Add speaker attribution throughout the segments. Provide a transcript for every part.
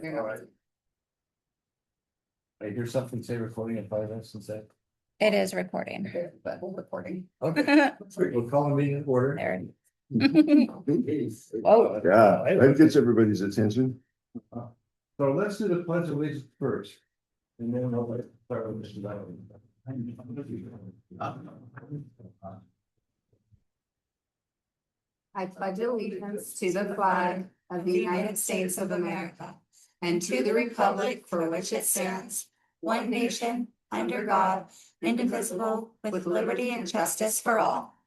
Speaker 1: All right. I hear something say recording in 5 minutes and say.
Speaker 2: It is recording.
Speaker 1: But recording. Okay, we'll call the meeting to order.
Speaker 2: There.
Speaker 1: Oh,
Speaker 3: Yeah, that gets everybody's attention.
Speaker 1: So let's do the pledge of allegiance first. And then we'll start with Mr. Biden.
Speaker 4: I pledge allegiance to the flag of the United States of America and to the republic for which it stands, one nation, under God, indivisible, with liberty and justice for all.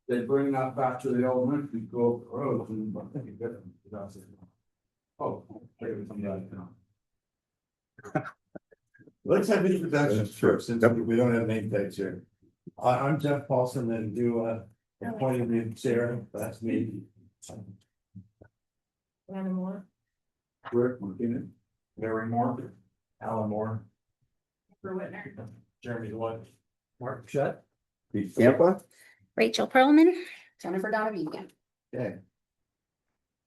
Speaker 1: They bring that back to the elementary school road. Oh. Let's have introductions first, since we don't have name tags here. I'm Jeff Paulson, and you appointed me Sarah, that's me.
Speaker 4: Anna Moore.
Speaker 1: Rick McKinnon, Larry Moore, Alan Moore,
Speaker 4: For Whitner.
Speaker 1: Jeremy Dwight, Mark Shutt.
Speaker 3: Pete Campa?
Speaker 2: Rachel Perlman.
Speaker 4: Jennifer Donovan.
Speaker 1: Okay.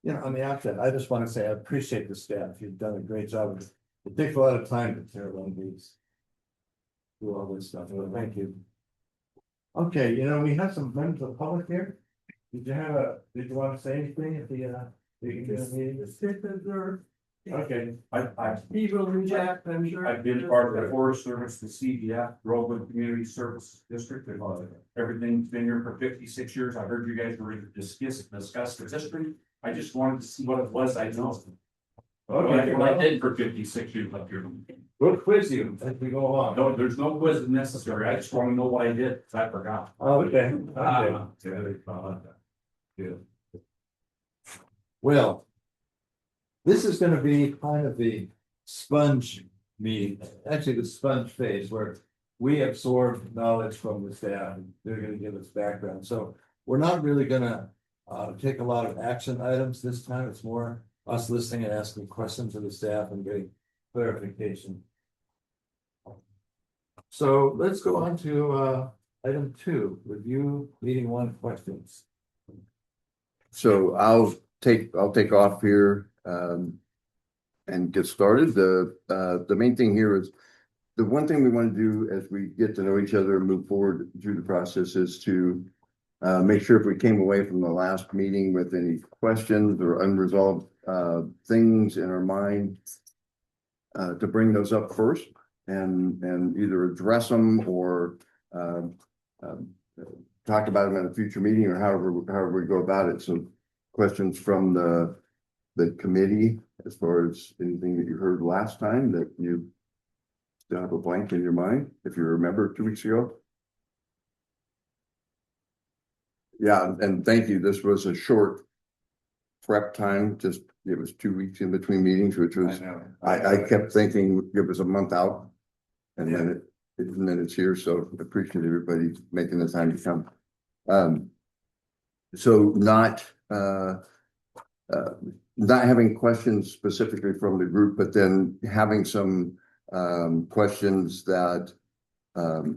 Speaker 1: You know, on the outset, I just want to say I appreciate the staff. You've done a great job. It takes a lot of time to tear one of these. Do all this stuff, so thank you. Okay, you know, we have some members of the public here. Did you want to say anything at the meeting? Okay,
Speaker 5: I've been part of the Forest Service, the CDF, Groveland Community Services District, and everything's been here for 56 years. I heard you guys were discuss the history. I just wanted to see what it was. I know.
Speaker 1: Okay,
Speaker 5: What I did for 56 years up here.
Speaker 1: we'll quiz you as we go along.
Speaker 5: No, there's no quiz necessary. I just want to know what I did, 'cause I forgot.
Speaker 1: Oh, okay.
Speaker 5: Yeah.
Speaker 1: Well. This is gonna be kind of the sponge meeting, actually the sponge phase where we absorb knowledge from the staff and they're gonna give us background. So we're not really gonna take a lot of action items this time. It's more us listening and asking questions of the staff and getting clarification. So let's go on to item 2, review meeting 1 questions.
Speaker 3: So I'll take off here and get started. The main thing here is the one thing we want to do as we get to know each other and move forward through the process is to make sure if we came away from the last meeting with any questions or unresolved things in our mind, to bring those up first and either address them or talk about them in a future meeting or however we go about it. So questions from the committee as far as anything that you heard last time that you still have a blank in your mind, if you remember 2 weeks ago. Yeah, and thank you. This was a short prep time, just it was 2 weeks in between meetings, which was I kept thinking it was a month out. And then it's here, so appreciate everybody making the time to come. So not having questions specifically from the group, but then having some questions that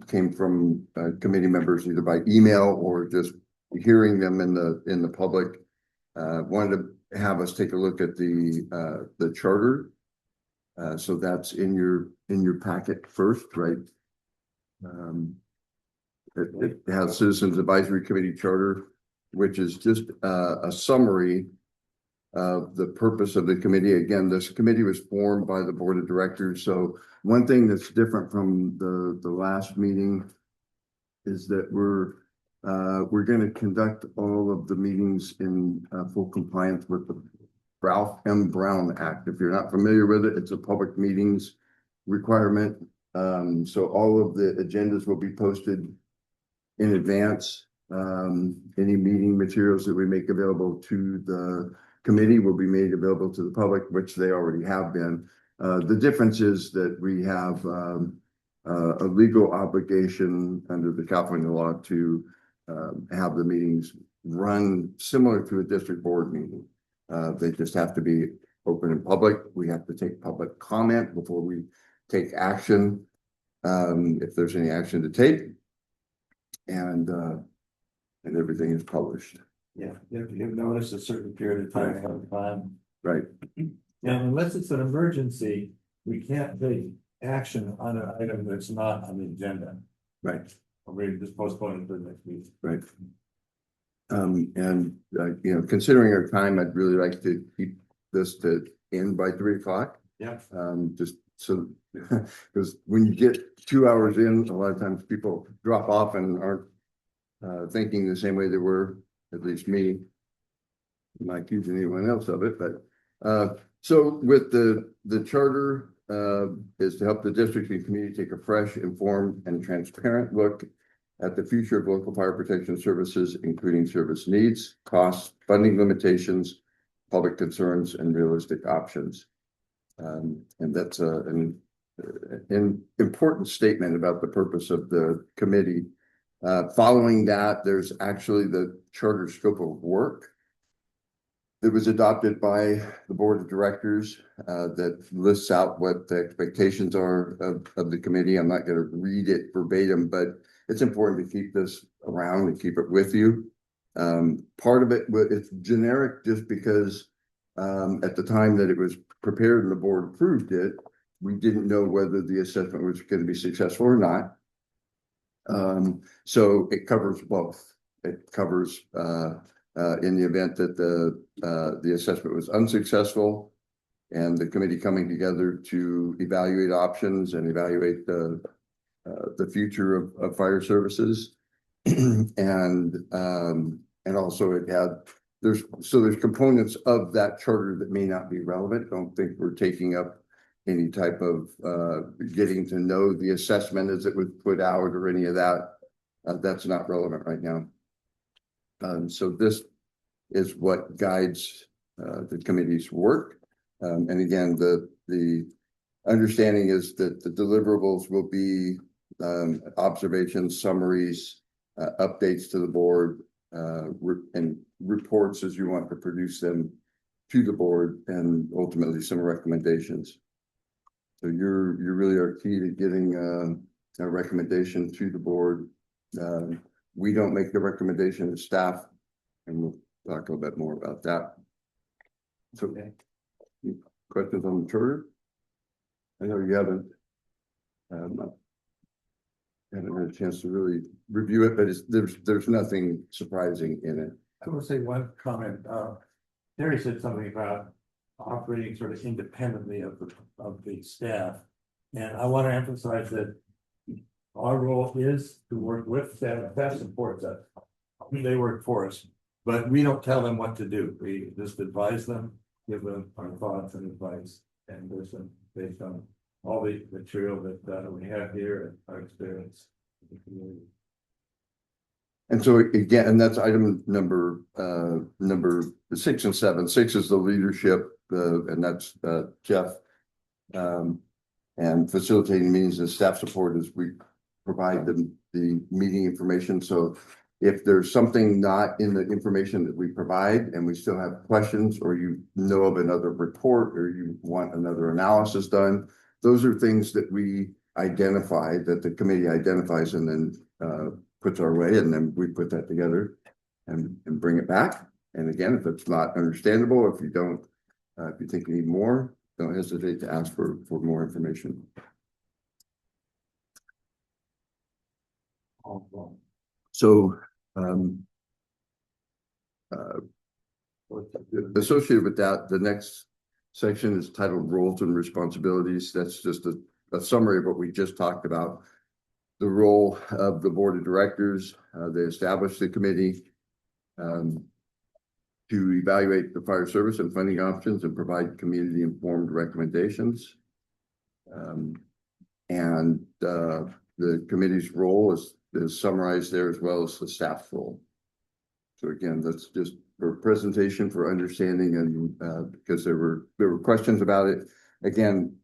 Speaker 3: came from committee members either by email or just hearing them in the public. Wanted to have us take a look at the charter. So that's in your packet first, right? It has Citizens Advisory Committee Charter, which is just a summary of the purpose of the committee. Again, this committee was formed by the board of directors. So one thing that's different from the last meeting is that we're going to conduct all of the meetings in full compliance with the Ralph M. Brown Act. If you're not familiar with it, it's a public meetings requirement. So all of the agendas will be posted in advance. Any meeting materials that we make available to the committee will be made available to the public, which they already have been. The difference is that we have a legal obligation under the California law to have the meetings run similar to a district board meeting. They just have to be open and public. We have to take public comment before we take action, if there's any action to take, and everything is published.
Speaker 1: Yeah, you've noticed a certain period of time ahead of time.
Speaker 3: Right.
Speaker 1: And unless it's an emergency, we can't take action on an item that's not on the agenda.
Speaker 3: Right.
Speaker 1: Or we just postpone it for the next week.
Speaker 3: Right. And you know, considering our time, I'd really like to keep this to end by 3 o'clock.
Speaker 1: Yeah.
Speaker 3: Just so, because when you get 2 hours in, a lot of times people drop off and aren't thinking the same way they were, at least me. I'm not accusing anyone else of it, but so with the charter is to help the district and community take a fresh, informed, and transparent look at the future of local fire protection services, including service needs, costs, funding limitations, public concerns, and realistic options. And that's an important statement about the purpose of the committee. Following that, there's actually the charter scope of work that was adopted by the board of directors that lists out what the expectations are of the committee. I'm not going to read it verbatim, but it's important to keep this around and keep it with you. Part of it, it's generic just because at the time that it was prepared and the board approved it, we didn't know whether the assessment was going to be successful or not. So it covers both. It covers in the event that the assessment was unsuccessful and the committee coming together to evaluate options and evaluate the future of fire services. And also it had, there's components of that charter that may not be relevant. Don't think we're taking up any type of getting to know the assessment as it was put out or any of that. That's not relevant right now. So this is what guides the committee's work. And again, the understanding is that the deliverables will be observations, summaries, updates to the board, and reports as you want to produce them to the board, and ultimately some recommendations. So you really are key to getting a recommendation to the board. We don't make the recommendation as staff, and we'll talk a little bit more about that. So,
Speaker 1: Okay.
Speaker 3: questions on the charter? I know you haven't had a chance to really review it, but there's nothing surprising in it.
Speaker 1: I will say one comment. Terry said something about operating sort of independently of the staff. And I want to emphasize that our role is to work with staff. That supports us. They work for us, but we don't tell them what to do. We just advise them, give them our thoughts and advice, and listen based on all the material that we have here and our experience in the community.
Speaker 3: And so again, and that's item number 6 and 7. 6 is the leadership, and that's Jeff. And facilitating meetings and staff support as we provide them the meeting information. So if there's something not in the information that we provide and we still have questions, or you know of another report, or you want another analysis done, those are things that we identify, that the committee identifies and then puts our way, and then we put that together and bring it back. And again, if it's not understandable, if you don't, if you think you need more, don't hesitate to ask for more information. So, associated with that, the next section is titled Roles and Responsibilities. That's just a summary of what we just talked about. The role of the board of directors, they established the committee to evaluate the fire service and funding options and provide community informed recommendations. And the committee's role is summarized there, as well as the staff's role. So again, that's just for presentation, for understanding, and because there were questions about it. Again,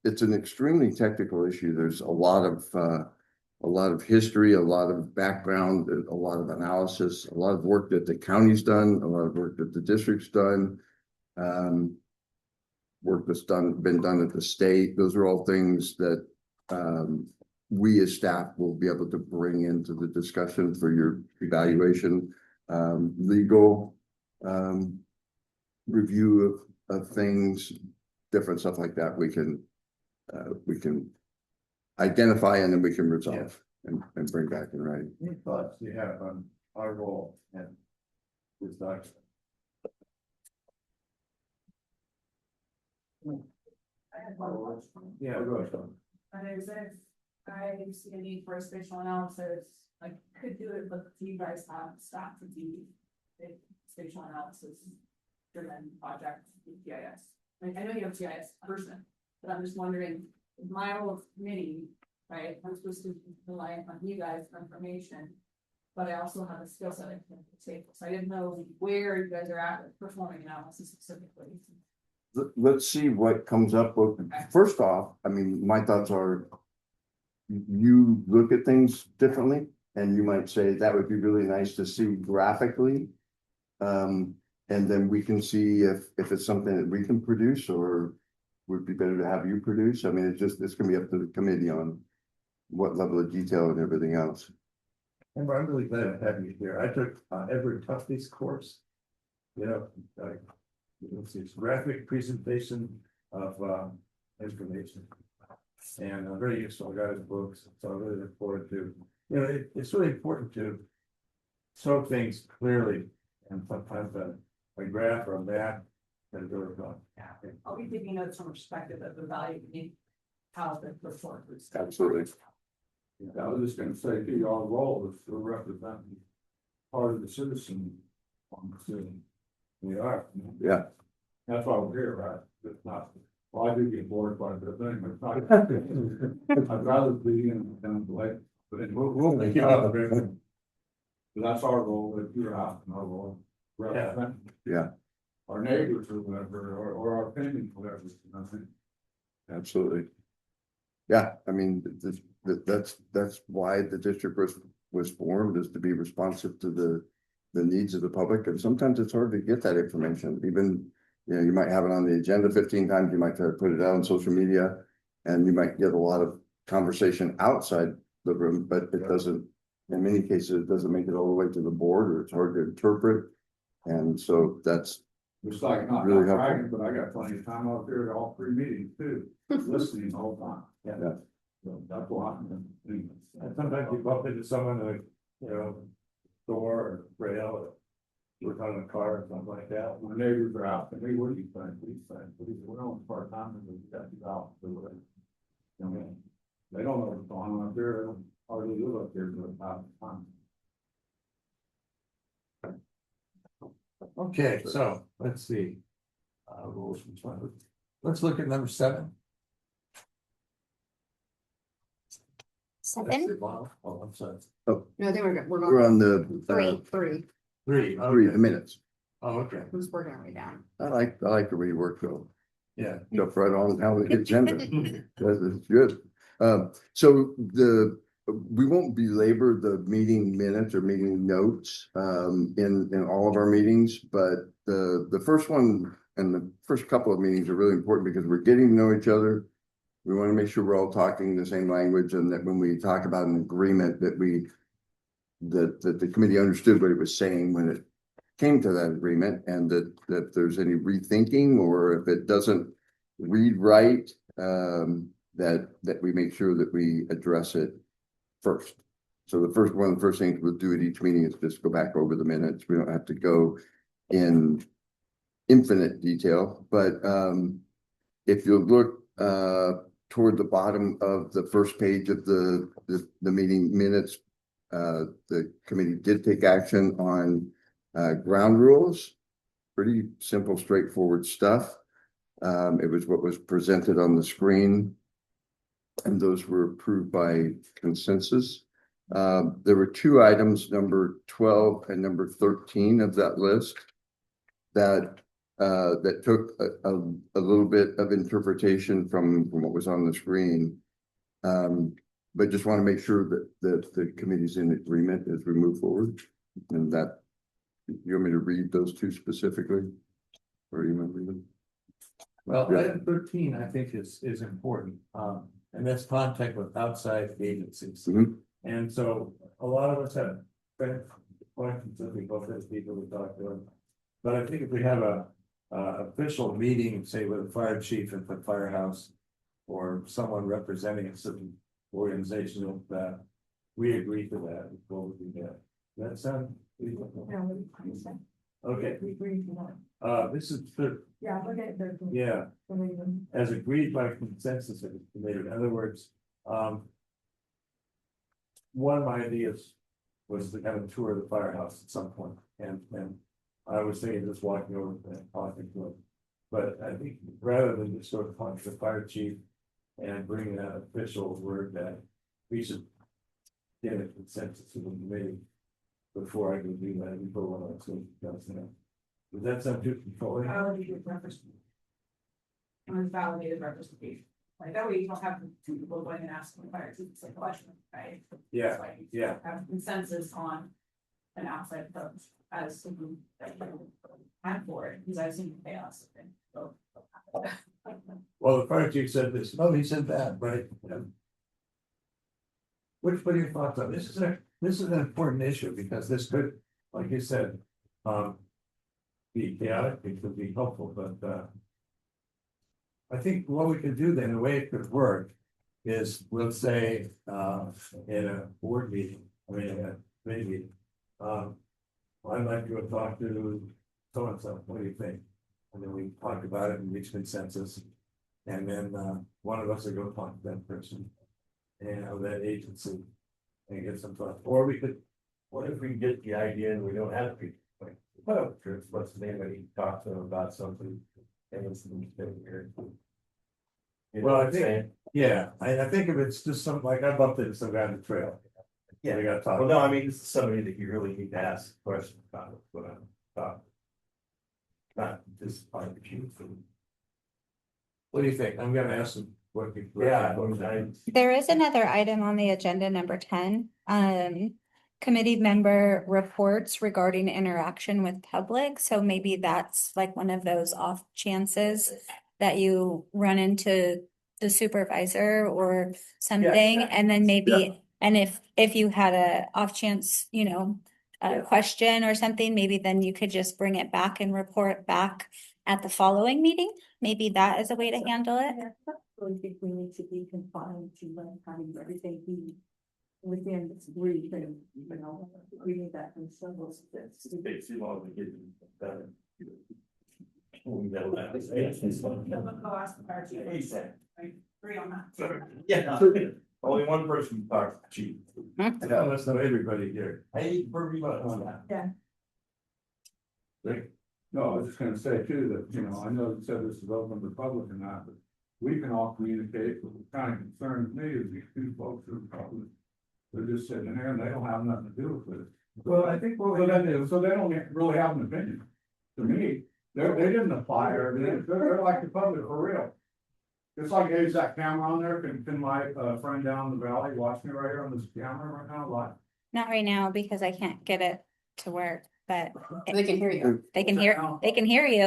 Speaker 3: it's an extremely technical issue. There's a lot of history, a lot of background, a lot of analysis, a lot of work that the county's done, a lot of work that the district's done, work that's been done at the state. Those are all things that we as staff will be able to bring into the discussion for your evaluation legal, review of things, different stuff like that, we can identify and then we can resolve and bring back in writing.
Speaker 1: Any thoughts you have on our role and this document? Yeah, go ahead, Sean.
Speaker 6: There's if I see a need for a spatial analysis, I could do it, but do you guys have staff to do the spatial analysis driven project with GIS? Like, I know you have a GIS person, but I'm just wondering, my old committee, right, I'm supposed to rely on you guys for information. But I also have a skill set I can take, so I didn't know where you guys are at with performing analysis specifically.
Speaker 3: Let's see what comes up. Well, first off, I mean, my thoughts are. You look at things differently and you might say that would be really nice to see graphically. And then we can see if it's something that we can produce or would be better to have you produce. I mean, it's gonna be up to the committee on what level of detail and everything else.
Speaker 1: And I'm really glad to have you here. I took Edward Tufte's course. You know, it's graphic presentation of information. And I'm very useful. I got his books, so I really look forward to, you know, it's really important to show things clearly. And sometimes a graph or a map can go wrong.
Speaker 6: I'll be taking notes from perspective of the value in how the report was.
Speaker 3: Absolutely.
Speaker 7: I was just gonna say, the our role is to represent part of the citizen on the city. We are.
Speaker 3: Yeah.
Speaker 7: That's why we're here, right? It's not, well, I do get bored by the thing, but it's not. I'd rather be in the lake, but
Speaker 1: We'll make it up.
Speaker 7: that's our role, if you're out in our role. Represent.
Speaker 3: Yeah.
Speaker 7: Our neighbors or whatever, or our opinion, whatever, I think.
Speaker 3: Absolutely. Yeah, I mean, that's why the district was formed, is to be responsive to the needs of the public, and sometimes it's hard to get that information, even, you know, you might have it on the agenda 15 times, you might try to put it out on social media, and you might get a lot of conversation outside the room, but it doesn't, in many cases, it doesn't make it all the way to the board, or it's hard to interpret, and so that's
Speaker 7: It's like not
Speaker 3: really
Speaker 7: bragging, but I got plenty of time out there at all 3 meetings too, listening the whole time.
Speaker 1: Yeah.
Speaker 7: So that's why I'm.
Speaker 1: And sometimes you bump into someone like, you know, door or rail or work on a car or something like that.
Speaker 7: My neighbors are out, and hey, what do you think? What do you think? We're on part time and we've got you out. So, you know, they don't know what's going on up there, they don't hardly live up there, but about time.
Speaker 1: Okay, so let's see. Rules from 20. Let's look at number 7.
Speaker 2: 7,
Speaker 1: Oh, I'm sorry.
Speaker 4: No, I think we're
Speaker 3: we're
Speaker 4: going
Speaker 3: on the
Speaker 4: three.
Speaker 1: 3.
Speaker 3: three, the
Speaker 1: Okay.
Speaker 3: minutes.
Speaker 1: Oh, okay.
Speaker 4: Who's working our way down?
Speaker 3: I like the way you work, though.
Speaker 1: Yeah.
Speaker 3: Jump right on how the agenda. That's good. So we won't belabor the meeting minutes or meeting notes in all of our meetings, but the first one and the first couple of meetings are really important because we're getting to know each other. We want to make sure we're all talking the same language, and that when we talk about an agreement that the committee understood what it was saying when it came to that agreement, and that if there's any rethinking or if it doesn't read right, that we make sure that we address it first. So one of the first things we'll do at each meeting is just go back over the minutes. We don't have to go in infinite detail, but if you look toward the bottom of the first page of the meeting minutes, the committee did take action on ground rules. Pretty simple, straightforward stuff. It was what was presented on the screen, and those were approved by consensus. There were 2 items, number 12 and number 13 of that list, that took a little bit of interpretation from what was on the screen. But just want to make sure that the committee's in agreement as we move forward. And that, you want me to read those 2 specifically? Or you want to read them?
Speaker 1: Well,
Speaker 3: Yeah.
Speaker 1: item 13, I think is important, and that's contact with outside agencies.
Speaker 3: Mhm.
Speaker 1: And so a lot of us have been questions, if we both have people to talk to them. But I think if we have a official meeting, say with the fire chief at the firehouse. Or someone representing a certain organization that we agree to that, what would be that? Does that sound? Okay, this is,
Speaker 6: Yeah, look at the.
Speaker 1: yeah, as agreed by consensus of the committee, in other words, one of my ideas was to have a tour of the firehouse at some point, and I was thinking just walking over and talking to him. But I think rather than just sort of talk to the fire chief and bring that official word that we should get a consensus of the committee before I can do that, before one of us does that. Does that sound too controlling?
Speaker 6: Validated representation. It was validated representation, like that way you don't have two people going and asking the fire chief the same question, right?
Speaker 1: Yeah,
Speaker 6: It's like you
Speaker 1: yeah.
Speaker 6: Have consensus on an outside approach as something that you had for it, because I've seen chaos. So.
Speaker 1: Well, the fire chief said this, no, he said that, right? Yeah. What are your thoughts on this? This is an important issue because this could, like you said, be chaotic, it could be helpful, but I think what we could do then, the way it could work is we'll say in a board meeting, I mean, a committee meeting. I'd like to talk to so and so, what do you think? And then we talk about it and reach consensus. And then one of us will go talk to that person and of that agency and get some thoughts. Or we could, what if we get the idea and we don't have to, like, oh, what's the name of it, talk to them about something. And it's here. Well, I think, yeah, I think if it's just something like I bumped into some guy on the trail. Yeah, we gotta talk. Well, no, I mean, this is somebody that you really need to ask questions about what I'm talking. Not just on the queue. What do you think? I'm gonna ask them what you. Yeah.
Speaker 2: There is another item on the agenda, number 10. Committee member reports regarding interaction with public. So maybe that's like one of those off chances that you run into the supervisor or something, and then maybe, and if you had a off chance, question or something, maybe then you could just bring it back and report back at the following meeting. Maybe that is a way to handle it.
Speaker 8: I really think we need to be confined to having everything be within this brief and, we need that from several steps.
Speaker 1: Takes too long to get done.
Speaker 6: Go ask the fire chief. Like, agree on that.
Speaker 1: Yeah, only one person talks to chief. Yeah, that's not everybody here. I hate for everybody on that.
Speaker 8: Yeah.
Speaker 1: Rick?
Speaker 7: No, I was just gonna say too, that, I know you said this is open to the public and that, but we can all communicate, but what kind of concerns me is these two folks who are probably. They're just sitting here and they don't have nothing to do with it.
Speaker 1: Well, I think what we
Speaker 7: So then, so they don't really have an opinion. To me, they didn't apply, or they're like the public for real. It's like, hey, is that camera on there? Can my friend down the valley watch me right here on this camera right now? Live?
Speaker 2: Not right now because I can't get it to work, but
Speaker 4: They can hear you.
Speaker 2: they can hear you.
Speaker 7: They can hear me,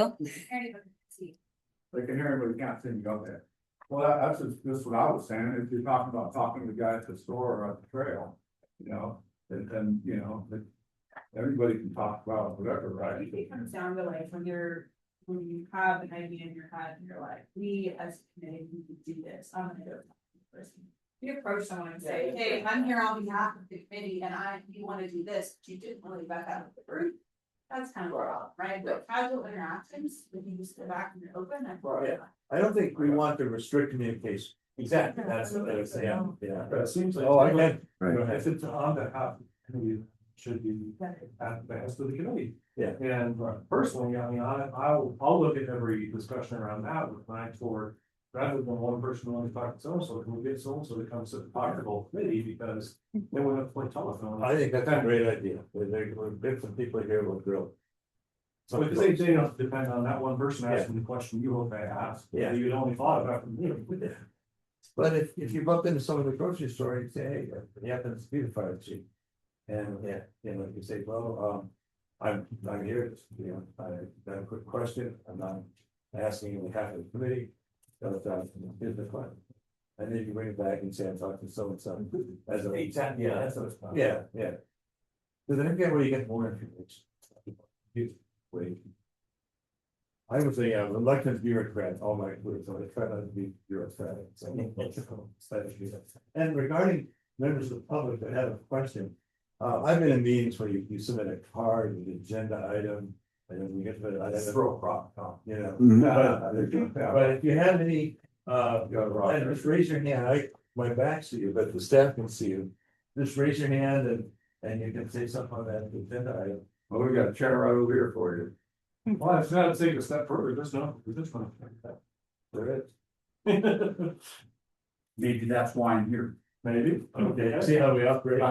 Speaker 7: but they can't see me go there. Well, that's just what I was saying, if you're talking about talking to the guy at the store or at the trail, and that everybody can talk about whatever,
Speaker 6: I
Speaker 7: right?
Speaker 6: think it comes down to like when you have an idea in your head and you're like, we as a committee, we could do this, I'm gonna go talk to the person. You approach someone and say, hey, I'm here on behalf of the committee and you wanna do this, but you didn't really back out of the group. That's kind of where I'm, right, but casual interactions, if you just go back and you're open, I
Speaker 1: Right.
Speaker 6: think.
Speaker 1: I don't think we want to restrict communication. Exactly, that's what I was saying, yeah.
Speaker 7: But it seems like.
Speaker 1: Oh, I get.
Speaker 3: Right.
Speaker 7: If it's on behalf, we should be at the behest of the committee.
Speaker 1: Yeah.
Speaker 7: And personally, I mean, I'll look at every discussion around that with my for. Rather than one person only talking so and so, can we get so and so to come to the talkable committee, because they would have to play telephone.
Speaker 1: I think that's a great idea. There's some people here will grill.
Speaker 7: So because they don't depend on that one person asking the question you hope they ask.
Speaker 1: Yeah.
Speaker 7: You'd only thought about from you.
Speaker 1: But if you bump into some of the grocery store, you say, hey, you happen to be the fire chief. And you say, well, I'm here, I got a quick question, I'm not asking on behalf of the committee. But here's the question. And then you bring it back and say, I'm talking to so and so. As a. Yeah, that's what it's. Yeah. Does it get where you get more information? Wait. I was a reluctant bureaucrat all my career, so I try not to be bureaucratic, so. And regarding members of the public that have a question, I've been in meetings where you submit a card with an agenda item. And then we get to the,
Speaker 7: Throw a prop,
Speaker 1: you know,
Speaker 3: Mhm.
Speaker 1: but if you have any, and just raise your hand, my back's to you, but the staff can see you. Just raise your hand and you can say something on that agenda item.
Speaker 7: Well, we got a chair right over here for you.
Speaker 5: Well, it's not take a step further, this one.
Speaker 1: There is.
Speaker 5: Maybe that's why I'm here.
Speaker 1: Maybe, okay, see how we operate.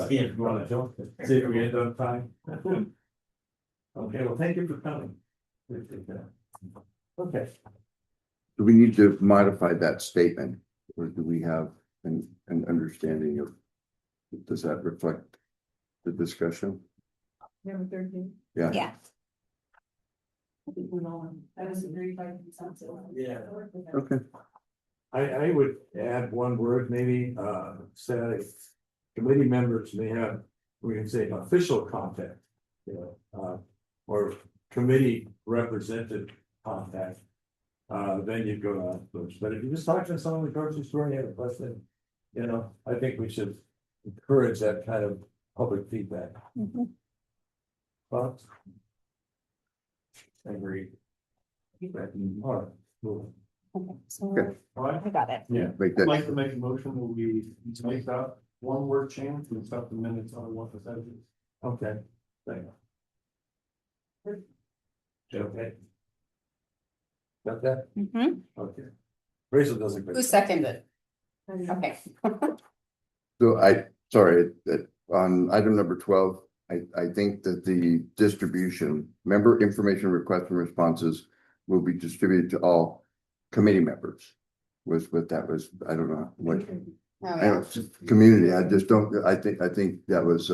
Speaker 1: See if we end on time. Okay, well, thank you for coming. Okay,
Speaker 3: Do we need to modify that statement, or do we have an understanding of? Does that reflect the discussion?
Speaker 8: Number 13.
Speaker 3: Yeah.
Speaker 2: Yeah,
Speaker 8: I think we all.
Speaker 6: I was agreed by consensus.
Speaker 1: Yeah.
Speaker 3: Okay.
Speaker 1: I would add one word, maybe, say, committee members may have, we can say official contact. You know, or committee representative contact. Then you go on first, but if you just talk to someone in the grocery store and you have a question, you know, I think we should encourage that kind of public feedback.
Speaker 2: mhm.
Speaker 1: Thoughts? I agree. All right, cool.
Speaker 2: Okay, so
Speaker 3: Okay.
Speaker 2: I got it.
Speaker 1: Yeah.
Speaker 3: Make
Speaker 5: I'd
Speaker 3: that,
Speaker 5: like to make a motion, will we make that one word change and stuff the minutes on what the sentence.
Speaker 1: Okay, thank you. Okay. Got that?
Speaker 2: Mhm.
Speaker 1: Okay. Rachel doesn't.
Speaker 4: Who seconded? Okay.
Speaker 3: so sorry, that on item number 12, I think that the distribution, member information requests and responses will be distributed to all committee members. Was what that was, I don't know, what,
Speaker 4: Oh,
Speaker 3: I
Speaker 4: yeah.
Speaker 3: don't, community, I just don't, I think that was,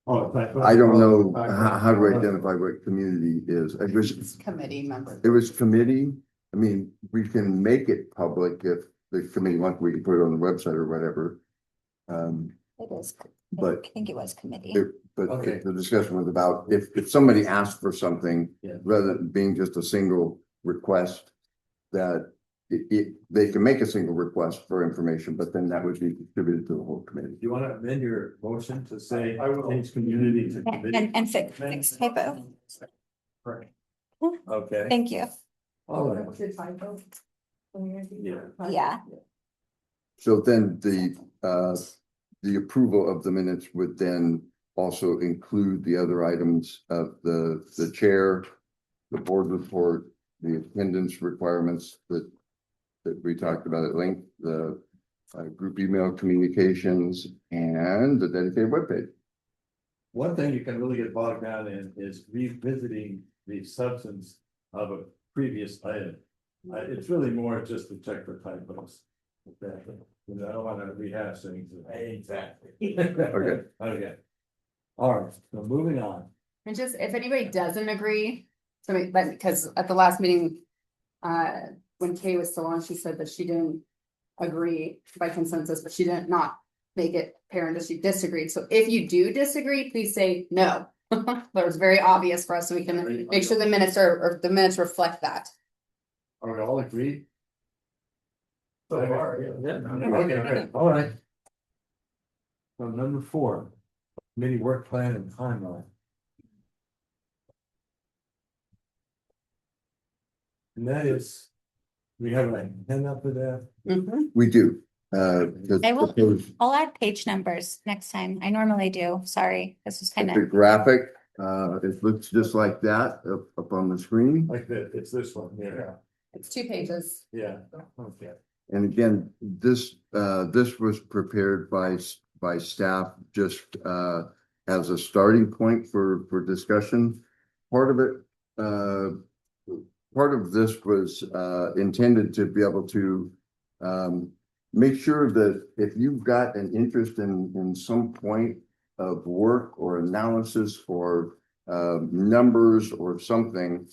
Speaker 1: Oh,
Speaker 3: I don't know how to identify what community is.
Speaker 4: It's committee member.
Speaker 3: It was committee. I mean, we can make it public if the committee wants, we can put it on the website or whatever.
Speaker 2: It is.
Speaker 3: But-
Speaker 2: I think it was committee.
Speaker 3: But
Speaker 1: Okay.
Speaker 3: the discussion was about if somebody asked for something,
Speaker 1: Yeah.
Speaker 3: rather than being just a single request, that they can make a single request for information, but then that would be distributed to the whole committee.
Speaker 1: Do you want to amend your motion to say,
Speaker 5: I will.
Speaker 1: change community to committee?
Speaker 2: And fix typo.
Speaker 5: Right.
Speaker 1: Okay,
Speaker 2: Thank you.
Speaker 1: all right,
Speaker 8: What's the typo?
Speaker 1: Yeah.
Speaker 2: Yeah.
Speaker 3: So then the approval of the minutes would then also include the other items of the chair, the board report, the attendance requirements that we talked about at length, the group email communications and the dedicated webpage.
Speaker 1: one thing you can really get bogged down in is revisiting the substance of a previous item. It's really more just to check for typos. Exactly. You know, I don't want to rehash things. Exactly.
Speaker 3: Okay.
Speaker 1: Okay. All right, so moving on.
Speaker 4: And just, if anybody doesn't agree, so, but, because at the last meeting, when Kay was still on, she said that she didn't agree by consensus, but she didn't not make it apparent that she disagreed. So if you do disagree, please say no. That was very obvious for us, so we can make sure the minutes or the minutes reflect that.
Speaker 1: Are we all agreed?
Speaker 7: So far, yeah.
Speaker 1: Okay, all right. So number 4, committee work plan and timeline. And that is, we have a hand up for that.
Speaker 4: Mhm.
Speaker 3: We do.
Speaker 2: I will-
Speaker 3: The
Speaker 2: I'll add page numbers next time. I normally do. Sorry, this is kind of,
Speaker 3: graphic, it looks just like that up on the screen.
Speaker 1: Like that, it's this one, yeah,
Speaker 4: It's 2 pages.
Speaker 1: yeah, okay.
Speaker 3: And again, this was prepared by staff just as a starting point for discussion. Part of this was intended to be able to make sure that if you've got an interest in some point of work or analysis or numbers or something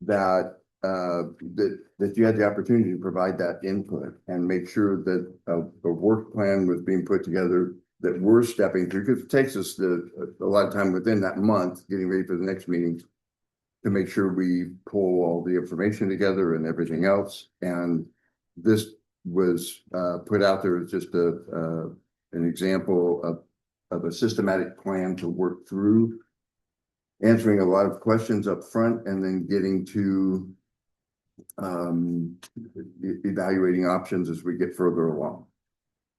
Speaker 3: that you had the opportunity to provide that input and make sure that a work plan was being put together that we're stepping through, because it takes us a lot of time within that month, getting ready for the next meeting, to make sure we pull all the information together and everything else. And this was put out there as just an example of a systematic plan to work through answering a lot of questions up front and then getting to evaluating options as we get further along.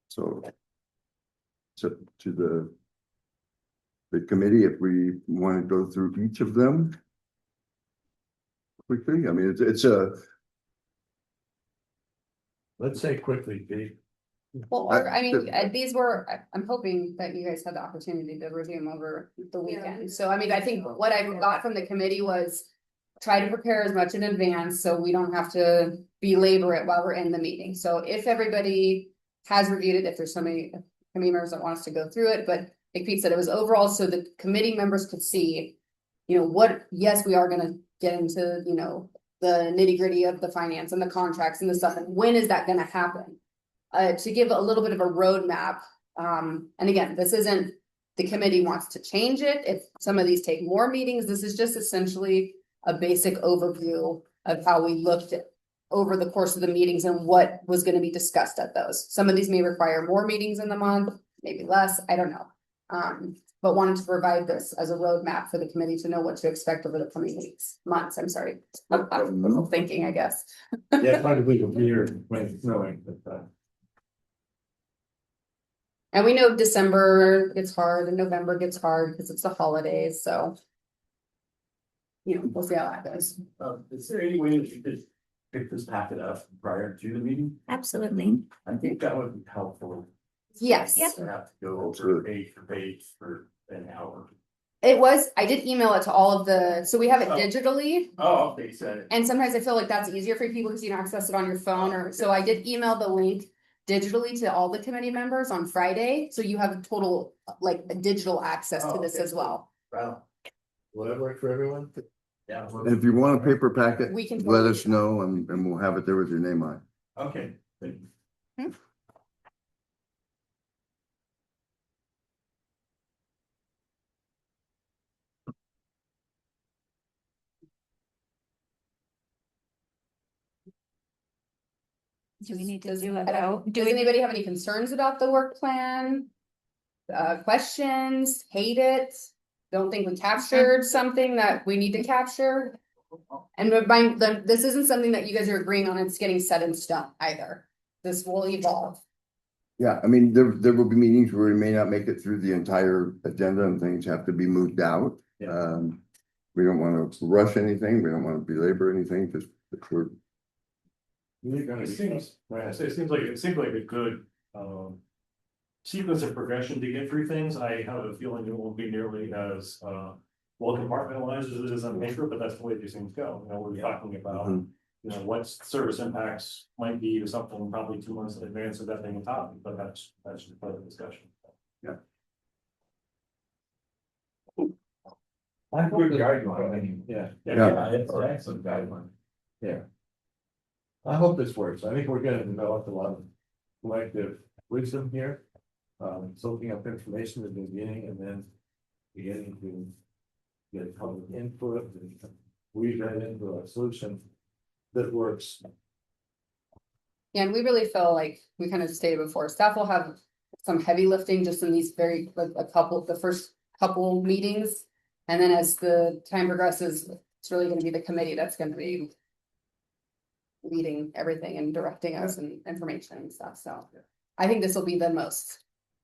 Speaker 3: So to the committee, if we want to go through each of them quickly, I mean, it's a,
Speaker 1: Let's say quickly, Pete.
Speaker 4: Well, or, I mean, these were, I'm hoping that you guys had the opportunity to review them over the weekend. So I mean, I think what I got from the committee was try to prepare as much in advance so we don't have to belabor it while we're in the meeting. So if everybody has reviewed it, if there's somebody, committee members that wants to go through it, but like Pete said, it was overall so the committee members could see, you know, what, yes, we are gonna get into, you know, the nitty gritty of the finance and the contracts and the stuff, and when is that gonna happen? To give a little bit of a roadmap. And again, this isn't, the committee wants to change it. If some of these take more meetings, this is just essentially a basic overview of how we looked at over the course of the meetings and what was going to be discussed at those. Some of these may require more meetings in the month, maybe less, I don't know. But wanted to provide this as a roadmap for the committee to know what to expect over the coming weeks, months, I'm sorry. I'm thinking, I guess.
Speaker 1: Yeah, trying to believe a year when it's snowing, but
Speaker 4: And we know December gets hard and November gets hard because it's the holidays, so. You know, we'll see how that goes.
Speaker 5: Is there any way that you could pick this packet up prior to the meeting?
Speaker 2: Absolutely.
Speaker 5: I think that would be helpful.
Speaker 4: Yes,
Speaker 2: Yep.
Speaker 5: To have to go over page for an hour.
Speaker 4: it was, I did email it to all of the, so we have it digitally.
Speaker 5: Oh, okay, so.
Speaker 4: And sometimes I feel like that's easier for people because you can access it on your phone or, so I did email the link digitally to all the committee members on Friday. So you have total, like, digital access to this as well.
Speaker 5: Wow.
Speaker 1: will that work for everyone?
Speaker 5: Yeah.
Speaker 3: and if you want a paper packet,
Speaker 4: We can
Speaker 3: let us know and we'll have it there with your name on it.
Speaker 5: Okay. Thank you.
Speaker 2: Do we need to
Speaker 4: Does,
Speaker 2: do
Speaker 4: I
Speaker 2: a
Speaker 4: don't-
Speaker 2: vote? Do
Speaker 4: does
Speaker 2: we,
Speaker 4: anybody have any concerns about the work plan? Questions, hate it, don't think we captured something that we need to capture? And remind them, this isn't something that you guys are agreeing on, it's getting set in stone either. This will evolve.
Speaker 3: Yeah, I mean, there will be meetings where we may not make it through the entire agenda and things have to be moved out.
Speaker 5: Yeah.
Speaker 3: We don't want to rush anything. We don't want to belabor anything, just we're
Speaker 1: It
Speaker 9: seems like a good sequence of progression to get through things. I have a feeling it won't be nearly as well compartmentalized as it is on paper, but that's the way these things go. You know, we're talking about,
Speaker 3: Mhm.
Speaker 9: you know, what service impacts might be to something probably 2 months in advance of that being a topic, but that's just part of the discussion.
Speaker 1: I hope
Speaker 7: Good
Speaker 1: that-
Speaker 7: guideline.
Speaker 1: Yeah,
Speaker 3: Yeah.
Speaker 1: it's an excellent guideline. Yeah. I hope this works. I think we're gonna develop a lot of collective wisdom here. Soaking up information at the beginning and then beginning to get public input and weave that into a solution that works.
Speaker 4: Yeah, and we really feel like we kind of stated before, staff will have some heavy lifting just in these very, like the first couple meetings. And then as the time progresses, it's really gonna be the committee that's gonna be leading everything and directing us and information and stuff, so. I think this will be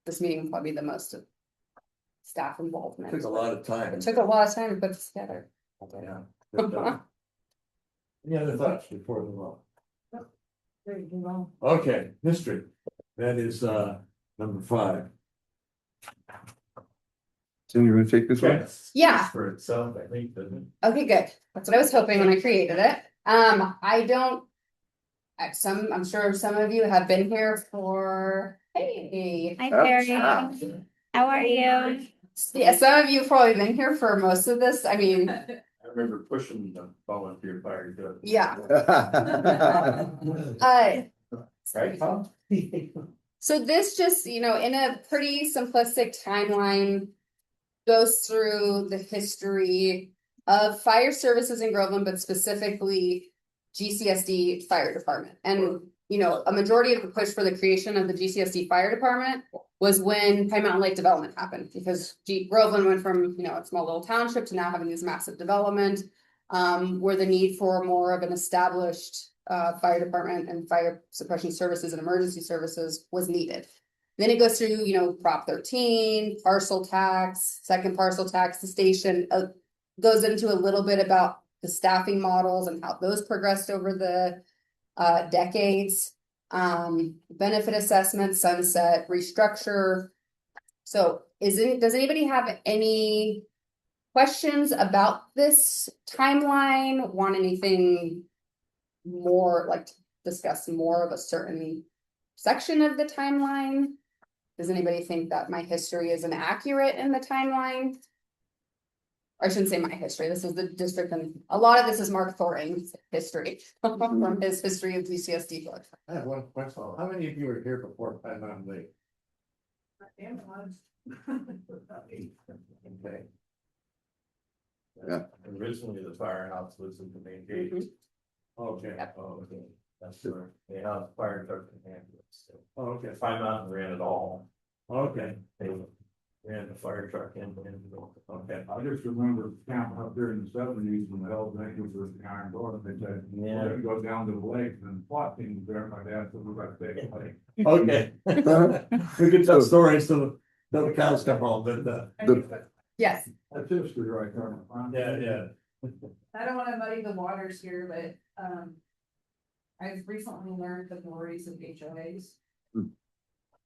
Speaker 4: this meeting will probably be the most of staff involvement.
Speaker 1: Took a lot of time.
Speaker 4: It took a lot of time to put this together.
Speaker 1: Yeah. But, any other thoughts before we move on?
Speaker 8: There you go.
Speaker 1: Okay, history. That is number 5.
Speaker 3: So you want to take this one?
Speaker 4: Yeah.
Speaker 1: For itself, I think, doesn't it?
Speaker 4: Okay, good. That's what I was hoping when I created it. I don't. I'm sure some of you have been here for, hey.
Speaker 2: hi Carrie, how are you?
Speaker 4: Yeah, some of you have probably been here for most of this. I mean,
Speaker 5: I remember pushing the volunteer fire to.
Speaker 4: yeah.
Speaker 5: Right, Tom?
Speaker 4: So this just, in a pretty simplistic timeline, goes through the history of fire services in Groveland, but specifically GCSD Fire Department. And, a majority of the push for the creation of the GCSD Fire Department was when Pine Mountain Lake development happened, because Groveland went from, a small little township to now having this massive development, where the need for more of an established fire department and fire suppression services and emergency services was needed. Then it goes through, Prop 13, parcel tax, second parcel tax, the station goes into a little bit about the staffing models and how those progressed over the decades. Benefit assessment, sunset, restructure. So does anybody have any questions about this timeline? Want anything more, like discuss more of a certain section of the timeline? Does anybody think that my history is inaccurate in the timeline? Or I shouldn't say my history, this is the district, and a lot of this is Mark Thoring's history from his history of GCSD book.
Speaker 1: I have one question. How many of you were here before Pine Mountain Lake? Okay.
Speaker 3: Yeah.
Speaker 9: Originally, the firehouse was in the main gate.
Speaker 1: Okay.
Speaker 9: Oh, okay. That's where they have fire truck and ambulance. So
Speaker 1: Okay.
Speaker 9: Pine Mountain ran it all.
Speaker 1: Okay.
Speaker 9: They ran the fire truck and
Speaker 1: Okay.
Speaker 7: I just remember camping up there in the seventies when the Hells Angels was the Iron Door, they said,
Speaker 9: Yeah.
Speaker 7: we're gonna go down to the lake and SWAT team was there, my dad said, we're gonna take the lake.
Speaker 1: Okay. We could tell stories till the cows come home, but
Speaker 4: Yes.
Speaker 7: That's history right there. my friend.
Speaker 9: Yeah.
Speaker 6: I don't wanna muddy the waters here, but, I've recently learned the glories of HOAs.
Speaker 3: Hmm.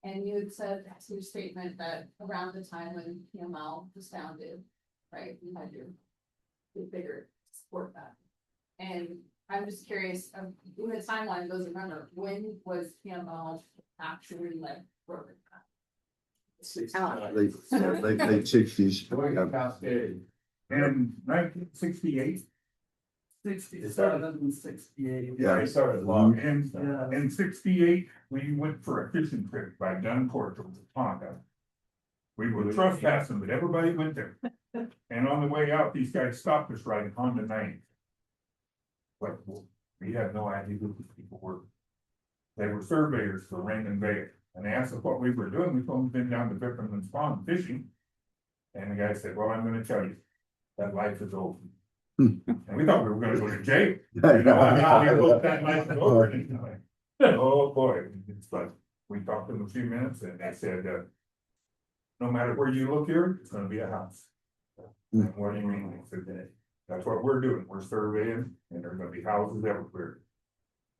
Speaker 6: And you had said, that's your statement that around the time when PML was founded, right, you had your bigger support that. And I'm just curious, in the timeline, those remember, when was PML actually like broken?
Speaker 3: Late sixties.
Speaker 7: William Cascade. In 1968.
Speaker 6: 67.
Speaker 3: Yeah.
Speaker 7: I started long, and in 68, we went for a fishing trip by Dunport to Tonka. We were trespassing, but everybody went there. And on the way out, these guys stopped us right on the 9th. But we had no idea who these people were. They were surveyors for Raymond Bay, and they asked us what we were doing. We told them we'd been down to Bickerman's Pond fishing. And the guy said, well, I'm gonna tell you, that life is over. And we thought we were gonna go to jail. You know, I mean, we looked that life is over, and it's like, oh, boy, it's like, we talked to them a few minutes, and they said, no matter where you look here, it's gonna be a house. And what do you mean? They said, that's what we're doing, we're surveying, and there's gonna be houses everywhere.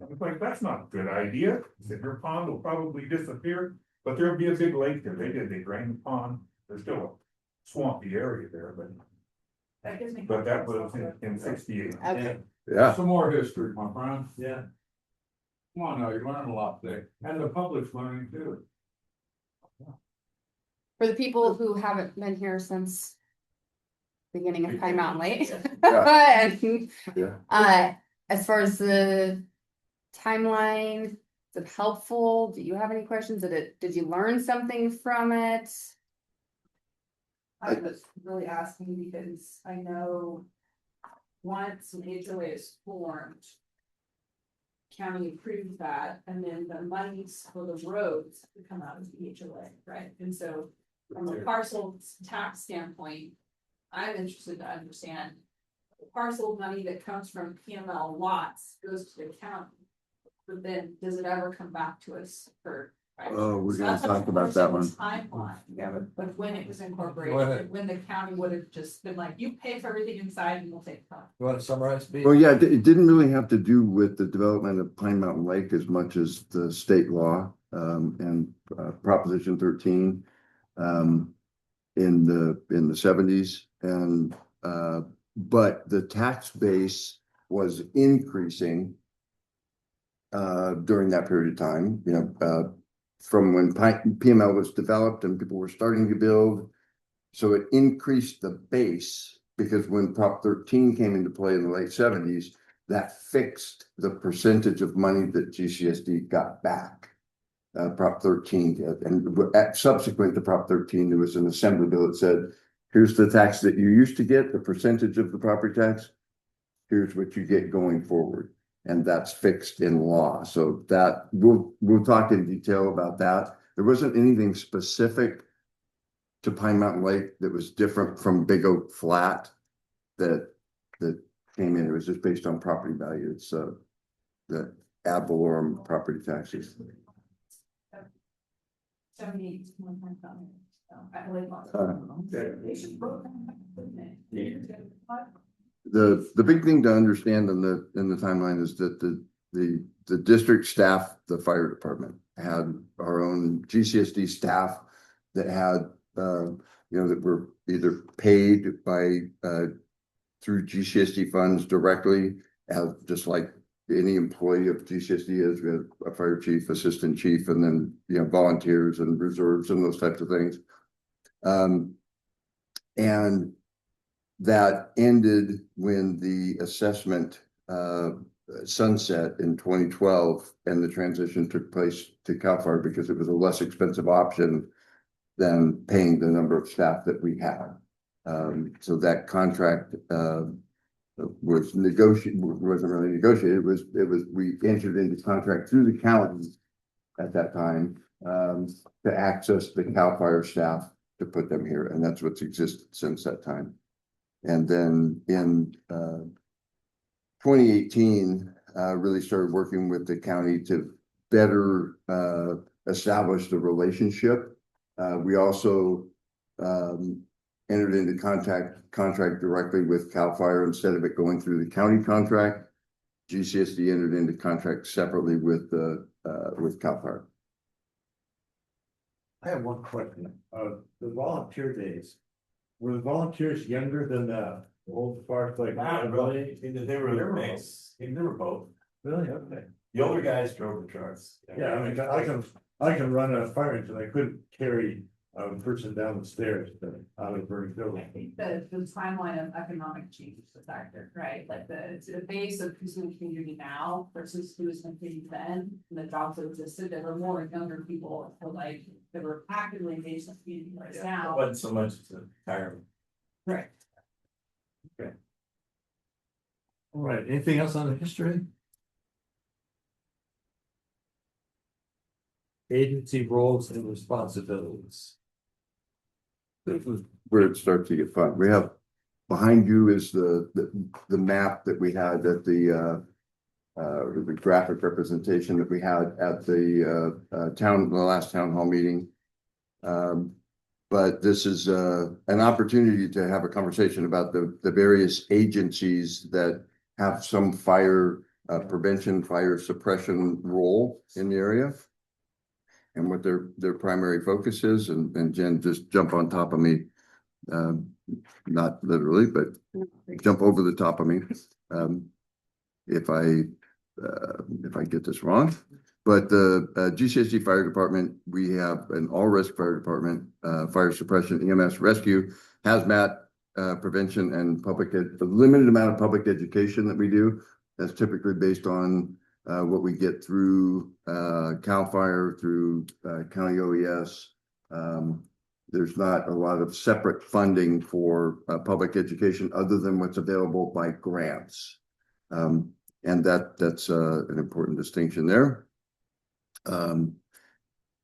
Speaker 7: I was like, that's not a good idea. I said, your pond will probably disappear, but there'll be a big lake there. They drained the pond. There's still a swampy area there,
Speaker 6: That gives me.
Speaker 7: but that was in 68.
Speaker 4: Okay.
Speaker 3: Yeah.
Speaker 7: Some more history, my friend.
Speaker 1: yeah.
Speaker 7: Come on now, you're learning a lot today, and the public's learning too.
Speaker 4: For the people who haven't been here since beginning of Pine Mountain Lake.
Speaker 3: Yeah.
Speaker 4: And,
Speaker 3: Yeah.
Speaker 4: as far as the timeline, is it helpful? Do you have any questions? Did you learn something from it?
Speaker 6: I was really asking because I know once an HOA is formed, county approves that, and then the monies for the roads come out of the HOA, right? And so from a parcel tax standpoint, I'm interested to understand the parcel money that comes from PML lots goes to the county. But then does it ever come back to us for?
Speaker 3: Oh, we're
Speaker 6: So
Speaker 3: gonna
Speaker 6: that's a
Speaker 3: talk about that one.
Speaker 6: Timeline.
Speaker 1: Yeah,
Speaker 6: But when it was
Speaker 1: Go
Speaker 6: incorporated,
Speaker 1: ahead.
Speaker 6: when the county would have just been like, you pay for everything inside and we'll take the.
Speaker 1: You want to summarize? Pete?
Speaker 3: Well, yeah, it didn't really have to do with the development of Pine Mountain Lake as much as the state law, and Proposition 13. In the 70s, and but the tax base was increasing during that period of time, from when PML was developed and people were starting to build. So it increased the base, because when Prop 13 came into play in the late 70s, that fixed the percentage of money that GCSD got back. Prop 13, and subsequent to Prop 13, there was an assembly bill that said, here's the tax that you used to get, the percentage of the property tax. Here's what you get going forward, and that's fixed in law. So that we'll talk in detail about that. There wasn't anything specific to Pine Mountain Lake that was different from Big Oak Flat that came in. It was just based on property value. It's the ad valorem property taxes.
Speaker 6: 78 one time coming. So I believe
Speaker 3: The big thing to understand in the timeline is that the district staff, the fire department, had our own GCSD staff that had that were either paid by through GCSD funds directly, as just like any employee of GCSD is. We had a fire chief, assistant chief, and then volunteers and reserves and those types of things. And that ended when the assessment sunset in 2012, and the transition took place to CAL FIRE because it was a less expensive option than paying the number of staff that we had. So that contract was negotiated, wasn't really negotiated. It was we entered into contract through the county at that time to access the CAL FIRE staff to put them here, and that's what's existed since that time. And then in 2018, really started working with the county to better establish the relationship. We also entered into contract directly with CAL FIRE instead of it going through the county contract. GCSD entered into contract separately with CAL FIRE.
Speaker 1: I have one question. The volunteer days, were the volunteers younger than the old Sparks? Like,
Speaker 10: Not really. They were mixed. They were both.
Speaker 1: Really? Okay.
Speaker 10: The older guys drove the trucks.
Speaker 1: Yeah, I mean, I can run a fire engine. I couldn't carry a person down the stairs, but I was very good.
Speaker 6: I think the timeline of economic change is the factor, right? Like the base of who's in the community now versus who was in the community then, and the jobs that existed, there were more younger people who like that were actively engaged in the community. Whereas
Speaker 10: It
Speaker 6: now,
Speaker 10: wasn't so much as a retirement.
Speaker 6: right?
Speaker 1: All right, anything else on the history? Agency roles and responsibilities.
Speaker 3: This is where it starts to get fun. We have behind you is the map that we had at the graphic representation that we had at the last town hall meeting. But this is an opportunity to have a conversation about the various agencies that have some fire prevention, fire suppression role in the area, and what their primary focus is. And Jen, just jump on top of me, not literally, but jump over the top of me if I get this wrong. But the GCSD Fire Department, we have an all-risk fire department, fire suppression, EMS, rescue, hazmat, prevention, and a limited amount of public education that we do. That's typically based on what we get through CAL FIRE, through county OES. There's not a lot of separate funding for public education other than what's available by grants. And that's an important distinction there. And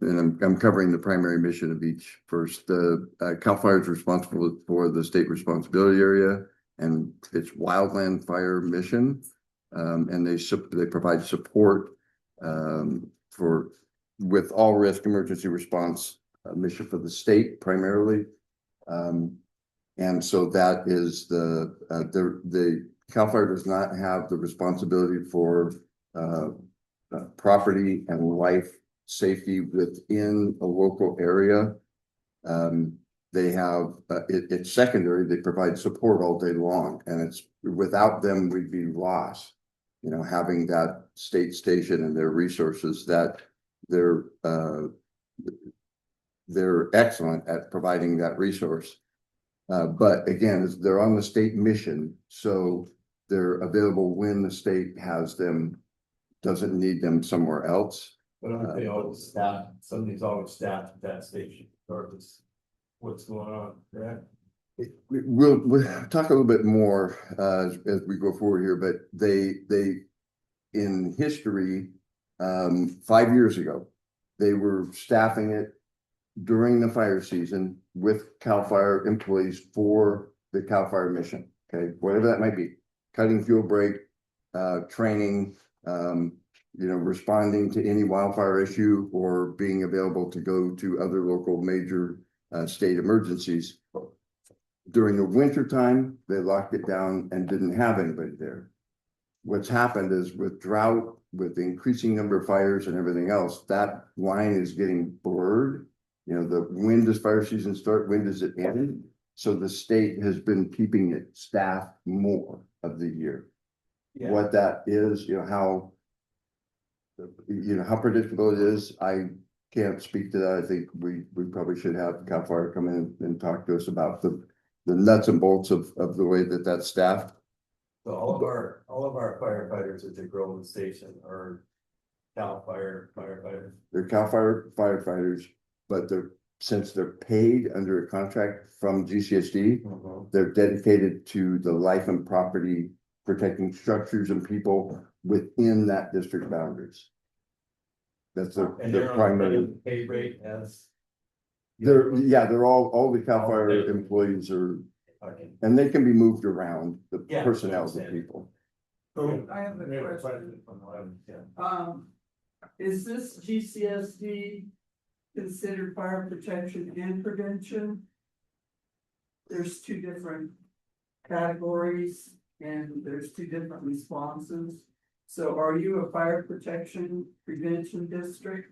Speaker 3: I'm covering the primary mission of each first. CAL FIRE is responsible for the state responsibility area and its wildland fire mission. And they provide support with all risk emergency response mission for the state primarily. And so that is the CAL FIRE does not have the responsibility for property and life safety within a local area. They have it's secondary. They provide support all day long, and it's without them we'd be lost. Having that state station and their resources, that they're excellent at providing that resource. But again, they're on the state mission, so they're available when the state has them, doesn't need them somewhere else.
Speaker 10: But aren't they always staffed, somebody's always staffed at that station, regardless what's going on, correct?
Speaker 3: We'll talk a little bit more as we go forward here, but they in history, 5 years ago, they were staffing it during the fire season with CAL FIRE employees for the CAL FIRE mission, okay, whatever that might be, cutting fuel break, training, responding to any wildfire issue or being available to go to other local major state emergencies. During the winter time, they locked it down and didn't have anybody there. What's happened is with drought, with the increasing number of fires and everything else, that line is getting blurred. When does fire season start? When does it end? So the state has been keeping it staffed more of the year.
Speaker 10: Yeah.
Speaker 3: What that is, how predictable it is, I can't speak to that. I think we probably should have CAL FIRE come in and talk to us about the nuts and bolts of the way that that's staffed.
Speaker 10: So all of our firefighters at the Groveland Station are CAL FIRE firefighters.
Speaker 3: They're CAL FIRE firefighters, but since they're paid under a contract from GCSD, they're dedicated to the life and property protecting structures and people within that district boundaries. That's
Speaker 10: And
Speaker 3: the
Speaker 10: they're on
Speaker 3: primary.
Speaker 10: the pay rate as.
Speaker 3: They're all the CAL FIRE employees are,
Speaker 10: Okay.
Speaker 3: and they can be moved around, the
Speaker 10: Yeah,
Speaker 3: personnel of
Speaker 10: understand.
Speaker 3: people.
Speaker 6: I have a question. Is this GCSD considered fire protection and prevention? There's two different categories and there's two different responses. So are you a fire protection prevention district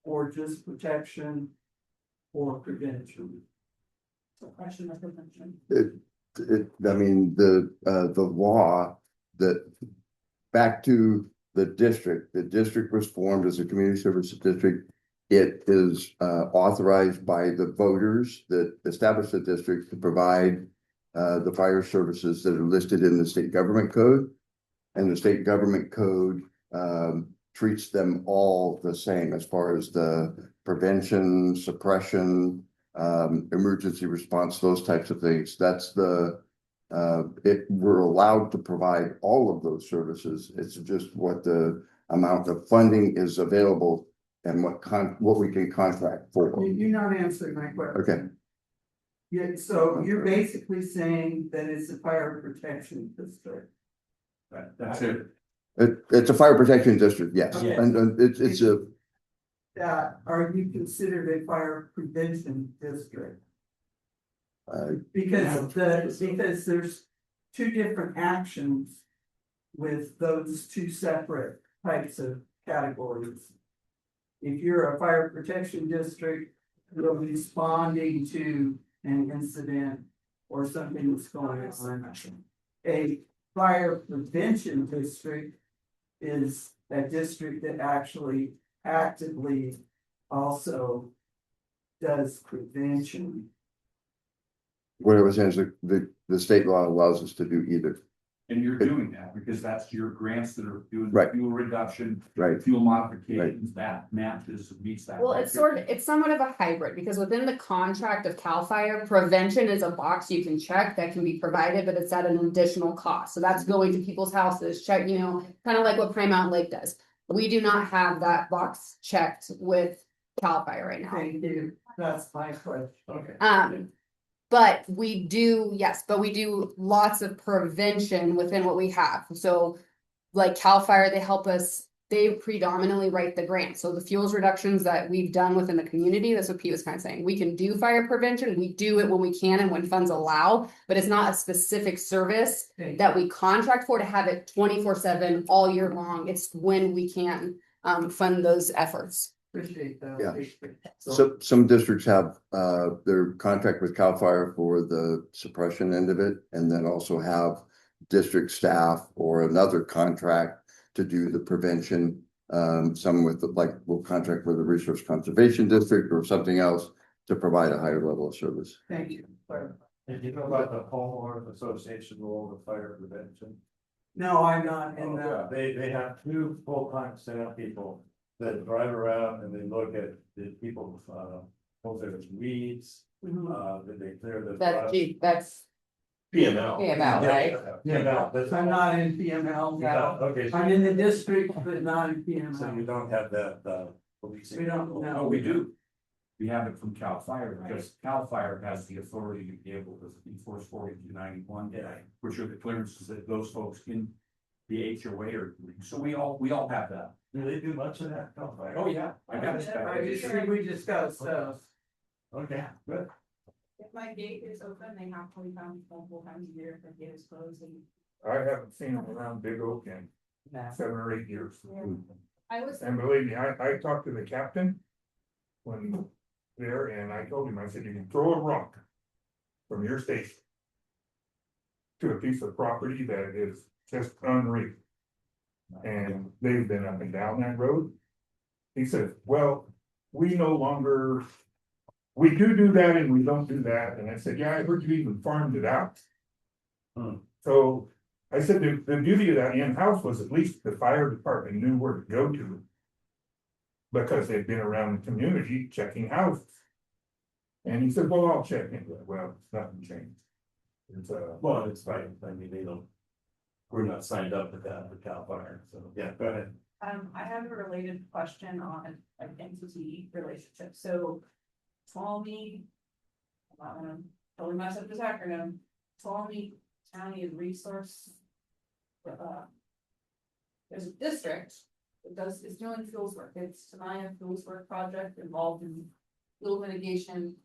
Speaker 6: or just protection or prevention? Suppression or prevention?
Speaker 3: The law that back to the district was formed as a community service district. It is authorized by the voters that established the district to provide the fire services that are listed in the state government code. And the state government code treats them all the same as far as the prevention, suppression, emergency response, those types of things. That's we're allowed to provide all of those services. It's just what the amount of funding is available and what we can contract for.
Speaker 6: You're not answering my question.
Speaker 3: Okay.
Speaker 6: Yeah, so you're basically saying that it's a fire protection district.
Speaker 5: That's it.
Speaker 3: It's a fire protection district, yes,
Speaker 10: Yeah.
Speaker 3: and it's a.
Speaker 6: Are you considered a fire prevention district?
Speaker 3: Uh,
Speaker 6: Because there's two different actions with those two separate types of categories. If you're a fire protection district, you're responding to an incident or something that's going on. A fire prevention district is a district that actually actively also does prevention.
Speaker 3: What I was saying is the state law allows us to do either,
Speaker 5: And you're doing that because that's your grants that are doing
Speaker 3: Right.
Speaker 5: fuel reduction,
Speaker 3: right?
Speaker 5: fuel modifications, that matches, meets that.
Speaker 4: Well, it's somewhat of a hybrid, because within the contract of CAL FIRE, prevention is a box you can check that can be provided, but it's at an additional cost. So that's going to people's houses, check, kind of like what Prime Mountain Lake does. We do not have that box checked with CAL FIRE right now.
Speaker 6: Thank you, that's my question.
Speaker 10: Okay.
Speaker 4: But we do lots of prevention within what we have. So like CAL FIRE, they predominantly write the grant. So the fuels reductions that we've done within the community, that's what Pete was kind of saying. We can do fire prevention. We do it when we can and when funds allow, but it's not a specific service that we contract for to have it 24/7 all year long. It's when we can fund those efforts.
Speaker 6: Appreciate that.
Speaker 3: Yeah. So some districts have their contract with CAL FIRE for the suppression end of it, and then also have district staff or another contract to do the prevention. Some with will contract with the Resource Conservation District or something else to provide a higher level of service.
Speaker 6: Thank you.
Speaker 10: And you know about the homeowners association role of fire prevention?
Speaker 6: No, I'm not in that.
Speaker 10: They have two full-time staff people
Speaker 1: that drive around and they look at the people, hope there's weeds, that they clear the.
Speaker 4: That's
Speaker 10: PML.
Speaker 4: PML, right?
Speaker 1: Yeah, no, that's.
Speaker 8: I'm not in PML now.
Speaker 1: Okay.
Speaker 8: I'm in the district, but not in
Speaker 1: So you
Speaker 8: PML.
Speaker 1: don't have that, policing.
Speaker 8: We don't
Speaker 5: No,
Speaker 8: know.
Speaker 5: we do. We have it from CAL FIRE, because CAL FIRE has the authority to be able to enforce 4291, which are the clearances that those folks in the HOA are doing. So we all have that.
Speaker 1: Do they do much of that? Oh,
Speaker 5: Oh, yeah, I got it.
Speaker 8: We discussed,
Speaker 1: Okay, good.
Speaker 6: If my gate is open, they have to come multiple times a year if the gate is closed and.
Speaker 7: I haven't seen them around Big Oak in 7 or 8 years.
Speaker 6: I was.
Speaker 7: And believe me, I talked to the captain when there, and I told him, I said, you can throw a rock from your station to a piece of property that is just unreal. And they've been up and down that road. He says, well, we no longer, we do that and we don't do that. And I said, yeah, I heard you even farmed it out. So I said, the beauty of that in-house was at least the fire department knew where to go to. Because they've been around the community checking houses. And he said, well, I'll check into it. Well, nothing changed. It's
Speaker 10: Well, it's fine, I mean, they don't. We're not signed up with that, with CAL FIRE, so, yeah, go ahead.
Speaker 6: I have a related question on like entity relationship, so. Tuolumne. I'm not gonna totally mess up this acronym, Tuolumne County Resource. There's a district that is doing fuels work, it's Tenaya Fuels Work Project involved in fuel mitigation.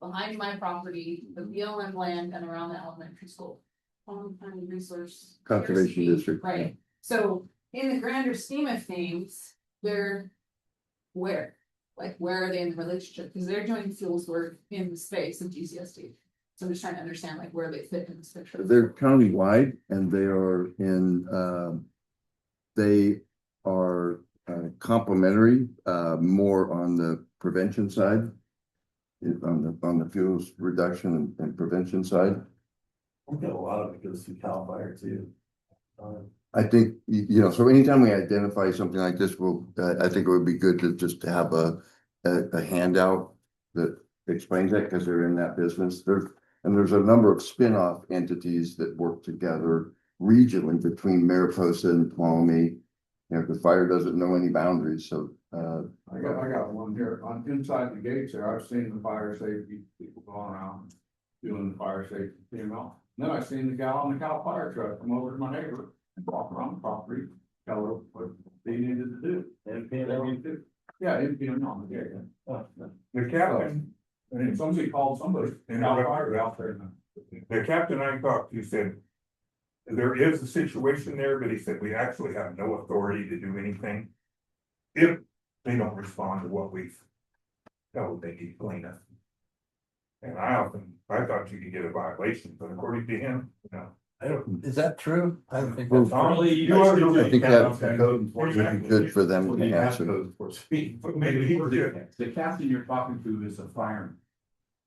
Speaker 6: Behind my property, the BLM land and around the elementary school. Tuolumne County Resource.
Speaker 3: Conservation
Speaker 6: PRC,
Speaker 3: District.
Speaker 6: Right, so in the grander scheme of things, they're where? Like, where are they in the relationship? Because they're doing fuels work in the space of GCSD. So I'm just trying to understand like where they fit in this picture.
Speaker 3: They're countywide and they are they are complementary, more on the prevention side. On the fuels reduction and prevention side.
Speaker 10: We get a lot of it goes through CAL FIRE too.
Speaker 3: I think, you know, so anytime we identify something like this, I think it would be good to just have a handout that explains that, because they're in that business. There's a number of spin-off entities that work together regionally between Mariposa and Tuolumne. You know, the fire doesn't know any boundaries, so.
Speaker 7: I got one here, on inside the gates there, I've seen the fire safety people going around doing the fire safety, you know. Then I seen the gal on the CAL FIRE truck come over to my neighbor and walk around the property, tell her what they needed to do.
Speaker 10: And PML.
Speaker 7: Yeah, it'd be on the gate. The captain, and somebody called somebody, and CAL FIRE out there. The captain I talked to said, there is a situation there, but he said, we actually have no authority to do anything. If they don't respond to what we've told they need cleanup. And I thought you could get a violation, but according to him, no.
Speaker 1: I don't, is that true? I don't think
Speaker 3: Well,
Speaker 1: that's.
Speaker 7: Probably.
Speaker 3: I think that would be good for them to answer.
Speaker 7: Maybe he did.
Speaker 5: The captain you're talking to is a fireman.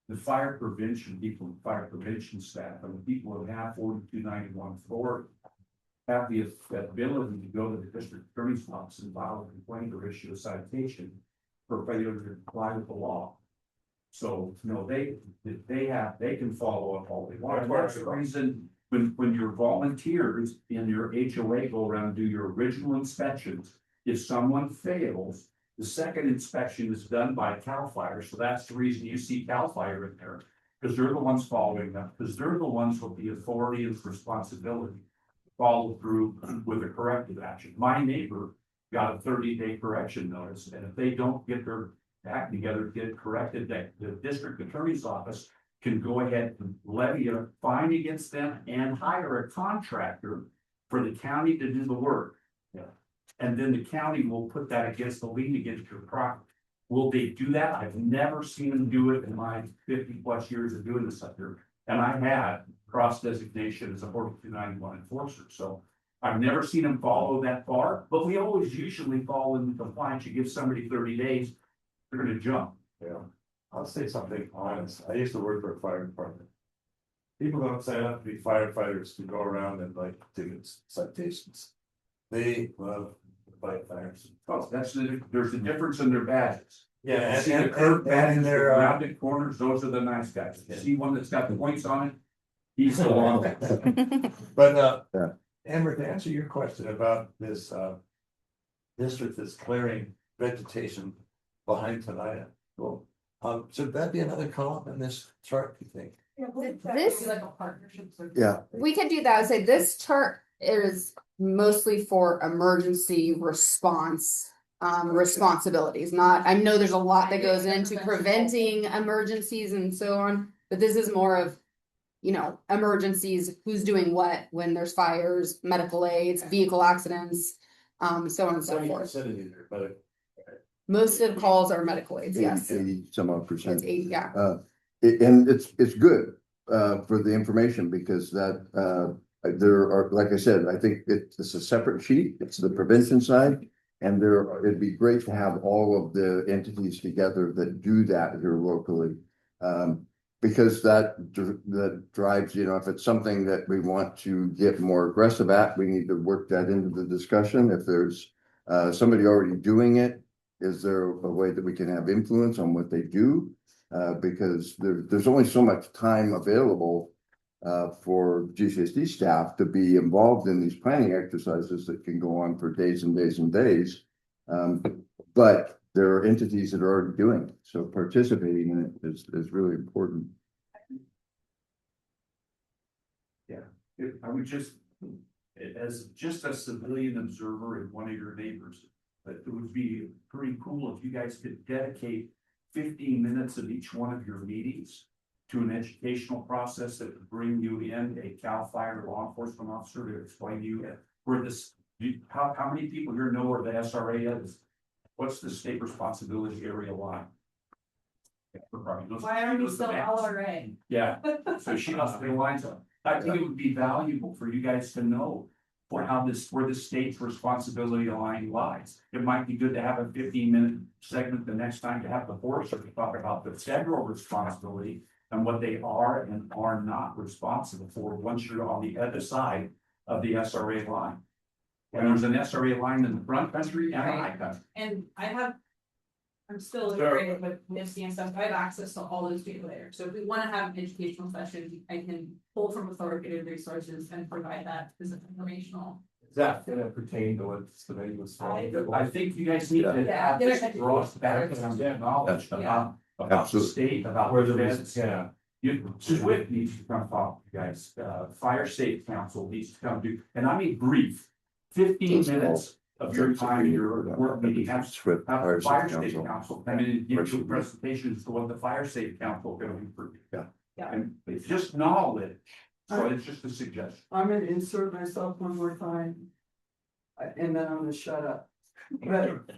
Speaker 5: The fire prevention people, fire prevention staff, and the people who have 4291 authority have the ability to go to the district attorney's office and file a complaint or issue a citation for failure to comply with the law. So, no, they can follow up all they want. And that's the reason when your volunteers in your HOA go around and do your original inspections, if someone fails, the second inspection is done by CAL FIRE. So that's the reason you see CAL FIRE in there, because they're the ones following them, because they're the ones with the authority and responsibility to follow through with a corrective action. My neighbor got a 30-day correction notice, and if they don't get their act together to get it corrected, that the district attorney's office can go ahead and levy a fine against them and hire a contractor for the county to do the work. Yeah. And then the county will put that against the lien against your property. Will they do that? I've never seen them do it in my 50+ years of doing this up here. And I had cross designation as a 4291 enforcer. So I've never seen them follow that far, but we always usually fall in compliance. You give somebody 30 days, they're gonna jump.
Speaker 1: Yeah, I'll say something honest. I used to work for a fire department. People don't sign up to be firefighters to go around and like tickets, citations. They,
Speaker 10: firefighters.
Speaker 5: Oh, there's a difference in their badges.
Speaker 1: Yeah,
Speaker 5: You see the
Speaker 1: and
Speaker 5: curved badges, the
Speaker 1: their,
Speaker 5: rounded corners, those are the nice guys. You see one that's got the points on it? He's the one.
Speaker 1: but,
Speaker 3: Yeah.
Speaker 1: Amber, to answer your question about this, district that's clearing vegetation behind Tenaya. Well, should that be another column in this chart, you think?
Speaker 6: This is like a partnership.
Speaker 3: Yeah,
Speaker 4: We could do that. I would say this chart is mostly for emergency response responsibilities. Not, I know there's a lot that goes into preventing emergencies and so on, but this is more of, you know, emergencies, who's doing what when there's fires, medical aids, vehicle accidents, so on and so forth.
Speaker 10: But
Speaker 4: Most of the calls are medical aids,
Speaker 3: 80
Speaker 4: yes.
Speaker 3: 80 some odd
Speaker 4: It's
Speaker 3: percent.
Speaker 4: 80, yeah.
Speaker 3: And it's good for the information because that there are, like I said, I think it's a separate sheet. It's the prevention side. And it'd be great to have all of the entities together that do that here locally. Because that drives, you know, if it's something that we want to get more aggressive at, we need to work that into the discussion. If there's somebody already doing it, is there a way that we can have influence on what they do? Because there's only so much time available for GCSD staff to be involved in these planning exercises that can go on for days and days and days. But there are entities that are already doing it, so participating in it is really important.
Speaker 5: I would just a civilian observer and one of your neighbors, but it would be pretty cool if you guys could dedicate 15 minutes of each one of your meetings to an educational process that would bring you in a CAL FIRE law enforcement officer to explain to you where this, how many people here know where the SRA is? What's the state responsibility area line?
Speaker 6: Why are we still LRA?
Speaker 5: Yeah, so she must be lines up. I think it would be valuable for you guys to know where the state's responsibility line lies. It might be good to have a 15-minute segment the next time to have the forester to talk about the federal responsibility and what they are and are not responsible for once you're on the other side of the SRA line. And there's an SRA line in the front country and the high country.
Speaker 6: And I'm still integrated with NIST and stuff, I have access to all those data layers, so if we wanna have an educational session, I can pull from authoritative resources and provide that as informational.
Speaker 10: is that gonna pertain to what somebody was saying?
Speaker 5: I think you guys need to have this broad background and knowledge about the
Speaker 3: Absolutely.
Speaker 5: state, about
Speaker 10: Where
Speaker 5: the
Speaker 10: the
Speaker 5: feds.
Speaker 10: risks, yeah.
Speaker 5: SWIFT needs to come talk to you guys, Fire State Council needs to come do, and I mean brief, 15 minutes of your time in your work meeting, have the Fire State Council, come in and give you presentations to what the Fire State Council is gonna do for you.
Speaker 6: Yeah.
Speaker 5: And it's just knowledge, so it's just a suggestion.
Speaker 8: I'm gonna insert myself one more time. And then I'm gonna shut up.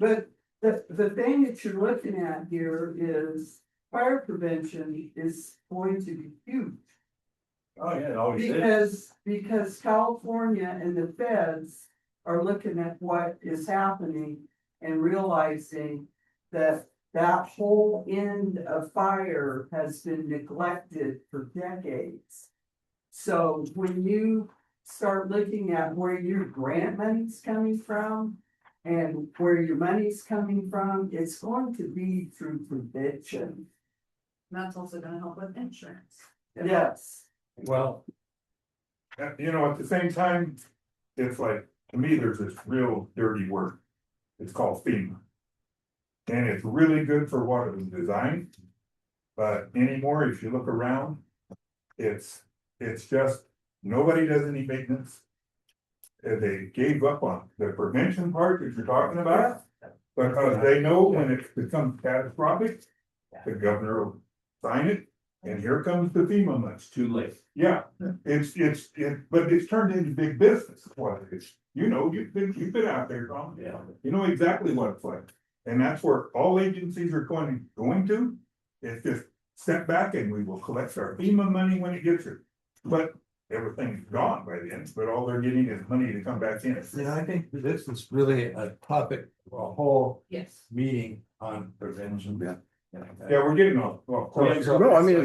Speaker 8: But the thing that you're looking at here is fire prevention is going to be huge.
Speaker 10: Oh, yeah, it always is.
Speaker 8: Because California and the feds are looking at what is happening and realizing that that whole end of fire has been neglected for decades. So when you start looking at where your grant money's coming from and where your money's coming from, it's going to be through prevention.
Speaker 6: That's also gonna help with insurance.
Speaker 8: Yes.
Speaker 7: Well. You know, at the same time, it's like, to me, there's this real dirty word. It's called FEMA. And it's really good for what it was designed. But anymore, if you look around, it's just, nobody does any maintenance. They gave up on the prevention part that you're talking about. Because they know when it becomes catastrophic, the governor will sign it, and here comes the FEMA money.
Speaker 5: It's too late.
Speaker 7: Yeah, but it's turned into big business, what it is. You know, you've been out there, Tom.
Speaker 5: Yeah.
Speaker 7: You know exactly what it's like. And that's where all agencies are going to. It's just step back and we will collect our FEMA money when it gets here. But everything's gone by then, but all they're getting is money to come back in.
Speaker 1: You know, I think this is really a topic, a whole
Speaker 6: Yes.
Speaker 1: meeting on prevention.
Speaker 3: Yeah.
Speaker 7: Yeah, we're getting off. Course.
Speaker 3: No, I mean,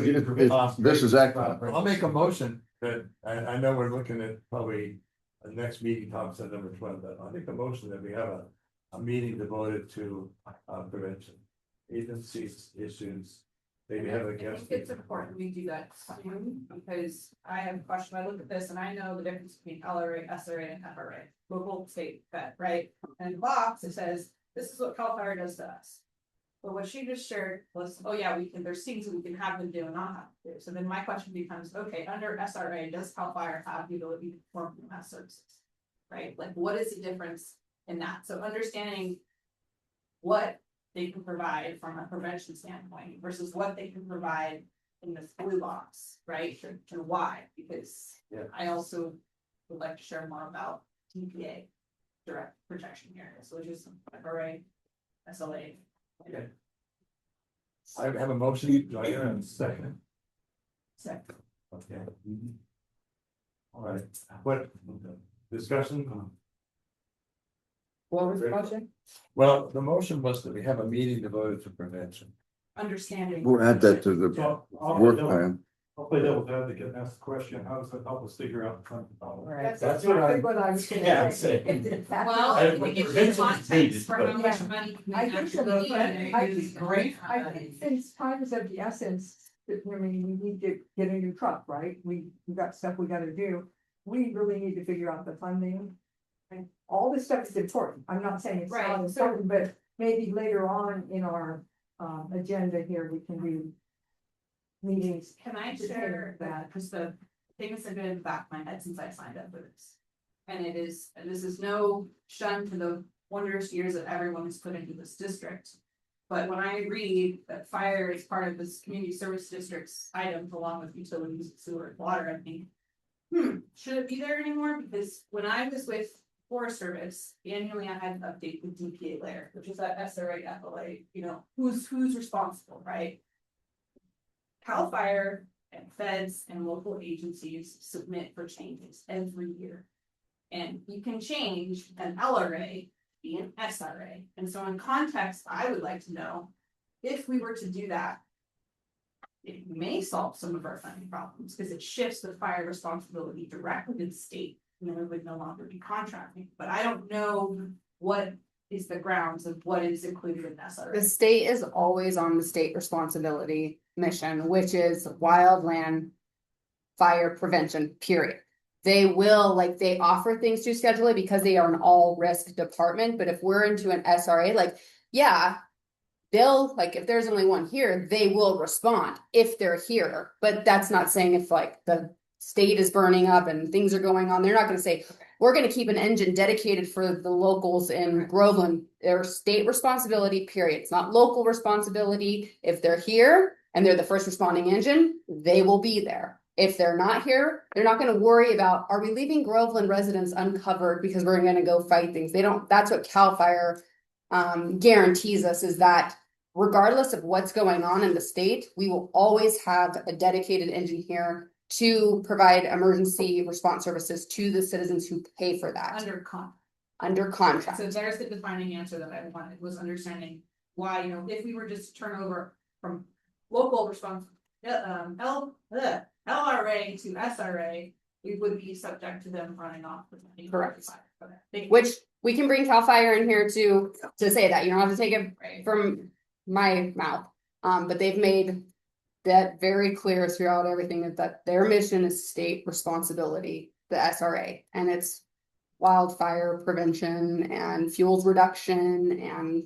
Speaker 3: this is excellent.
Speaker 1: I'll make a motion that, I know we're looking at probably the next meeting, Tom said number 12, but I'll make a motion that we have a meeting devoted to, prevention. Agencies, issues, maybe have a
Speaker 6: I
Speaker 1: guest.
Speaker 6: think it's important we do that soon, because I have a question, I look at this and I know the difference between LRA, SRA and FRA, local, state, fed, right? And in the box, it says, this is what CAL FIRE does to us. But what she just shared was, oh yeah, there's things we can have them do and not have to do. So then my question becomes, okay, under SRA, does CAL FIRE have the ability to perform mass services? Right, like what is the difference in that? So understanding what they can provide from a prevention standpoint versus what they can provide in this blue box, right? And why, because
Speaker 1: Yeah.
Speaker 6: I also would like to share more about DPA, direct protection areas, which is FRA, SLA.
Speaker 1: Okay. I have a motion, do I hear a second?
Speaker 6: Second.
Speaker 1: Okay. All right, what discussion?
Speaker 8: What was the motion?
Speaker 1: Well, the motion was that we have a meeting devoted to prevention.
Speaker 6: Understanding.
Speaker 3: We'll add that to the
Speaker 9: So I'll
Speaker 3: work
Speaker 9: play devil-
Speaker 3: plan.
Speaker 9: I'll play devil's advocate and ask the question, how does that help us figure out the funding problem?
Speaker 1: That's what I.
Speaker 8: What I was gonna
Speaker 1: Yeah,
Speaker 8: say.
Speaker 1: say.
Speaker 6: Well,
Speaker 1: I-
Speaker 6: it gives you
Speaker 1: prevention's
Speaker 6: context
Speaker 1: needed,
Speaker 6: for
Speaker 1: but-
Speaker 6: how much money we
Speaker 8: I think
Speaker 6: actually
Speaker 8: so,
Speaker 6: need.
Speaker 8: I think great, I think since time is of the essence, I mean, we need to get a new truck, right? We got stuff we gotta do. We really need to figure out the funding. And all this stuff is important, I'm not saying it's
Speaker 6: Right,
Speaker 8: not
Speaker 6: so-
Speaker 8: important, but maybe later on in our agenda here, we can do meetings.
Speaker 6: Can I share that, because the thing that's been in the back of my head since I signed up for this. And this is no shun to the wondrous years that everyone has put into this district. But when I read that fire is part of this community service district's items along with utilities, sewer, and water, I think. Should it be there anymore? Because when I was with Forest Service, annually I had to update the DPA layer, which is that SRA, FLA, who's responsible, right? CAL FIRE and feds and local agencies submit for changes every year. And you can change an LRA to be an SRA. And so in context, I would like to know if we were to do that. It may solve some of our funding problems because it shifts the fire responsibility directly to the state. And then we would no longer be contracting, but I don't know what is the grounds of what is included in SRA.
Speaker 4: The state is always on the state responsibility mission, which is wildland fire prevention, period. They will, like, they offer things to Schedule A because they are an all risk department, but if we're into an SRA, like, yeah. They'll, like, if there's only one here, they will respond if they're here, but that's not saying if like the state is burning up and things are going on, they're not gonna say, we're gonna keep an engine dedicated for the locals in Groveland. Their state responsibility, period. It's not local responsibility. If they're here and they're the first responding engine, they will be there. If they're not here, they're not gonna worry about, are we leaving Groveland residents uncovered because we're gonna go fight things? They don't, that's what CAL FIRE guarantees us, is that regardless of what's going on in the state, we will always have a dedicated engine here to provide emergency response services to the citizens who pay for that under contract.
Speaker 6: So there's the defining answer that I wanted, was understanding why, if we were just to turn over from local response, LRA to SRA, we would be subject to them running off the money.
Speaker 4: Correct.
Speaker 6: Okay.
Speaker 4: Which we can bring CAL FIRE in here to say that. You don't have to take it
Speaker 6: Right.
Speaker 4: from my mouth. But they've made that very clear throughout everything that their mission is state responsibility, the SRA, and it's wildfire prevention and fuels reduction and.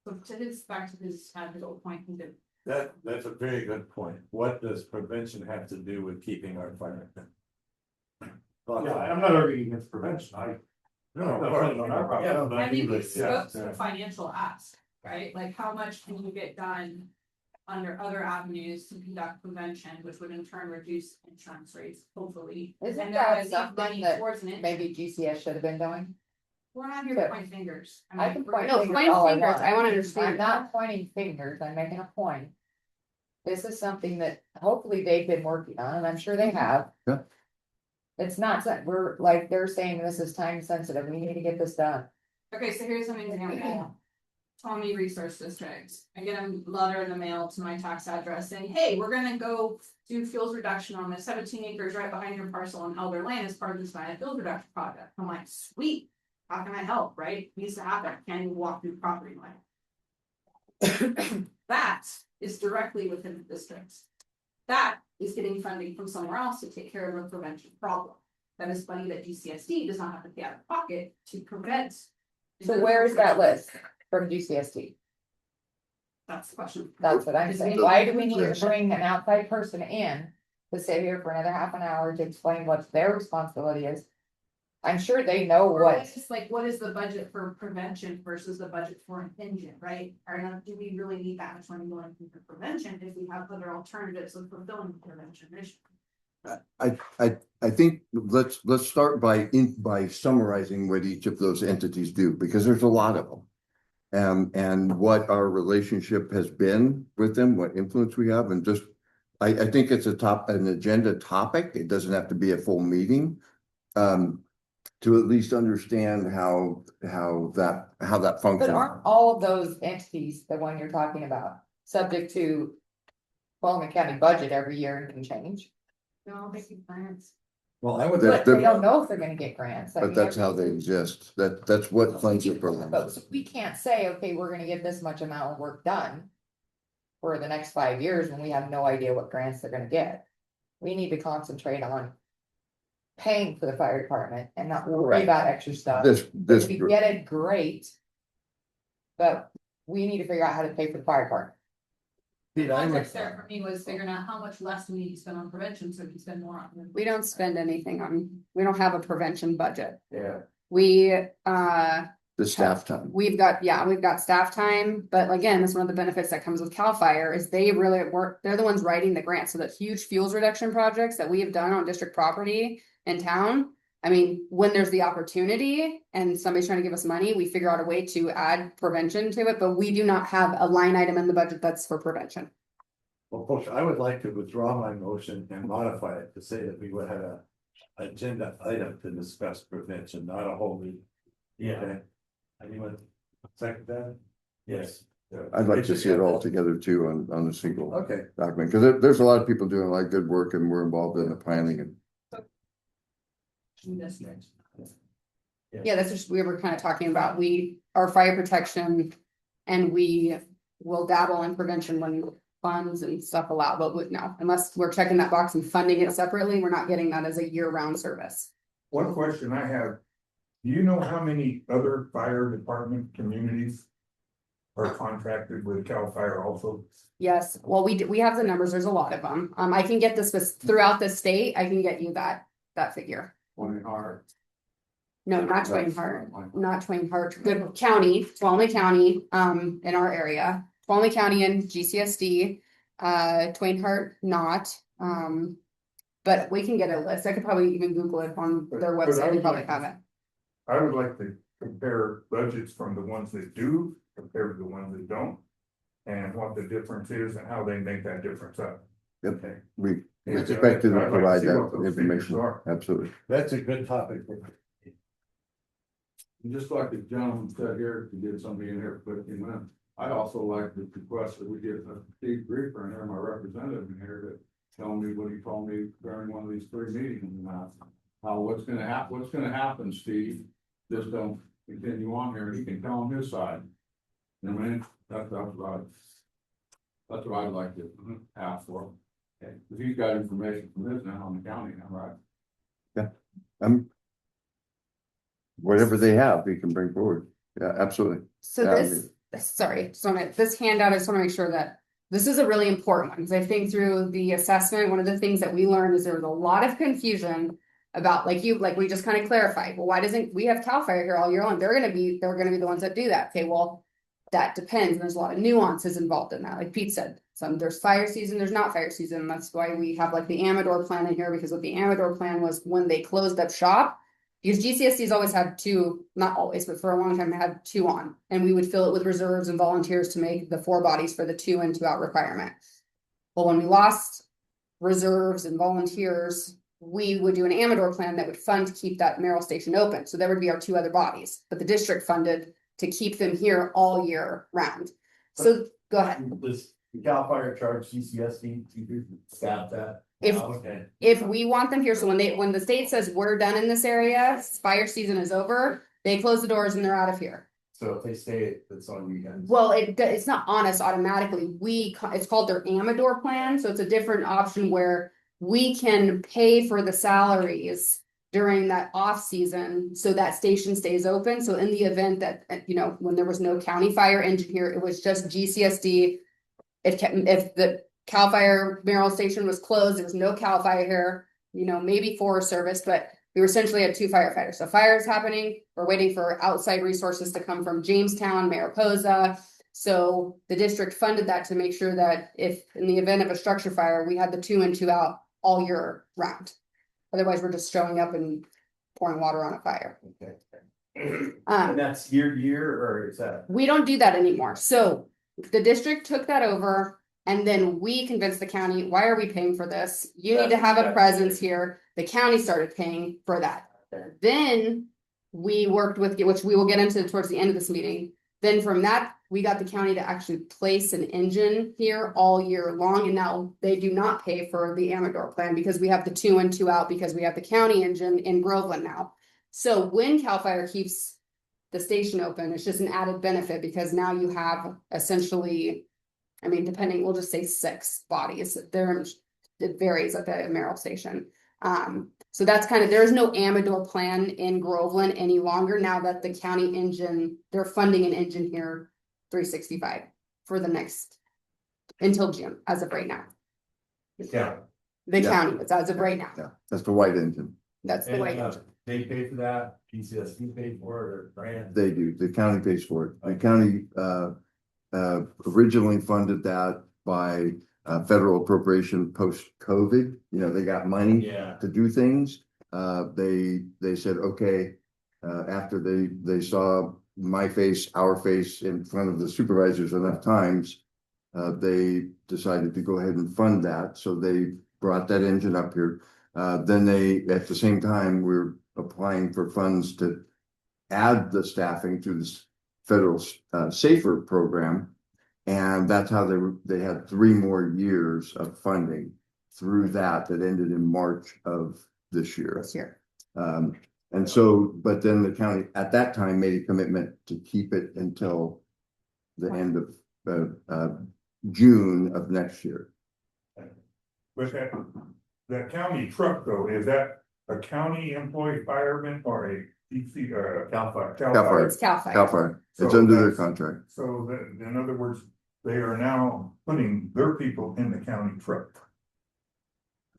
Speaker 6: So to his, back to his old point, he did.
Speaker 1: That's a very good point. What does prevention have to do with keeping our fire?
Speaker 9: Yeah, I'm not arguing against prevention,
Speaker 1: No,
Speaker 9: I'm not running on our property.
Speaker 1: Yeah,
Speaker 6: I think
Speaker 1: but-
Speaker 6: it's
Speaker 1: yeah,
Speaker 6: scopes the financial ask, right? Like how much can you get done under other avenues to conduct prevention, which would in turn reduce insurance rates, hopefully.
Speaker 11: Isn't
Speaker 6: And
Speaker 11: that
Speaker 6: then leave
Speaker 11: something
Speaker 6: money
Speaker 11: that
Speaker 6: towards an
Speaker 11: maybe GCS should have been doing?
Speaker 6: We're not here to point fingers.
Speaker 11: I
Speaker 6: mean,
Speaker 11: can
Speaker 6: we're-
Speaker 11: point
Speaker 4: No,
Speaker 11: fingers
Speaker 4: point
Speaker 11: all I
Speaker 4: fingers.
Speaker 11: want.
Speaker 4: I wanna
Speaker 11: I'm
Speaker 4: understand.
Speaker 11: not pointing fingers, I'm making a point. This is something that hopefully they've been working on, and I'm sure they have.
Speaker 3: Yeah.
Speaker 11: It's not, we're like, they're saying this is time sensitive, we need to get this done.
Speaker 6: Okay, so here's an example. Tommy Resource District. I get a letter in the mail to my tax address saying, hey, we're gonna go do fuels reduction on the 17 acres right behind your parcel in Elder Lane as part of this giant fuels reduction project. I'm like, sweet. how can I help, right? Needs to happen, can you walk through property line? That is directly within the districts. That is getting funding from somewhere else to take care of a prevention problem. That is money that GCSD does not have to pay out of pocket to prevent.
Speaker 11: So where is that list from GCSD?
Speaker 6: That's the question.
Speaker 11: That's what I'm saying. Why do we need to bring an outside person in to sit here for another half an hour to explain what their responsibility is? I'm sure they know
Speaker 6: Or
Speaker 11: what,
Speaker 6: it's just like, what is the budget for prevention versus the budget for an engine, right? Or not, do we really need that much money going into prevention if we have other alternatives of fulfilling the prevention mission?
Speaker 3: I think let's start by summarizing what each of those entities do, because there's a lot of them. And what our relationship has been with them, what influence we have, and just, I think it's an agenda topic. It doesn't have to be a full meeting. To at least understand how that functions.
Speaker 11: but aren't all of those entities, the one you're talking about, subject to Cuyahoga County budget every year and can change?
Speaker 6: No, they keep grants.
Speaker 1: Well, I would.
Speaker 11: But they don't know if they're gonna get grants. I
Speaker 3: But
Speaker 11: mean,
Speaker 3: that's how they exist. That's what funds your program.
Speaker 11: But we can't say, okay, we're gonna get this much amount of work done for the next 5 years when we have no idea what grants they're gonna get. We need to concentrate on paying for the fire department and not worry
Speaker 3: Right.
Speaker 11: about extra stuff.
Speaker 3: This
Speaker 11: If we get it, great. But we need to figure out how to pay for the fire department.
Speaker 1: Pete, I'm
Speaker 6: Context there for me was figuring out how much less we need to spend on prevention, so we can spend more on.
Speaker 4: We don't spend anything on, we don't have a prevention budget.
Speaker 1: Yeah.
Speaker 4: We,
Speaker 3: the staff time.
Speaker 4: we've got staff time, but again, that's one of the benefits that comes with CAL FIRE is they really work, they're the ones writing the grants. So the huge fuels reduction projects that we have done on district property in town. I mean, when there's the opportunity and somebody's trying to give us money, we figure out a way to add prevention to it, but we do not have a line item in the budget that's for prevention.
Speaker 1: Well, folks, I would like to withdraw my motion and modify it to say that we would have a agenda item to discuss prevention, not a whole meeting. Yeah. Anyone second that? Yes.
Speaker 3: I'd like to see it all together too on a single
Speaker 1: Okay.
Speaker 3: document, because there's a lot of people doing a lot of good work and we're involved in the planning and.
Speaker 4: Yeah, that's just, we were kind of talking about, our fire protection. And we will dabble in prevention when funds and stuff allow, but no, unless we're checking that box and funding it separately, we're not getting that as a year-round service.
Speaker 7: One question I have, do you know how many other fire department communities are contracted with CAL FIRE also?
Speaker 4: Yes, well, we have the numbers, there's a lot of them. I can get this throughout the state, I can get you that figure.
Speaker 7: One are.
Speaker 4: No, not Twain Hart, not Twain Hart, good county, Tuolumne County, in our area, Tuolumne County and GCSD, Twain Hart not, but we can get a list, I could probably even Google it on their
Speaker 7: But I
Speaker 4: website, they
Speaker 7: would
Speaker 4: probably
Speaker 7: like-
Speaker 4: have it.
Speaker 7: I would like to compare budgets from the ones that do compared to the ones that don't. And what the difference is and how they make that difference up.
Speaker 3: Yep, we
Speaker 7: And,
Speaker 3: expect to
Speaker 7: I'd like to
Speaker 3: provide
Speaker 7: see
Speaker 3: that
Speaker 7: what those figures
Speaker 3: information,
Speaker 7: are.
Speaker 3: absolutely.
Speaker 1: That's a good topic.
Speaker 7: Just like the gentleman said here, to get somebody in here for 15 minutes, I'd also like to request that we get Steve Griefer in here, my representative in here, to tell me what he told me during one of these 3 meetings. And what's gonna happen, Steve, just don't continue on here, and he can tell him his side. You know what I mean? That's what I'd like to ask for. Okay, because he's got information from this now on the county now, right?
Speaker 3: Whatever they have, we can bring forward. Yeah, absolutely.
Speaker 4: So
Speaker 3: Yeah, I
Speaker 4: this handout, I just want to make sure that this is a really important one, because I think through the assessment, one of the things that we learned is there was a lot of confusion about, like we just kind of clarified, well, why doesn't, we have CAL FIRE here all year long, they're gonna be the ones that do that, okay, well, that depends, and there's a lot of nuances involved in that, like Pete said, there's fire season, there's not fire season, that's why we have like the Amador plan in here, because what the Amador plan was when they closed up shop, because GCSD's always had 2, not always, but for a long time, they had 2 on, and we would fill it with reserves and volunteers to make the 4 bodies for the 2 in, 2 out requirement. Well, when we lost reserves and volunteers, we would do an Amador plan that would fund to keep that Merrill station open, so there would be our 2 other bodies, but the district funded to keep them here all year round. So, go ahead.
Speaker 10: Does CAL FIRE charge CCSD to staff that?
Speaker 4: If,
Speaker 10: Okay.
Speaker 4: if we want them here, so when the state says we're done in this area, fire season is over, They close the doors and they're out of here.
Speaker 10: So if they stay, it's on you guys.
Speaker 4: Well, it's not on us automatically. It's called their Amador plan, so it's a different option where we can pay for the salaries during that off season, so that station stays open. So in the event that, when there was no county fire engine here, it was just GCSD. If the Cal Fire Merrill station was closed, there was no Cal Fire here, maybe Forest Service, but we were essentially at 2 firefighters. So fire is happening. We're waiting for outside resources to come from Jamestown, Mariposa. So the district funded that to make sure that if in the event of a structure fire, we had the 2 in, 2 out all year round. Otherwise, we're just showing up and pouring water on a fire.
Speaker 10: Okay. And that's year to year, or is that?
Speaker 4: We don't do that anymore. So the district took that over. And then we convinced the county, why are we paying for this? You need to have a presence here. The county started paying for that. Then we worked with, which we will get into towards the end of this meeting. Then from that, we got the county to actually place an engine here all year long. And now they do not pay for the Amador plan because we have the 2 in, 2 out because we have the county engine in Groveland now. So when CAL FIRE keeps the station open, it's just an added benefit because now you have essentially, depending, we'll just say 6 bodies. It varies at the Merrill station. So that's there's no Amador plan in Groveland any longer now that the county engine, they're funding an engine here 365 for the next, until June, as of right now.
Speaker 10: Yeah.
Speaker 4: The
Speaker 3: Yeah.
Speaker 4: county, it's as of right now.
Speaker 3: Yeah, that's the white engine.
Speaker 4: That's the way.
Speaker 10: They pay for that, PCSD paid for it, or grant?
Speaker 3: They do. The county pays for it. The county originally funded that by federal appropriation post-COVID. They got money
Speaker 10: Yeah.
Speaker 3: to do things. They said, okay, after they saw my face, our face in front of the supervisors enough times, they decided to go ahead and fund that. So they brought that engine up here. Then they, at the same time, we're applying for funds to add the staffing to this federal SAFER program. And that's how they had 3 more years of funding through that ended in March of this year.
Speaker 4: This year.
Speaker 3: And so, but then the county at that time made a commitment to keep it until the end of June of next year.
Speaker 7: But that county truck though, is that a county employee fireman or a DC,
Speaker 10: Cal Fire?
Speaker 3: Cal Fire.
Speaker 4: It's CAL FIRE.
Speaker 3: Cal Fire. It's
Speaker 7: So
Speaker 3: under their
Speaker 7: that's-
Speaker 3: contract.
Speaker 7: So that, in other words, they are now putting their people in the county truck.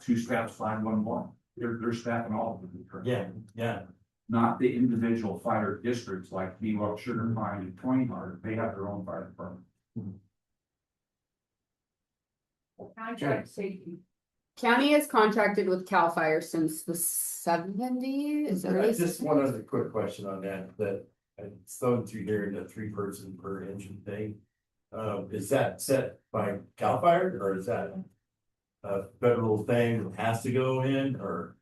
Speaker 5: 2 staffs 511. They're staffing all of them.
Speaker 10: Yeah.
Speaker 5: Not the individual fire districts like Miwok, Sugar Pine, and Twain-Hart. They have their own fire department.
Speaker 6: Contract safety.
Speaker 4: County has contracted with CAL FIRE since the 70s.
Speaker 10: Just one other quick question on that it's thrown through here in the 3-person per engine thing. Is that set by CAL FIRE or is that a federal thing that has to go in or?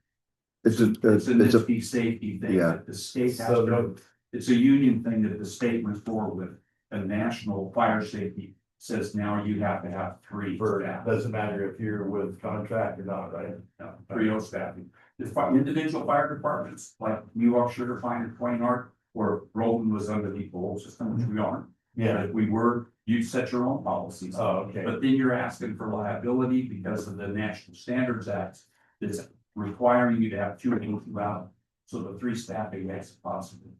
Speaker 3: It's
Speaker 5: It's a
Speaker 3: a
Speaker 5: NISP safety thing
Speaker 3: Yeah.
Speaker 5: that the state has
Speaker 10: So
Speaker 5: to, it's a union thing that the state went forward with. The national fire safety says now you have to have 3
Speaker 10: For,
Speaker 5: staff.
Speaker 10: doesn't matter if you're with contract or not, right?
Speaker 5: No, 3 staffing. The individual fire departments like Miwok, Sugar Pine, and Twain-Hart, or Roland was under the old system, which we aren't.
Speaker 10: Yeah.
Speaker 5: If we were, you'd set your own policies.
Speaker 10: Oh, okay.
Speaker 5: But then you're asking for liability because of the National Standards Act that's requiring you to have 2 in, 2 out. So the 3 staffing makes it possible.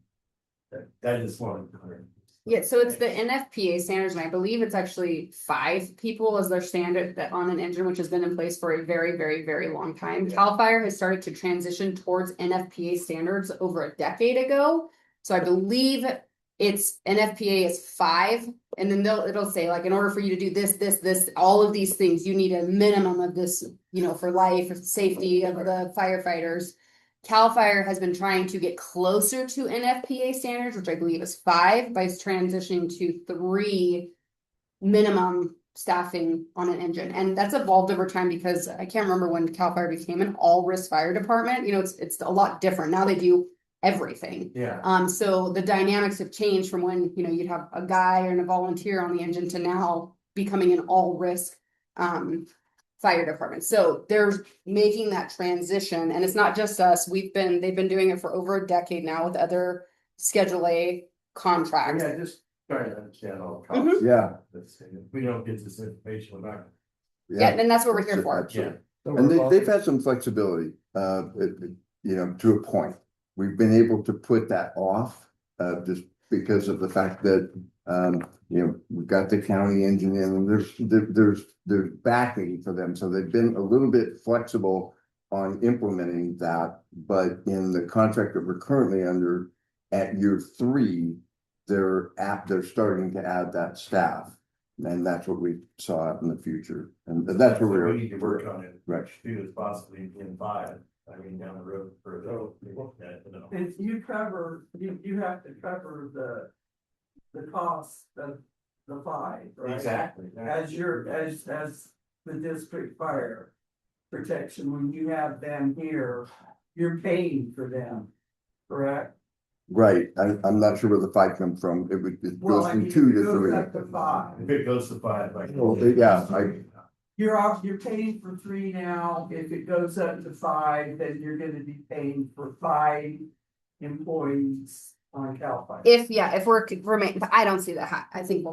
Speaker 10: That is one.
Speaker 4: Yeah, so it's the NFPA standards, and I believe it's actually 5 people as their standard that on an engine, which has been in place for a very, very, very long time. CAL FIRE has started to transition towards NFPA standards over a decade ago. So I believe it's NFPA is 5, and then it'll say like, in order for you to do this, all of these things, you need a minimum of this, for life, for safety of the firefighters. CAL FIRE has been trying to get closer to NFPA standards, which I believe is 5, by transitioning to 3 minimum staffing on an engine. And that's evolved over time because I can't remember when CAL FIRE became an all-risk fire department. It's a lot different. Now they do everything.
Speaker 10: Yeah.
Speaker 4: So the dynamics have changed from when, you'd have a guy and a volunteer on the engine to now becoming an all-risk fire department. So they're making that transition, and it's not just us. They've been doing it for over a decade now with other Schedule A contract.
Speaker 10: Yeah, just trying to understand all the
Speaker 4: Mhm.
Speaker 10: costs.
Speaker 3: Yeah.
Speaker 10: If we don't get this information, we're not.
Speaker 4: Yeah, and that's what we're here for.
Speaker 3: Absolutely.
Speaker 1: So
Speaker 3: And
Speaker 1: we're
Speaker 3: they've had some flexibility, you know, to a point. We've been able to put that off, just because of the fact that, you know, we've got the county engineer and there's backing for them. So they've been a little bit flexible on implementing that, but in the contract that we're currently under at year 3, they're starting to add that staff. And that's what we saw in the future. And that's where
Speaker 10: We
Speaker 3: we're.
Speaker 10: need to work on it.
Speaker 3: Right.
Speaker 10: Do as possibly in 5, I mean, down the road for the.
Speaker 8: If you cover, you have to cover the cost of the 5, right?
Speaker 10: Exactly.
Speaker 8: As the district fire protection, when you have them here, you're paying for them, correct?
Speaker 3: Right, I'm not sure where the 5 come from, it
Speaker 8: Well,
Speaker 3: goes
Speaker 8: I
Speaker 3: from
Speaker 8: mean,
Speaker 3: 2
Speaker 8: it
Speaker 3: to
Speaker 8: goes
Speaker 3: 3.
Speaker 8: up to 5.
Speaker 10: If it goes to 5, like.
Speaker 3: Well, yeah,
Speaker 8: You're paying for 3 now, if it goes up to 5, then you're gonna be paying for 5 employees on Cal Fire.
Speaker 4: If we're remain, but I don't see that. I think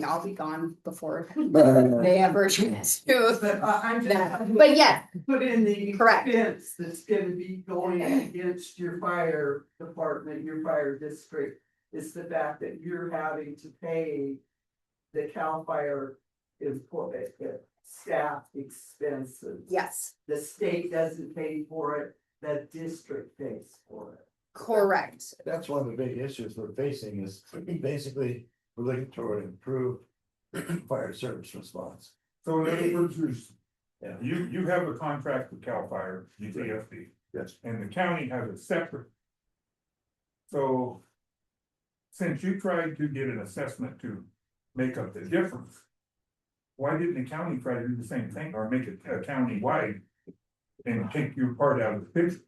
Speaker 4: I'll be gone before they ever choose to.
Speaker 8: But I'm just.
Speaker 4: But yeah,
Speaker 8: Put in the
Speaker 4: Correct.
Speaker 8: expense that's gonna be going against your fire department, your fire district. Is the fact that you're having to pay the Cal Fire staff expenses.
Speaker 4: yes,
Speaker 8: The state doesn't pay for it, the district pays for it.
Speaker 4: correct.
Speaker 1: That's one of the big issues we're facing is basically we're looking toward improved fire service response.
Speaker 7: So in other words, there's,
Speaker 1: Yeah.
Speaker 7: you have a contract with CAL FIRE, UTFB,
Speaker 3: yes,
Speaker 7: and the county has a separate. So. Since you tried to get an assessment to make up the difference. Why didn't the county try to do the same thing or make it county-wide? And take your part out of the picture?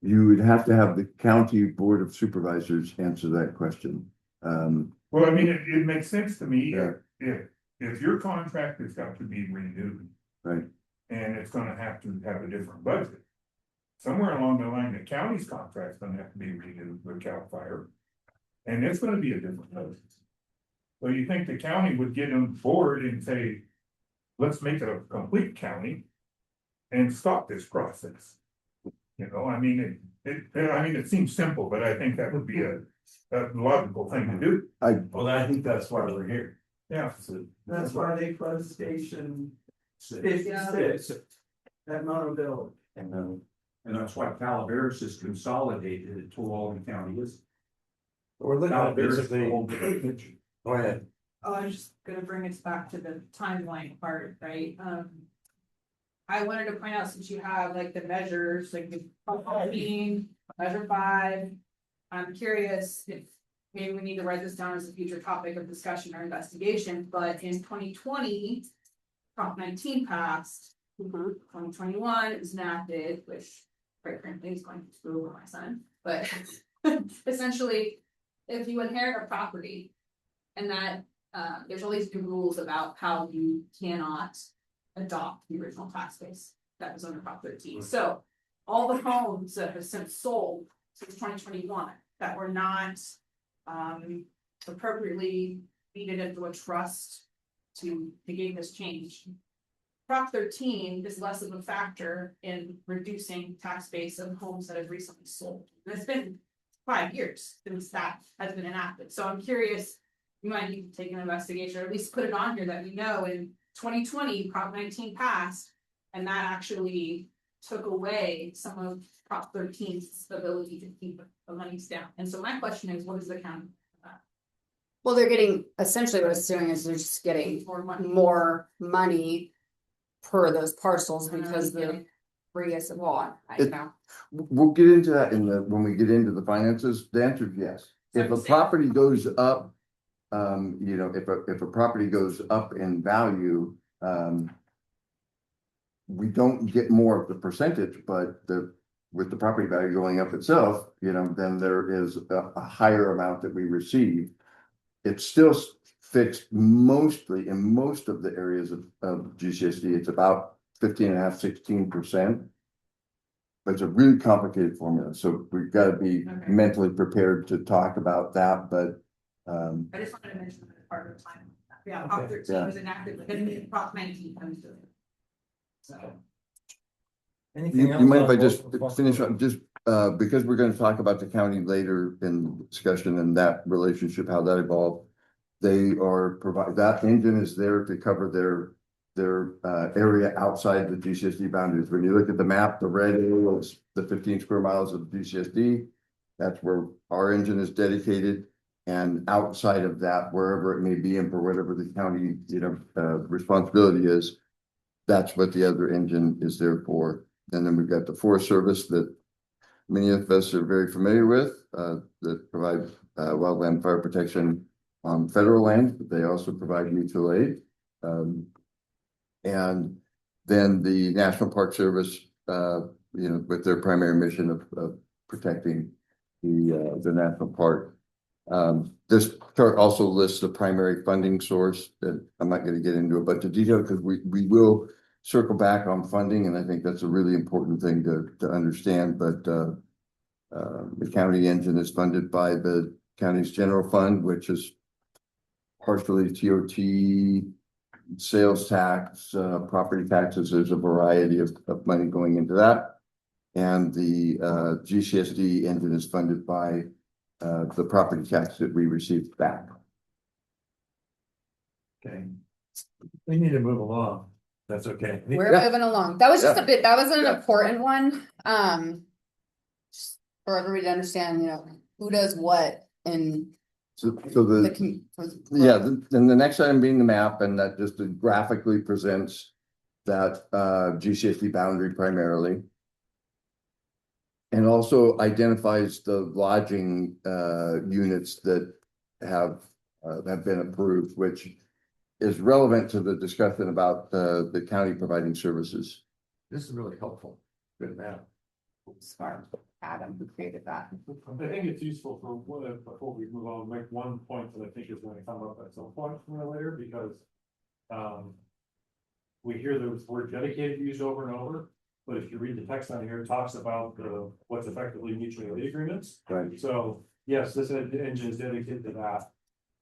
Speaker 3: you would have to have the county board of supervisors answer that question.
Speaker 7: Well, I mean, it makes sense to me
Speaker 3: Yeah.
Speaker 7: if your contract has got to be renewed.
Speaker 3: Right.
Speaker 7: And it's gonna have to have a different budget. Somewhere along the line, the county's contract's gonna have to be renewed with CAL FIRE. And it's gonna be a different budget. So you think the county would get on board and say, let's make it a complete county. And stop this process. You know, I mean, it seems simple, but I think that would be a logical thing to do.
Speaker 10: Well, I think that's why we're here.
Speaker 7: Yeah.
Speaker 10: So,
Speaker 8: That's why they closed station 56 at Monteville.
Speaker 5: And that's why Calaveras is consolidated into all the counties.
Speaker 1: We're looking at basically, go ahead.
Speaker 6: Oh, I was just gonna bring us back to the timeline part, right? I wanted to point out, since you have like the measures, like the measure 5. I'm curious if maybe we need to write this down as a future topic of discussion or investigation, but in 2020. Prop 19 passed, 2021 it was enacted, which quite frankly is going to screw over my son, but essentially. If you inherit a property and that, there's all these new rules about how you cannot adopt the original tax base that was under Prop 13. So all the homes that have since sold since 2021 that were not appropriately needed into a trust to negate this change. Prop 13 is less of a factor in reducing tax base of homes that have recently sold. And it's been 5 years since that has been enacted. So I'm curious, you might need to take an investigation, or at least put it on here that we know in 2020, Prop 19 passed. And that actually took away some of Prop 13's ability to keep the monies down. And so my question is, what is the county?
Speaker 4: Well, they're getting, essentially what it's doing is they're just getting more money per those parcels because the previous law, I don't know.
Speaker 3: We'll get into that when we get into the finances, the answer is yes. If a property goes up, you know, if a property goes up in value, we don't get more of the percentage, but with the property value going up itself, you know, then there is a higher amount that we receive. It's still fixed mostly in most of the areas of GCSD. It's about 15.5, 16%. It's a really complicated formula, so we've got to be
Speaker 6: Okay.
Speaker 3: mentally prepared to talk about that, but.
Speaker 6: I just wanted to mention that it's part of the time. Yeah, Prop 13
Speaker 3: Yeah.
Speaker 6: was enacted, but then Prop 19 comes to it. So.
Speaker 1: Anything
Speaker 3: You mind if I
Speaker 1: else
Speaker 3: just
Speaker 1: on
Speaker 3: finish up, just, because we're gonna talk about the county later in discussion and that relationship, how that evolved. They are that engine is there to cover their area outside the GCSD boundaries. When you look at the map, the red area is the 15 square miles of GCSD. That's where our engine is dedicated. And outside of that, wherever it may be and for whatever the county, responsibility is, that's what the other engine is there for. And then we've got the Forest Service that many of us are very familiar with, that provide wildland fire protection on federal land, but they also provide mutual aid. And then the National Park Service, with their primary mission of protecting the national park. This chart also lists the primary funding source, that I'm not going to get into a bunch of detail because we will circle back on funding, and I think that's a really important thing to understand. But the county engine is funded by the county's general fund, which is partially TOT, sales tax, property taxes. There's a variety of money going into that. And the GCSD engine is funded by the property tax that we received back.
Speaker 1: Okay. We need to move along. That's okay.
Speaker 4: We're
Speaker 3: Yeah.
Speaker 4: moving along. That was just
Speaker 3: Yeah.
Speaker 4: a bit, that was an
Speaker 3: Yeah.
Speaker 4: important one. Just for everybody to understand, who does what and
Speaker 3: So
Speaker 4: the.
Speaker 3: the, and the next item being the map, and that just graphically presents that GCSD boundary primarily. And also identifies the lodging units that have been approved, which is relevant to the discussion about the county providing services.
Speaker 1: This is really helpful. Good map.
Speaker 4: Smart. Adam who created that.
Speaker 9: I think it's useful for before we move on, make one point that I think is going to come up at some point later, because we hear the word dedicated used over and over, but if you read the text on here, it talks about what's effectively mutual aid agreements.
Speaker 3: Right.
Speaker 9: So yes, this engine is dedicated to that,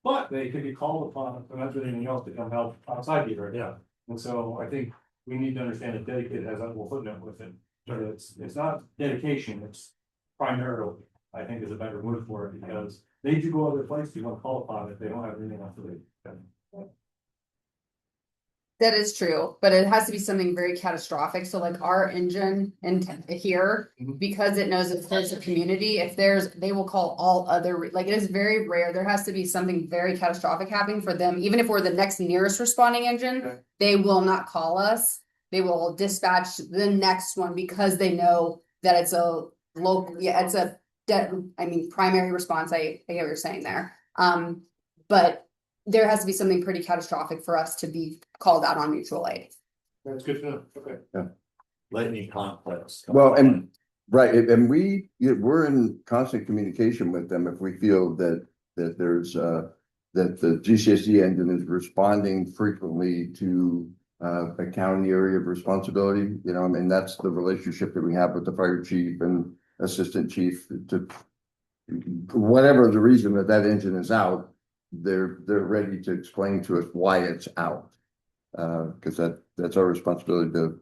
Speaker 9: but they could be called upon, and that's anything else, to come help outside the area. And so I think we need to understand that dedicated has that little footnote with it. So it's not dedication, it's primarily, I think, is a better word for it, because they do go other places, you want to call upon it, they don't have anything else to do.
Speaker 4: That is true, but it has to be something very catastrophic. So like our engine and here, because it knows if there's a community, they will call all other, like it is very rare. There has to be something very catastrophic happening for them. Even if we're the next nearest responding engine, they will not call us. They will dispatch the next one because they know that it's a local, it's a primary response. I get what you're saying there. But there has to be something pretty catastrophic for us to be called out on mutual aid.
Speaker 9: That's good to know, okay.
Speaker 1: Lightning complex.
Speaker 3: Well, and right, and we're in constant communication with them if we feel that there's that the GCSD engine is responding frequently to a county area of responsibility. That's the relationship that we have with the fire chief and assistant chief. To whatever the reason that engine is out, they're ready to explain to us why it's out. Because that's our responsibility to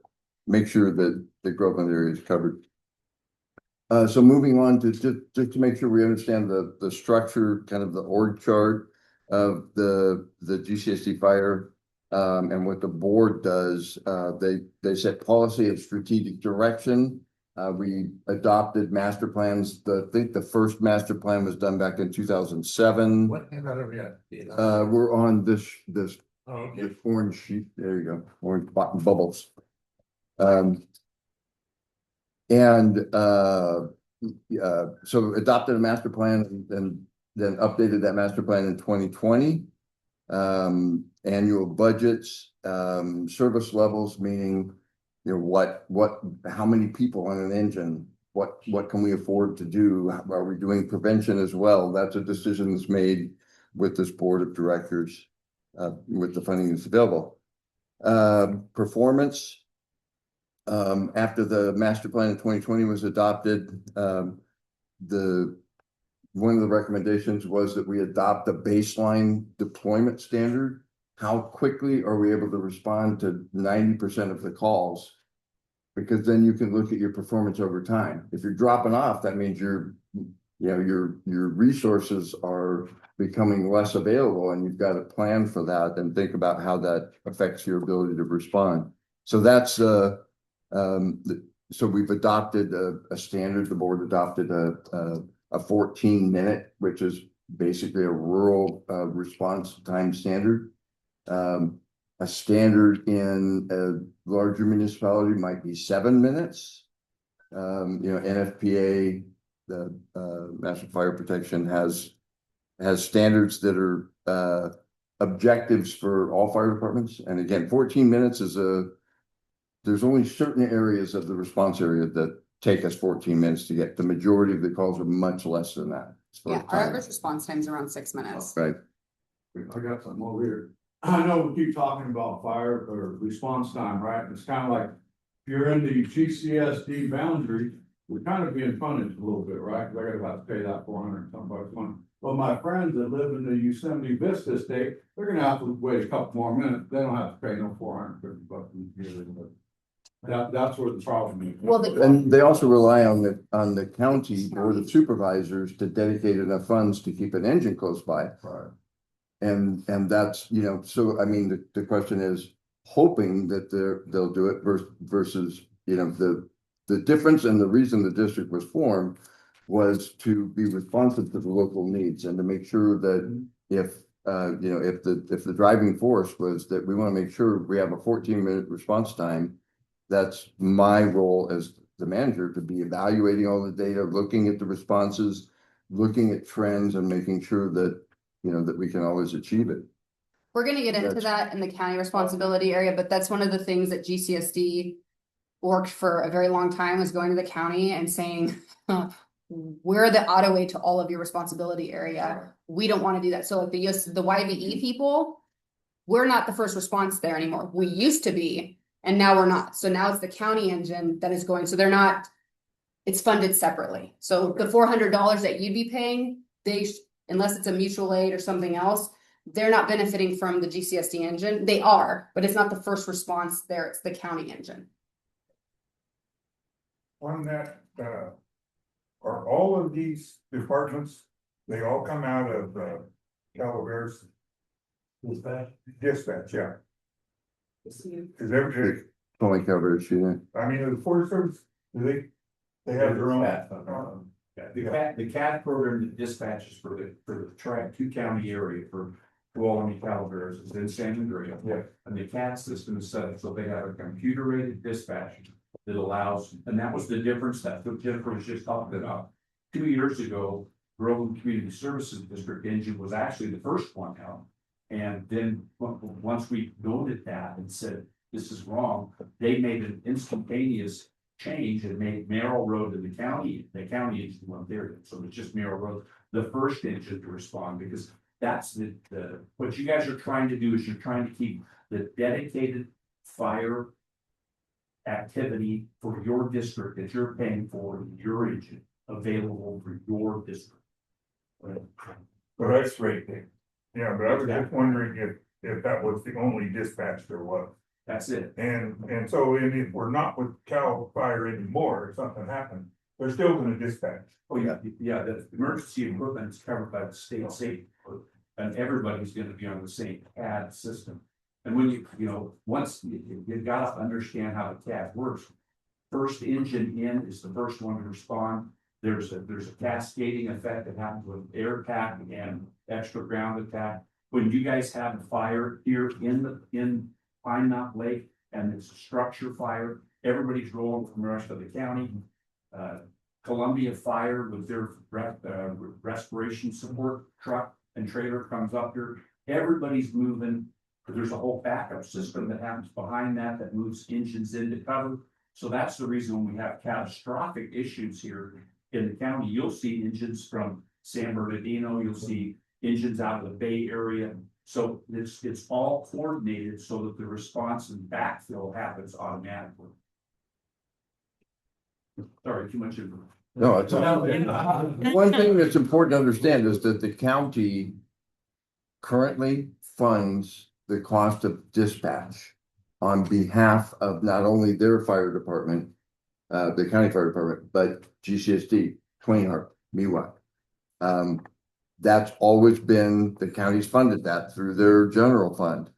Speaker 3: make sure that the Groveland area is covered. So moving on to just to make sure we understand the structure, kind of the org chart of the GCSD fire, and what the board does. They set policy and strategic direction. We adopted master plans. I think the first master plan was done back in 2007.
Speaker 1: What have I ever got?
Speaker 3: We're on this
Speaker 1: Oh, okay.
Speaker 3: this orange sheet. There you go. Orange bubbles. So adopted a master plan and then updated that master plan in 2020. Annual budgets, service levels, meaning, how many people on an engine, what can we afford to do? Are we doing prevention as well? That's a decision that's made with this board of directors, with the funding that's available. Performance, after the master plan in 2020 was adopted, one of the recommendations was that we adopt a baseline deployment standard. How quickly are we able to respond to 90% of the calls? Because then you can look at your performance over time. If you're dropping off, that means your resources are becoming less available, and you've got to plan for that and think about how that affects your ability to respond. So that's so we've adopted a standard. The board adopted a 14-minute, which is basically a rural response time standard. A standard in a larger municipality might be 7 minutes. NFPA, the National Fire Protection, has standards that are objectives for all fire departments. And again, 14 minutes is there's only certain areas of the response area that take us 14 minutes to get. The majority of the calls are much less than that.
Speaker 4: Yeah, our average response time is around 6 minutes.
Speaker 3: Right.
Speaker 7: I got something over here. I know we keep talking about fire or response time, right? It's kind of like, if you're in the GCSD boundary, we're kind of being punished a little bit, right? Because I gotta have to pay that $400 and some bucks a month. But my friends that live in the Yosemite Vista state, they're gonna have to wait a couple more minutes. They don't have to pay no $450. That's where the problem is.
Speaker 4: Well,
Speaker 3: And they also rely on the county board of supervisors to dedicate enough funds to keep an engine close by.
Speaker 7: Right.
Speaker 3: And that's, so I mean, the question is hoping that they'll do it versus, the difference and the reason the district was formed was to be responsive to the local needs and to make sure that if the driving force was that we want to make sure we have a 14-minute response time, that's my role as the manager to be evaluating all the data, looking at the responses, looking at trends, and making sure that that we can always achieve it.
Speaker 4: we're gonna get into
Speaker 3: That's-
Speaker 4: that in the county responsibility area, but that's one of the things that GCSD worked for a very long time, was going to the county and saying, we're the Ottaway to all of your responsibility area. We don't want to do that. So like the YVE people, we're not the first response there anymore. We used to be, and now we're not. So now it's the county engine that is going, so they're not, it's funded separately. So the $400 that you'd be paying, unless it's a mutual aid or something else, they're not benefiting from the GCSD engine. They are, but it's not the first response there. It's the county engine.
Speaker 12: On that, are all of these departments, they all come out of, Calaveras dispatch, yeah. Is every,
Speaker 3: Only coverage,
Speaker 12: I mean, the Forest Service, do they have their own?
Speaker 5: The CAD program that dispatches for the two-county area for Tuolumne, Calaveras is in San Andreas.
Speaker 12: Yeah.
Speaker 5: And the CAD system is set up so they have a computer-aided dispatch that allows, and that was the difference that Jennifer was just talking about. 2 years ago, Groveland Community Services District engine was actually the first one out. And then once we noted that and said, this is wrong, they made an instantaneous change and made Merrill Road to the county engine one there. So it's just Merrill Road, the first engine to respond, because that's what you guys are trying to do is you're trying to keep the dedicated fire activity for your district that you're paying for, your engine available for your district.
Speaker 12: Well, that's great thing. Yeah, but I was just wondering if that was the only dispatch there was.
Speaker 5: That's it.
Speaker 12: And so if we're not with Cal Fire anymore, if something happened, they're still gonna dispatch.
Speaker 5: Oh, yeah, the emergency equipment is covered by the state safety code, and everybody's gonna be on the same CAD system. And when once you gotta understand how the CAD works. First engine in is the first one to respond. There's a cascading effect that happens with air attack and extra ground attack. When you guys have a fire here in Pine Mountain Lake and it's a structure fire, everybody's rolling from the rest of the county. Columbia Fire with their restoration support truck and trailer comes up here. Everybody's moving. There's a whole backup system that happens behind that moves engines into cover. So that's the reason when we have catastrophic issues here in the county, you'll see engines from San Bernardino, you'll see engines out of the Bay Area. So it's all coordinated so that the response and backfill happens automatically. Sorry, too much information.
Speaker 3: No, it's. One thing that's important to understand is that the county currently funds the cost of dispatch on behalf of not only their fire department, the county fire department, but GCSD, Twain Harbor, MEWA. That's always been, the county's funded that through their general fund.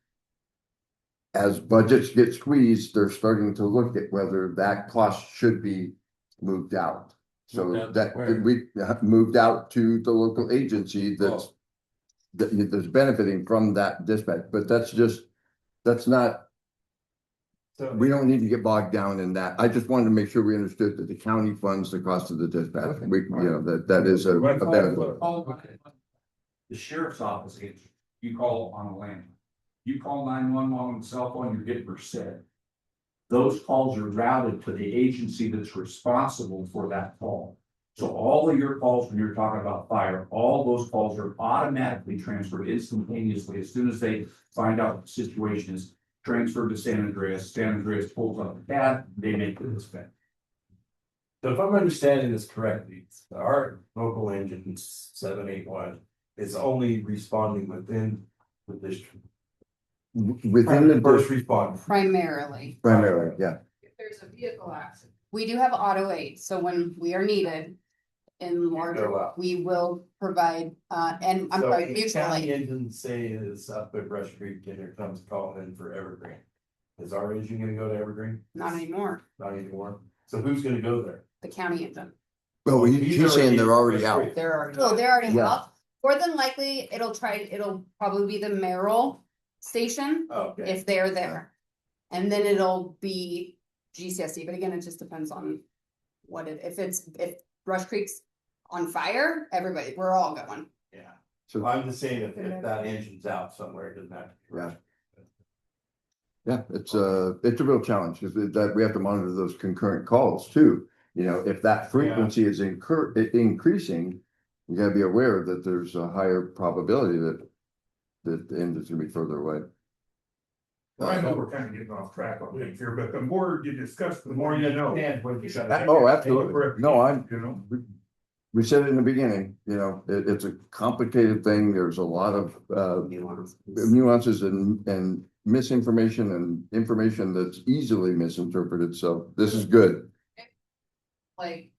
Speaker 3: As budgets get squeezed, they're starting to look at whether that cost should be moved out. So
Speaker 1: Moved out
Speaker 3: that
Speaker 1: where?
Speaker 3: we moved out to the local agency that's that's benefiting from that dispatch, but that's not,
Speaker 10: So
Speaker 3: we don't need to get bogged down in that. I just wanted to make sure we understood that the county funds the cost of the dispatch. We, you know, that is a benefit.
Speaker 5: The sheriff's office answers, you call on a landline. You call 911 on the cell phone, you're getting percent. Those calls are routed to the agency that's responsible for that call. So all of your calls, when you're talking about fire, all those calls are automatically transferred instantaneously. As soon as they find out what the situation is, transferred to San Andreas. San Andreas pulls up the cat, they make the dispatch.
Speaker 10: So if I'm understanding this correctly, our local engine 781 is only responding within the district.
Speaker 3: Within the
Speaker 10: First
Speaker 3: district,
Speaker 10: responder.
Speaker 4: Primarily.
Speaker 3: primarily, yeah.
Speaker 6: If there's a vehicle accident.
Speaker 4: We do have auto aid, so when we are needed in larger,
Speaker 10: Go out.
Speaker 4: we will provide, and I'm
Speaker 10: So
Speaker 4: sorry,
Speaker 10: if the
Speaker 4: mutual
Speaker 10: county
Speaker 4: aid.
Speaker 10: engine say is up at Rush Creek and here comes calling in for Evergreen. Is our engine gonna go to Evergreen?
Speaker 4: Not anymore,
Speaker 10: Not anymore. So who's gonna go there?
Speaker 4: the county engine.
Speaker 3: Well, he's saying they're already out.
Speaker 4: Oh, they're already
Speaker 3: Yeah.
Speaker 4: out. More than likely, it'll probably be the Merrill station
Speaker 10: Okay.
Speaker 4: if they're there. And then it'll be GCSD, but again, it just depends on if Rush Creek's on fire, everybody, we're all going.
Speaker 10: Yeah.
Speaker 3: So-
Speaker 10: So I'm just saying if that engine's out somewhere, it doesn't have to. be Rush.
Speaker 3: Yeah, it's a real challenge because that we have to monitor those concurrent calls too. You know, if that frequency is increasing, you gotta be aware that there's a higher probability that the end is gonna be further away.
Speaker 12: Well, I know we're kind of getting off track on things here, but the more you discuss, the more you know.
Speaker 10: understand what you gotta.
Speaker 3: Oh, absolutely. No,
Speaker 12: You know,
Speaker 3: we said it in the beginning, you know, it's a complicated thing. There's a lot of nuances and misinformation and information that's easily misinterpreted. So this is good.
Speaker 6: Like.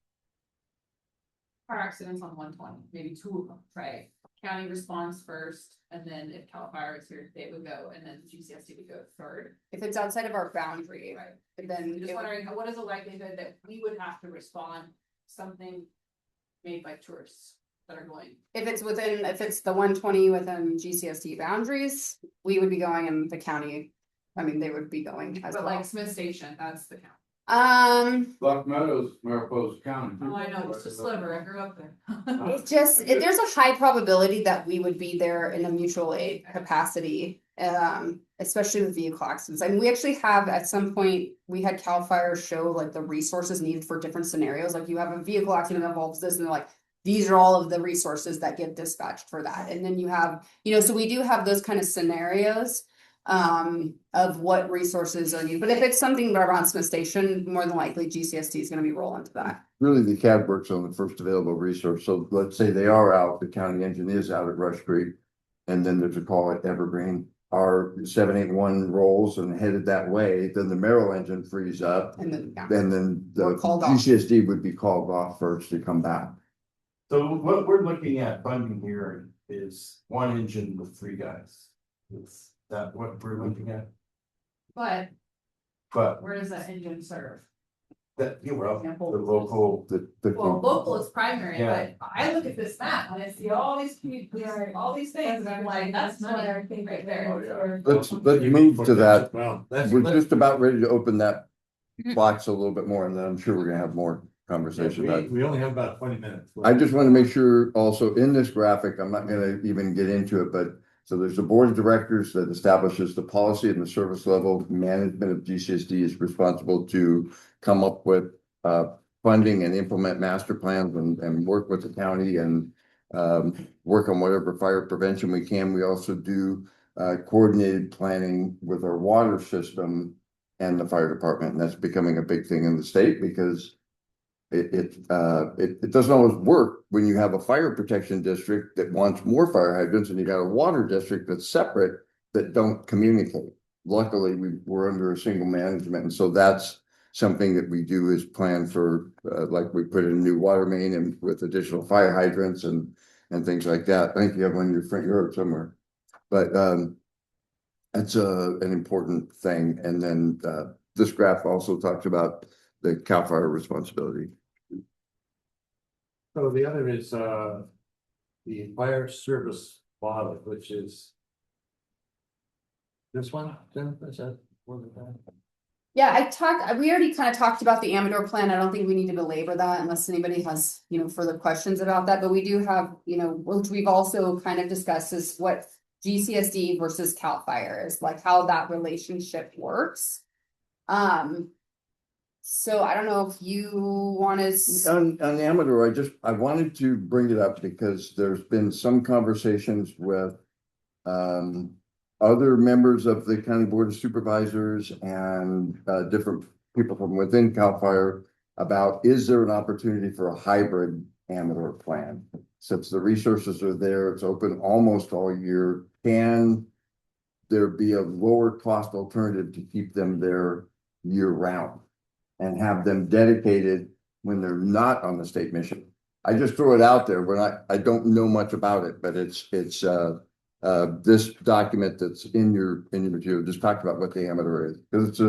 Speaker 6: Car accidents on 120, maybe 2 of them, right? County responds first, and then if CAL FIRE is here, they would go, and then GCSD would go third.
Speaker 4: If it's outside of our boundary,
Speaker 6: Right.
Speaker 4: then
Speaker 6: I'm just wondering, what is the likelihood that we would have to respond something made by tourists that are going?
Speaker 4: if it's the 120 within GCSD boundaries, we would be going in the county. I mean, they would be going as
Speaker 6: But
Speaker 4: well.
Speaker 6: like Smith Station, that's the count.
Speaker 7: Black Meadows, Mariposa County.
Speaker 6: Oh, I know, it's a sliver, I grew up there.
Speaker 4: There's a high probability that we would be there in a mutual aid capacity, especially with vehicle accidents. And we actually have, at some point, we had CAL FIRE show like the resources needed for different scenarios. Like you have a vehicle accident that involves this, and they're like, these are all of the resources that get dispatched for that. And then you have, so we do have those kind of scenarios of what resources are needed. But if it's something around Smith Station, more than likely GCSD is gonna be rolling to that.
Speaker 3: Really, the CAD works on the first available resource. So let's say they are out, the county engine is out at Rush Creek. And then there's a call at Evergreen. Our 781 rolls and headed that way, then the Merrill engine frees up.
Speaker 4: And then, yeah.
Speaker 3: And then the
Speaker 4: We're called off.
Speaker 3: GCSD would be called off first to come back.
Speaker 10: So what we're looking at funding here is 1 engine with 3 guys. Is that what we're looking at?
Speaker 6: But
Speaker 10: But
Speaker 6: where does that engine serve?
Speaker 10: that, the local,
Speaker 6: Well, local is primary,
Speaker 10: Yeah.
Speaker 6: but I look at this map and I see all these all these things, and I'm like, that's money right there.
Speaker 3: Let's move to that.
Speaker 1: Well,
Speaker 3: We're just about ready to open that box a little bit more, and then I'm sure we're gonna have more conversation about it.
Speaker 1: we only have about 20 minutes.
Speaker 3: I just want to make sure also in this graphic, I'm not gonna even get into it, but so there's the board of directors that establishes the policy and the service level management of GCSD is responsible to come up with funding and implement master plans and work with the county and work on whatever fire prevention we can. We also do coordinated planning with our water system and the fire department. And that's becoming a big thing in the state because it doesn't always work when you have a fire protection district that wants more fire hydrants and you got a water district that's separate that don't communicate. Luckily, we're under a single management, and so that's something that we do is plan for, like we put in a new water main and with additional fire hydrants and things like that. I think you have one in your front yard somewhere, but that's an important thing. And then this graph also talks about the CAL FIRE responsibility.
Speaker 1: So the other is the fire service model, which is this one, Jennifer, is that one of that?
Speaker 4: Yeah, we already kind of talked about the Amador plan. I don't think we need to belabor that unless anybody has, further questions about that, but we do have, which we've also kind of discussed is what GCSD versus CAL FIRE is, like how that relationship works. So I don't know if you want to.
Speaker 3: On Amador, I wanted to bring it up because there's been some conversations with other members of the county board of supervisors and different people from within CAL FIRE about, is there an opportunity for a hybrid Amador plan? Since the resources are there, it's open almost all year. Can there be a lower cost alternative to keep them there year round and have them dedicated when they're not on the state mission? I just throw it out there when I don't know much about it, but it's this document that's in your material just talked about what the Amador is, because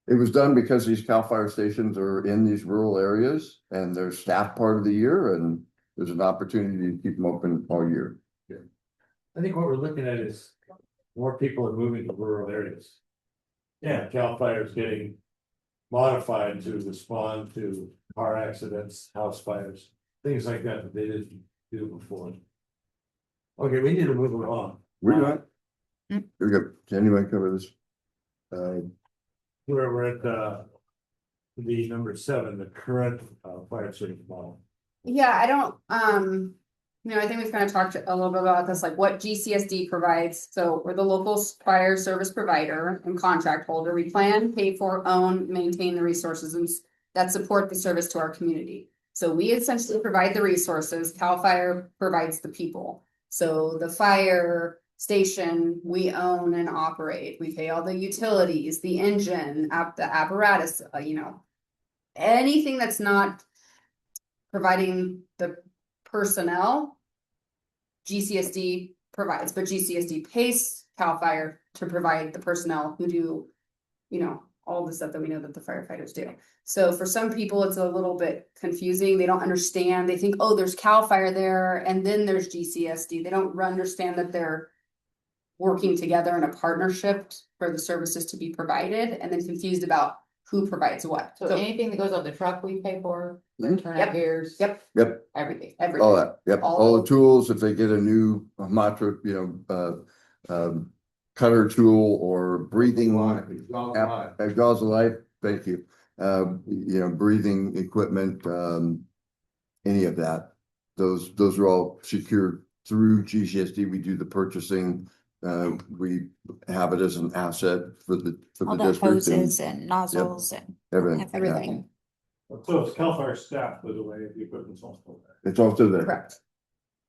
Speaker 3: it was done because these CAL FIRE stations are in these rural areas and they're staffed part of the year, and there's an opportunity to keep them open all year.
Speaker 1: I think what we're looking at is more people are moving to rural areas. Yeah, CAL FIRE is getting modified to respond to car accidents, house fires, things like that they didn't do before. Okay, we need to move along.
Speaker 3: We're not. Here we go. Can anyone cover this?
Speaker 1: We're at the number 7, the current fire service model.
Speaker 4: Yeah, I don't, I think we've kind of talked a little bit about this, like what GCSD provides. So we're the local fire service provider and contract holder. We plan, pay for, own, maintain the resources that support the service to our community. So we essentially provide the resources, CAL FIRE provides the people. So the fire station, we own and operate. We pay all the utilities, the engine, the apparatus, anything that's not providing the personnel, GCSD provides, but GCSD pays CAL FIRE to provide the personnel who do, all the stuff that we know that the firefighters do. So for some people, it's a little bit confusing. They don't understand. They think, oh, there's CAL FIRE there, and then there's GCSD. They don't understand that they're working together in a partnership for the services to be provided, and then confused about who provides what.
Speaker 11: So anything that goes on the truck, we pay for, turnout
Speaker 4: Yep.
Speaker 11: gears.
Speaker 4: Yep.
Speaker 3: Yep.
Speaker 11: Everything.
Speaker 3: All that. Yep.
Speaker 4: All
Speaker 3: All
Speaker 4: the-
Speaker 3: the tools, if they get a new Matra, cutter tool or breathing exhaust life. Thank you. Breathing equipment, any of that. Those are all secured through GCSD. We do the purchasing. We have it as an asset for the
Speaker 2: All the
Speaker 3: district.
Speaker 2: hoses and nozzles and
Speaker 3: Everything.
Speaker 4: Everything.
Speaker 9: So it's CAL FIRE staff, by the way, the equipment's also there.
Speaker 3: It's also there.
Speaker 4: Correct.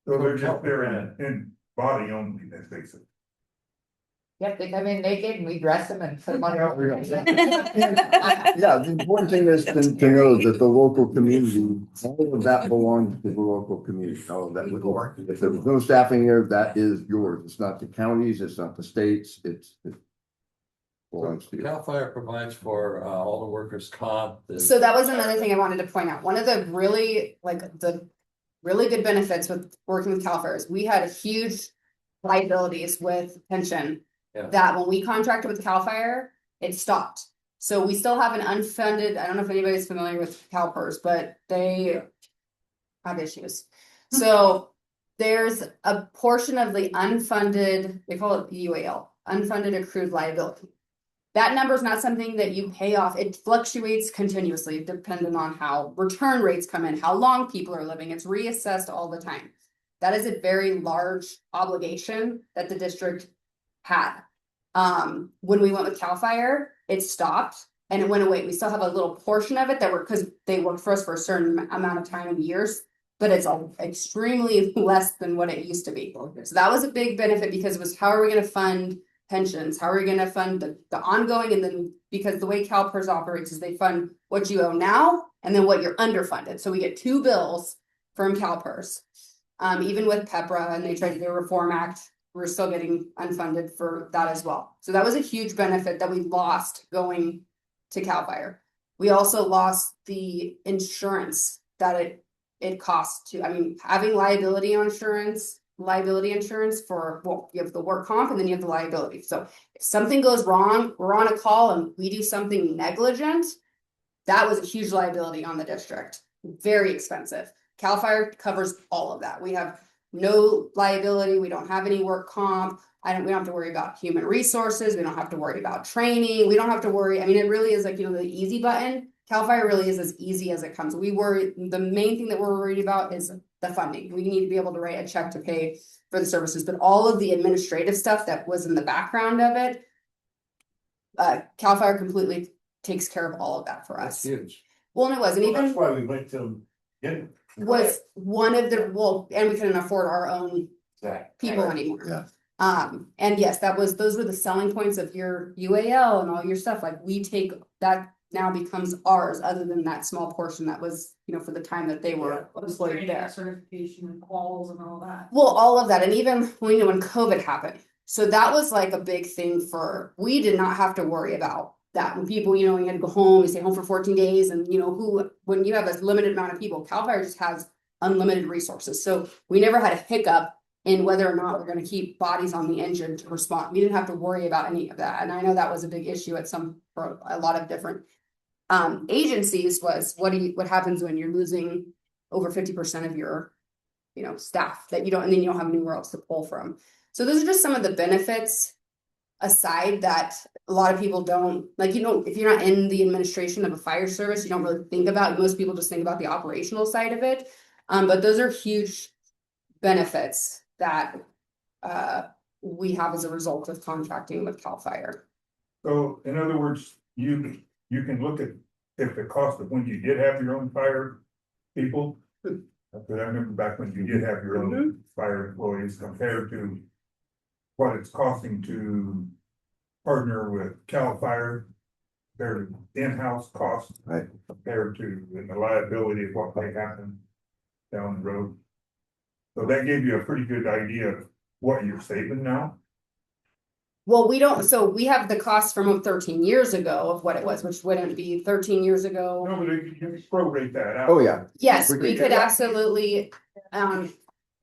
Speaker 12: So they're just there in body only, as they say.
Speaker 11: Yep, they come in naked and we dress them and put them on our.
Speaker 3: Yeah, the important thing is to know that the local community, all of that belongs to the local community, all of that. If there was no staffing there, that is yours. It's not the counties, it's not the states, it belongs to you.
Speaker 1: CAL FIRE provides for all the workers' comp.
Speaker 4: So that was another thing I wanted to point out. One of the really good benefits with working with CAL FIRE is we had huge liabilities with pension.
Speaker 1: Yeah.
Speaker 4: That when we contracted with CAL FIRE, it stopped. So we still have an unfunded, I don't know if anybody's familiar with CalPERS, but they have issues. So there's a portion of the unfunded, they call it UAL, unfunded accrued liability. That number is not something that you pay off. It fluctuates continuously depending on how return rates come in, how long people are living. It's reassessed all the time. That is a very large obligation that the district had. When we went with CAL FIRE, it stopped. and it went away. We still have a little portion of it that were, because they worked for us for a certain amount of time and years, but it's extremely less than what it used to be. So that was a big benefit because it was, how are we gonna fund pensions? How are we gonna fund the ongoing? And then, because the way CalPERS operates is they fund what you owe now and then what you're underfunded. So we get two bills from CalPERS. Even with PEPRA, and they tried to do a Reform Act, we're still getting unfunded for that as well. So that was a huge benefit that we lost going to CAL FIRE. We also lost the insurance that it costs to, I mean, having liability insurance for, well, you have the work comp and then you have the liability. So if something goes wrong, we're on a call and we do something negligent, that was a huge liability on the district. Very expensive. CAL FIRE covers all of that. We have no liability. We don't have any work comp. We don't have to worry about human resources. We don't have to worry about training. We don't have to worry. I mean, it really is like, you know, the easy button. CAL FIRE really is as easy as it comes. The main thing that we're worried about is the funding. We need to be able to write a check to pay for the services, but all of the administrative stuff that was in the background of it, CAL FIRE completely takes care of all of that for us.
Speaker 1: Huge.
Speaker 4: Well, and it wasn't
Speaker 10: Well,
Speaker 4: even.
Speaker 10: that's why we went to,
Speaker 4: Was one of the, well, and we couldn't afford our own people
Speaker 10: Right.
Speaker 4: anymore.
Speaker 3: Yeah.
Speaker 4: And yes, those were the selling points of your UAL and all your stuff, like we take, that now becomes ours, other than that small portion that was, you know, for the time that they were employed
Speaker 6: Training,
Speaker 4: there.
Speaker 6: certification and quals and all that.
Speaker 4: Well, all of that, and even when COVID happened, so that was like a big thing we did not have to worry about that. When people, you know, you had to go home, you stay home for 14 days, and you know, when you have a limited amount of people, CAL FIRE just has unlimited resources. So we never had a hiccup in whether or not we're going to keep bodies on the engine to respond. We didn't have to worry about any of that. And I know that was a big issue for a lot of different agencies, was what happens when you're losing over 50% of your, you know, staff and then you don't have anywhere else to pull from. So those are just some of the benefits aside that a lot of people don't, like, you know, if you're not in the administration of a fire service, you don't really think about, most people just think about the operational side of it. But those are huge benefits that we have as a result of contracting with CAL FIRE.
Speaker 12: So in other words, you can look at the cost of when you did have your own fire people. Because I remember back when you did have your own fire employees compared to what it's costing to partner with CAL FIRE. Their in-house costs.
Speaker 3: Right.
Speaker 12: Compared to the liability of what may happen down the road. So that gave you a pretty good idea of what you're saving now.
Speaker 4: Well, we have the cost from 13 years ago of what it was, which wouldn't be 13 years ago.
Speaker 12: No, but you can prorate that out.
Speaker 3: Oh, yeah.
Speaker 4: Yes,
Speaker 3: We
Speaker 4: we
Speaker 3: could-
Speaker 4: could absolutely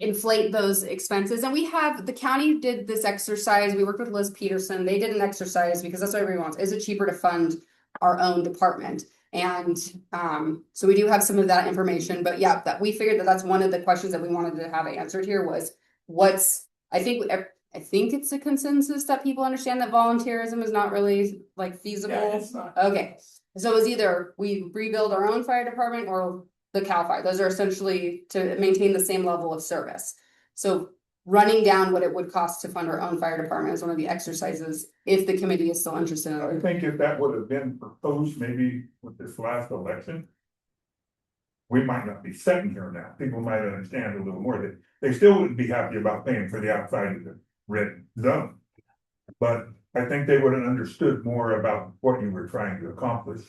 Speaker 4: inflate those expenses. And the county did this exercise. We worked with Liz Peterson. They did an exercise because that's what everybody wants. Is it cheaper to fund our own department? And so we do have some of that information, but yeah, that we figured that's one of the questions that we wanted to have answered here was I think it's a consensus that people understand that volunteerism is not really like feasible.
Speaker 10: Yeah, it's not.
Speaker 4: Okay, so it's either we rebuild our own fire department or the CAL FIRE. Those are essentially to maintain the same level of service. So running down what it would cost to fund our own fire department is one of the exercises, if the committee is still interested in
Speaker 12: I
Speaker 4: it.
Speaker 12: think if that would have been proposed maybe with this last election. We might not be sitting here now. People might understand a little more that they still wouldn't be happy about paying for the outside of the red zone. But I think they would have understood more about what you were trying to accomplish.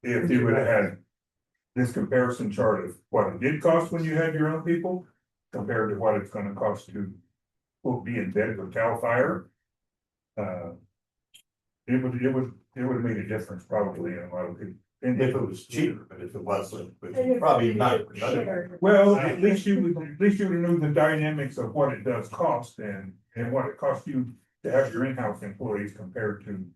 Speaker 12: If you would have had this comparison chart of what it did cost when you had your own people compared to what it's gonna cost to be in bed with CAL FIRE. It would have made a difference probably in a lot of people.
Speaker 10: If it was cheaper, but if it wasn't, it's probably not.
Speaker 12: Well, at least you would know the dynamics of what it does cost and what it costs you to have your in-house employees compared to.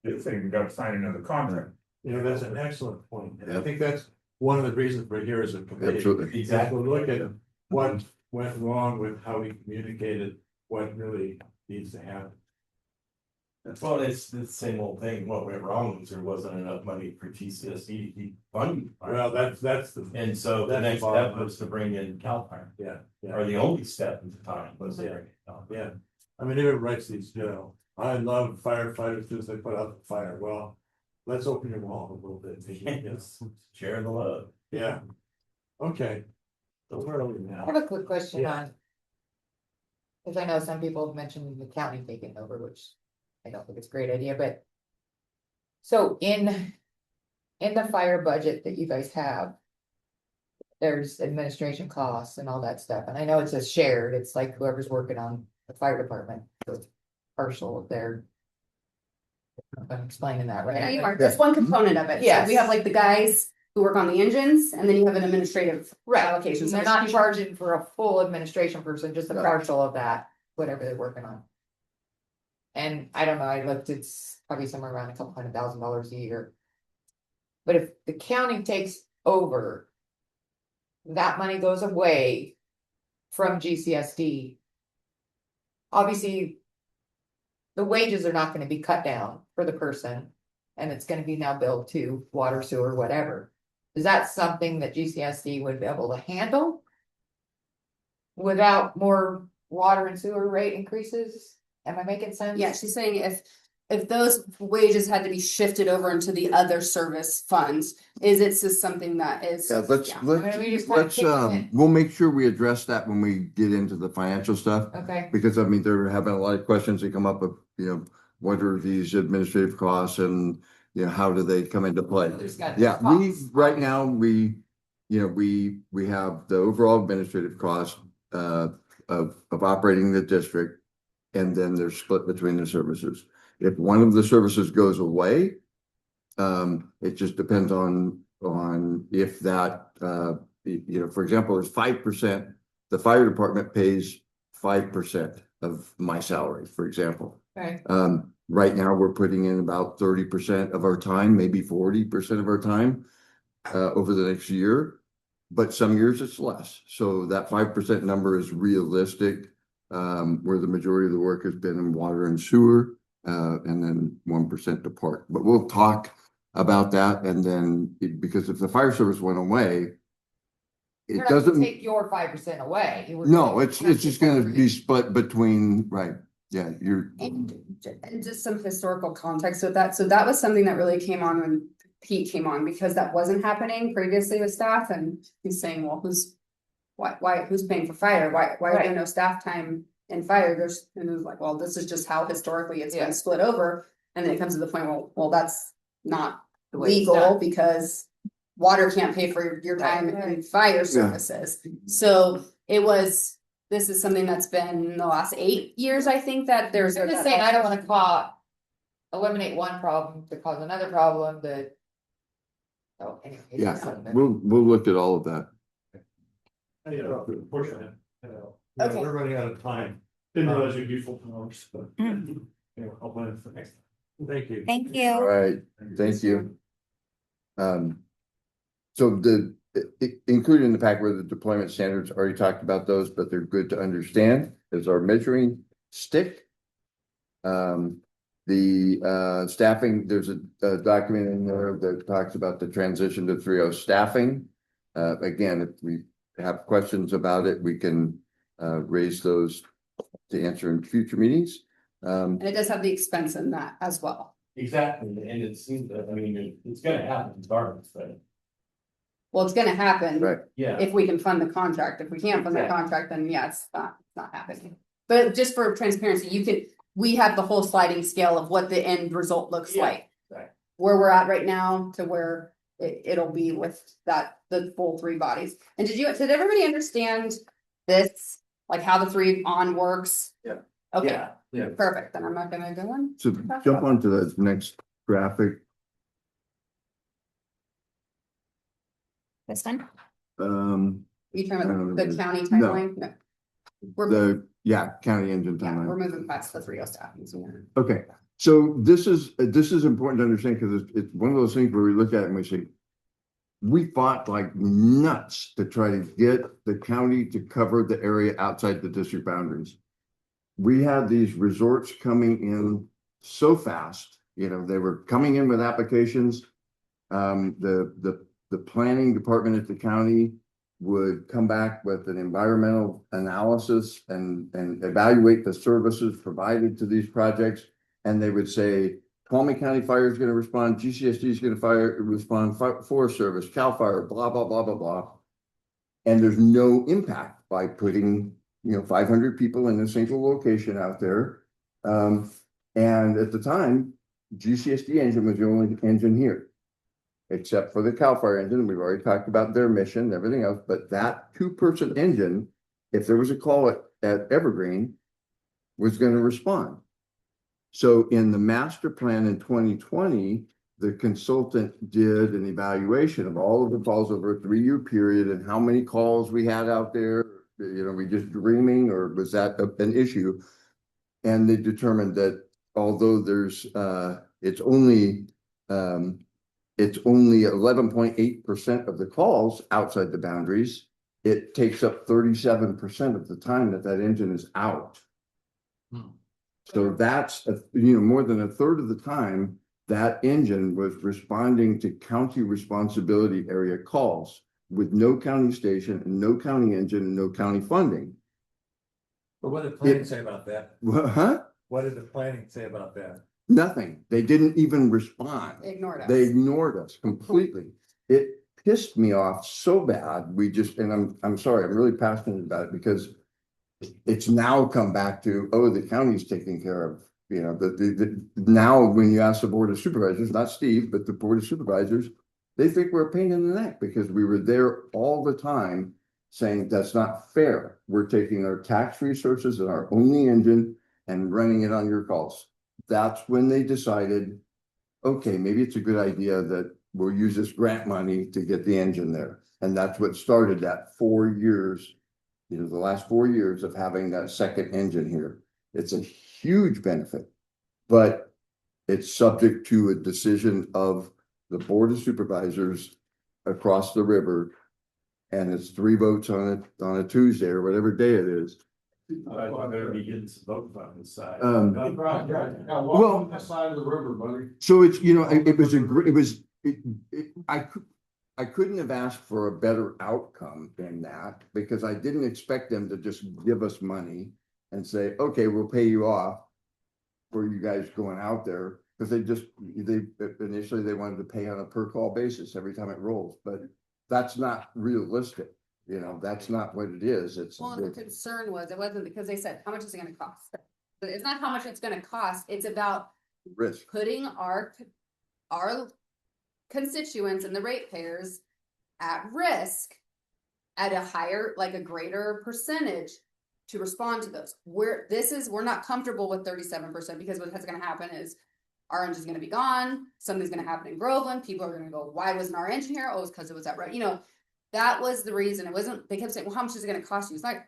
Speaker 12: Let's say we got to sign another contract.
Speaker 1: You know, that's an excellent point. And I think that's one of the reasons we're here as a committee.
Speaker 3: Absolutely.
Speaker 10: Exactly.
Speaker 1: We'll look at what went wrong with how we communicated what really needs to happen.
Speaker 10: Well, it's the same old thing. What went wrong was there wasn't enough money for TCSD to keep funding.
Speaker 1: Well, that's the,
Speaker 10: And so the
Speaker 1: that's
Speaker 10: next
Speaker 1: the bottom
Speaker 10: step
Speaker 1: line.
Speaker 10: was to bring in CAL FIRE,
Speaker 1: yeah.
Speaker 10: or the only step at the time was to
Speaker 1: Yeah.
Speaker 10: bring in CAL FIRE.
Speaker 1: Yeah, I mean, everyone writes these, you know, I love firefighters because they put out the fire. Well, let's open your wall a little bit.
Speaker 10: Yes, share the love.
Speaker 1: Yeah. Okay. So where are we
Speaker 11: I
Speaker 1: now?
Speaker 11: have a quick question
Speaker 1: Yeah.
Speaker 11: on. Cause I know some people have mentioned the county taking over, which I don't think it's a great idea, but. So in the fire budget that you guys have. There's administration costs and all that stuff, and I know it's a shared, it's like whoever's working on the fire department, so it's partial of their. I'm explaining that,
Speaker 4: Yeah,
Speaker 11: right?
Speaker 4: you are, that's one component of it. So
Speaker 11: Yes.
Speaker 4: we have like the guys who work on the engines, and then you have an administrative
Speaker 11: Right.
Speaker 4: allocation. So
Speaker 11: They're not charging for a full administration person, just a
Speaker 4: Right.
Speaker 11: partial of that, whatever they're working on. And I don't know, I looked, it's probably somewhere around $200,000 a year. But if the county takes over. That money goes away from GCSD. Obviously. The wages are not gonna be cut down for the person, and it's gonna be now billed to water, sewer, whatever. Is that something that GCSD would be able to handle? Without more water and sewer rate increases? Am I making sense?
Speaker 4: yeah, she's saying if those wages had to be shifted over into the other service funds, is it just something that is?
Speaker 3: Yeah, let's,
Speaker 11: I mean, we just kinda
Speaker 3: let's,
Speaker 11: kicked it.
Speaker 3: we'll make sure we address that when we get into the financial stuff.
Speaker 11: Okay,
Speaker 3: Because I mean, they're having a lot of questions that come up of, what are these administrative costs and, how do they come into play?
Speaker 11: there's got
Speaker 3: Yeah,
Speaker 11: costs.
Speaker 3: right now, we have the overall administrative cost, of operating the district. And then they're split between the services. If one of the services goes away, it just depends on if that, for example, there's 5%, the fire department pays 5% of my salary, for example.
Speaker 11: Okay,
Speaker 3: Right now, we're putting in about 30% of our time, maybe 40% of our time, over the next year. But some years it's less. So that 5% number is realistic, where the majority of the work has been in water and sewer, and then 1% to park. But we'll talk about that, and then, because if the fire service went away,
Speaker 11: you're
Speaker 3: it
Speaker 11: not gonna
Speaker 3: doesn't,
Speaker 11: take your 5% away. You were
Speaker 3: no,
Speaker 11: gonna-
Speaker 3: it's just gonna be split between, right, yeah,
Speaker 4: And just some historical context with that. So that was something that really came on when Pete came on, because that wasn't happening previously with staff, and he's saying, well, who's paying for fire? Why are there
Speaker 11: Right.
Speaker 4: no staff time in fire? And it was like, well, this is just how historically it's
Speaker 11: Yeah.
Speaker 4: been split over. And then it comes to the point, well, that's not
Speaker 11: The way it's
Speaker 4: legal,
Speaker 11: done.
Speaker 4: because water can't pay for your time
Speaker 11: Right.
Speaker 4: in fire services. So this is something that's been the last 8 years, I think, that there's.
Speaker 11: I'm just saying, I don't wanna eliminate one problem to cause another problem that. Oh, anyway. it's
Speaker 3: yeah,
Speaker 11: just something that-
Speaker 3: we'll look at all of that.
Speaker 9: Unfortunately.
Speaker 1: Yeah,
Speaker 4: Okay.
Speaker 1: we're running out of time.
Speaker 9: Didn't realize you'd be full hours, but. I'll plan it for next.
Speaker 1: Thank you.
Speaker 2: Thank
Speaker 3: All
Speaker 2: you.
Speaker 3: right, thank you. So included in the pack were the deployment standards, already talked about those, but they're good to understand as our measuring stick. The staffing, there's a document in there that talks about the transition to 3.0 staffing. Again, if we have questions about it, we can raise those to answer in future meetings.
Speaker 4: And it does have the expense in that as well.
Speaker 10: Exactly, and it seems that, I mean, it's gonna happen regardless, but
Speaker 4: Well, it's gonna happen.
Speaker 3: Right.
Speaker 10: yeah.
Speaker 4: If we can fund the contract. If we can't fund the
Speaker 10: Exactly.
Speaker 4: contract, then yeah, it's not happening. But just for transparency, we have the whole sliding scale of what the end result looks
Speaker 10: Yeah,
Speaker 4: like.
Speaker 10: right.
Speaker 4: Where we're at right now to where it'll be with the full 3 bodies. And did everybody understand this? Like how the 3 on works?
Speaker 10: Yeah.
Speaker 4: Okay,
Speaker 10: Yeah.
Speaker 4: perfect. Then I'm not gonna go on.
Speaker 3: So jump on to the next graphic.
Speaker 2: This one?
Speaker 4: You talking about the county
Speaker 3: No.
Speaker 4: timeline? No. We're
Speaker 3: County engine
Speaker 4: yeah, we're
Speaker 3: timeline.
Speaker 4: moving past the 3.0 staff.
Speaker 3: Okay, so this is important to understand, because it's one of those things where we look at it and we say, we fought like nuts to try to get the county to cover the area outside the district boundaries. We had these resorts coming in so fast, they were coming in with applications. The planning department at the county would come back with an environmental analysis and evaluate the services provided to these projects. And they would say Palmy County Fire is gonna respond, GCSD is gonna respond, Forest Service, CAL FIRE, blah, blah, blah, blah, blah. And there's no impact by putting, 500 people in a single location out there. And at the time, GCSD engine was the only engine here. Except for the CAL FIRE engine, we've already talked about their mission and everything else, but that 2-person engine, if there was a call at Evergreen, was gonna respond. So in the master plan in 2020, the consultant did an evaluation of all of the calls over a 3-year period and how many calls we had out there. We just dreaming, or was that an issue? And they determined that although there's it's only 11.8% of the calls outside the boundaries, it takes up 37% of the time that engine is out. So that's, more than a third of the time, that engine was responding to county responsibility area calls with no county station and no county engine and no county funding.
Speaker 1: But what did planning say about that?
Speaker 3: Huh?
Speaker 1: What did the planning say about that?
Speaker 3: Nothing. They didn't even respond.
Speaker 11: Ignored us.
Speaker 3: They ignored us completely. It pissed me off so bad. And I'm sorry, I'm really passionate about it because it's now come back to, the county's taking care of, now when you ask the Board of Supervisors, not Steve, but the Board of Supervisors, they think we're a pain in the neck because we were there all the time saying that's not fair. We're taking our tax resources and our only engine and running it on your calls. That's when they decided, okay, maybe it's a good idea that we'll use this grant money to get the engine there. And that's what started that 4 years, the last 4 years of having that second engine here. It's a huge benefit, but it's subject to a decision of the Board of Supervisors across the river. And it's 3 votes on a Tuesday or whatever day it is.
Speaker 10: I better be getting some votes on this side.
Speaker 3: Well,
Speaker 7: that side of the river, buddy.
Speaker 3: So it's, I couldn't have asked for a better outcome than that because I didn't expect them to just give us money and say, okay, we'll pay you off for you guys going out there. Because they initially wanted to pay on a per call basis every time it rolls, but that's not realistic. That's not what it is.
Speaker 4: Well, the concern was, it wasn't because they said, how much is it gonna cost? But it's not how much it's gonna cost, it's about
Speaker 3: risk.
Speaker 4: putting our constituents and the ratepayers at risk at a higher, like a greater percentage to respond to those. We're not comfortable with 37% because what's gonna happen is our engine's gonna be gone, something's gonna happen in Groveland, people are gonna go, why wasn't our engine here? Oh, it's because it was that right, that was the reason. It wasn't, they kept saying, well, how much is it gonna cost you? It's like,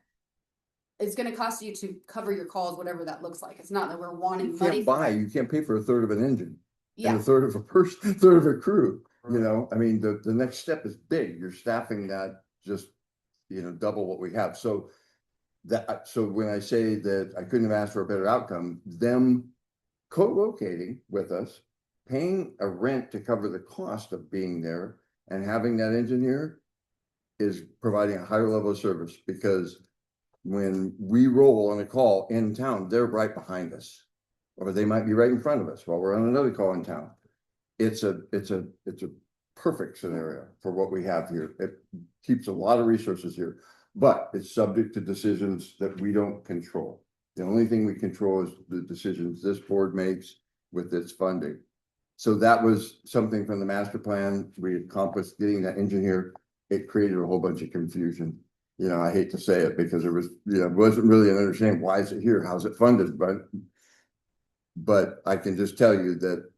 Speaker 4: it's gonna cost you to cover your calls, whatever that looks like. It's not that we're wanting money.
Speaker 3: You can't pay for a third of an engine.
Speaker 4: Yeah.
Speaker 3: And a third of a person, third of a crew, I mean, the next step is big. You're staffing that just, double what we have. So when I say that I couldn't have asked for a better outcome, them co-locating with us, paying a rent to cover the cost of being there and having that engineer is providing a higher level of service because when we roll on a call in town, they're right behind us. Or they might be right in front of us while we're on another call in town. It's a perfect scenario for what we have here. It keeps a lot of resources here, but it's subject to decisions that we don't control. The only thing we control is the decisions this board makes with its funding. So that was something from the master plan. We accomplished getting that engineer. It created a whole bunch of confusion. I hate to say it because it was, wasn't really an understanding why is it here? How's it funded? But I can just tell you that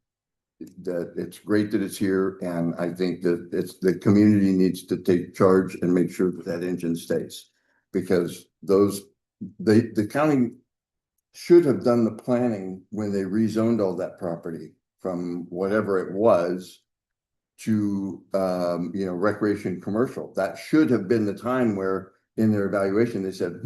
Speaker 3: it's great that it's here. And I think that the community needs to take charge and make sure that engine stays because the county should have done the planning when they rezoned all that property from whatever it was to, recreation commercial. That should have been the time where in their evaluation, they said,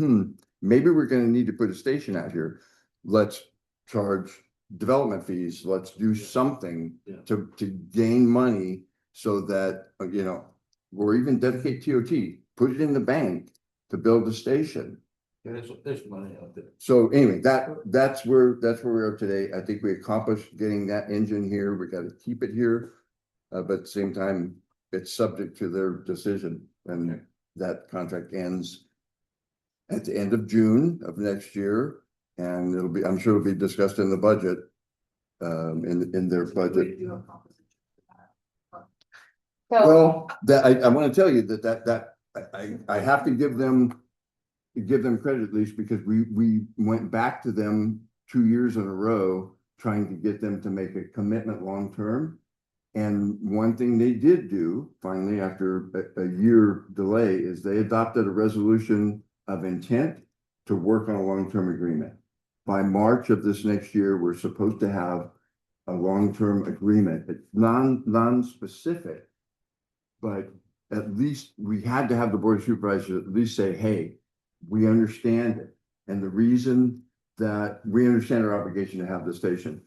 Speaker 3: maybe we're going to need to put a station out here. Let's charge development fees. Let's do something to gain money so that, or even dedicate TOT, put it in the bank to build the station.
Speaker 1: There's money out there.
Speaker 3: So anyway, that's where we are today. I think we accomplished getting that engine here. We gotta keep it here. But at the same time, it's subject to their decision and that contract ends at the end of June of next year. And I'm sure it'll be discussed in the budget. In their budget.
Speaker 11: So,
Speaker 3: Well, I want to tell you that I have to give them credit at least because we went back to them 2 years in a row trying to get them to make a commitment long term. And one thing they did do finally after a year delay is they adopted a resolution of intent to work on a long-term agreement. By March of this next year, we're supposed to have a long-term agreement. It's non-specific. But at least we had to have the board of supervisors at least say, hey, we understand it. And the reason that we understand our obligation to have the station.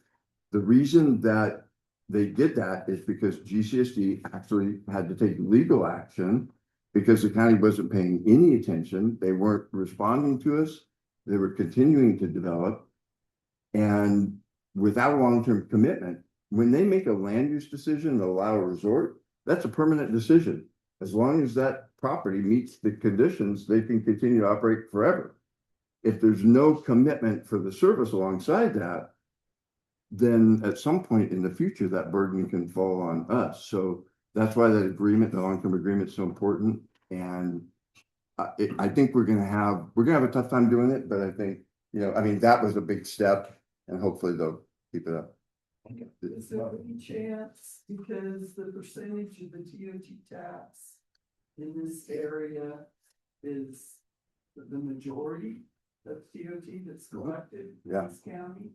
Speaker 3: The reason that they did that is because GCSD actually had to take legal action because the county wasn't paying any attention. They weren't responding to us. They were continuing to develop. And without a long-term commitment, when they make a land use decision to allow a resort, that's a permanent decision. As long as that property meets the conditions, they can continue to operate forever. If there's no commitment for the service alongside that, then at some point in the future, that burden can fall on us. So that's why that agreement, the long-term agreement is so important. And I think we're gonna have a tough time doing it, but I think, that was a big step and hopefully they'll keep it up.
Speaker 8: Is there any chance, because the percentage of the TOT tax in this area is the majority of TOT that's collected in
Speaker 3: Yeah.
Speaker 8: this county?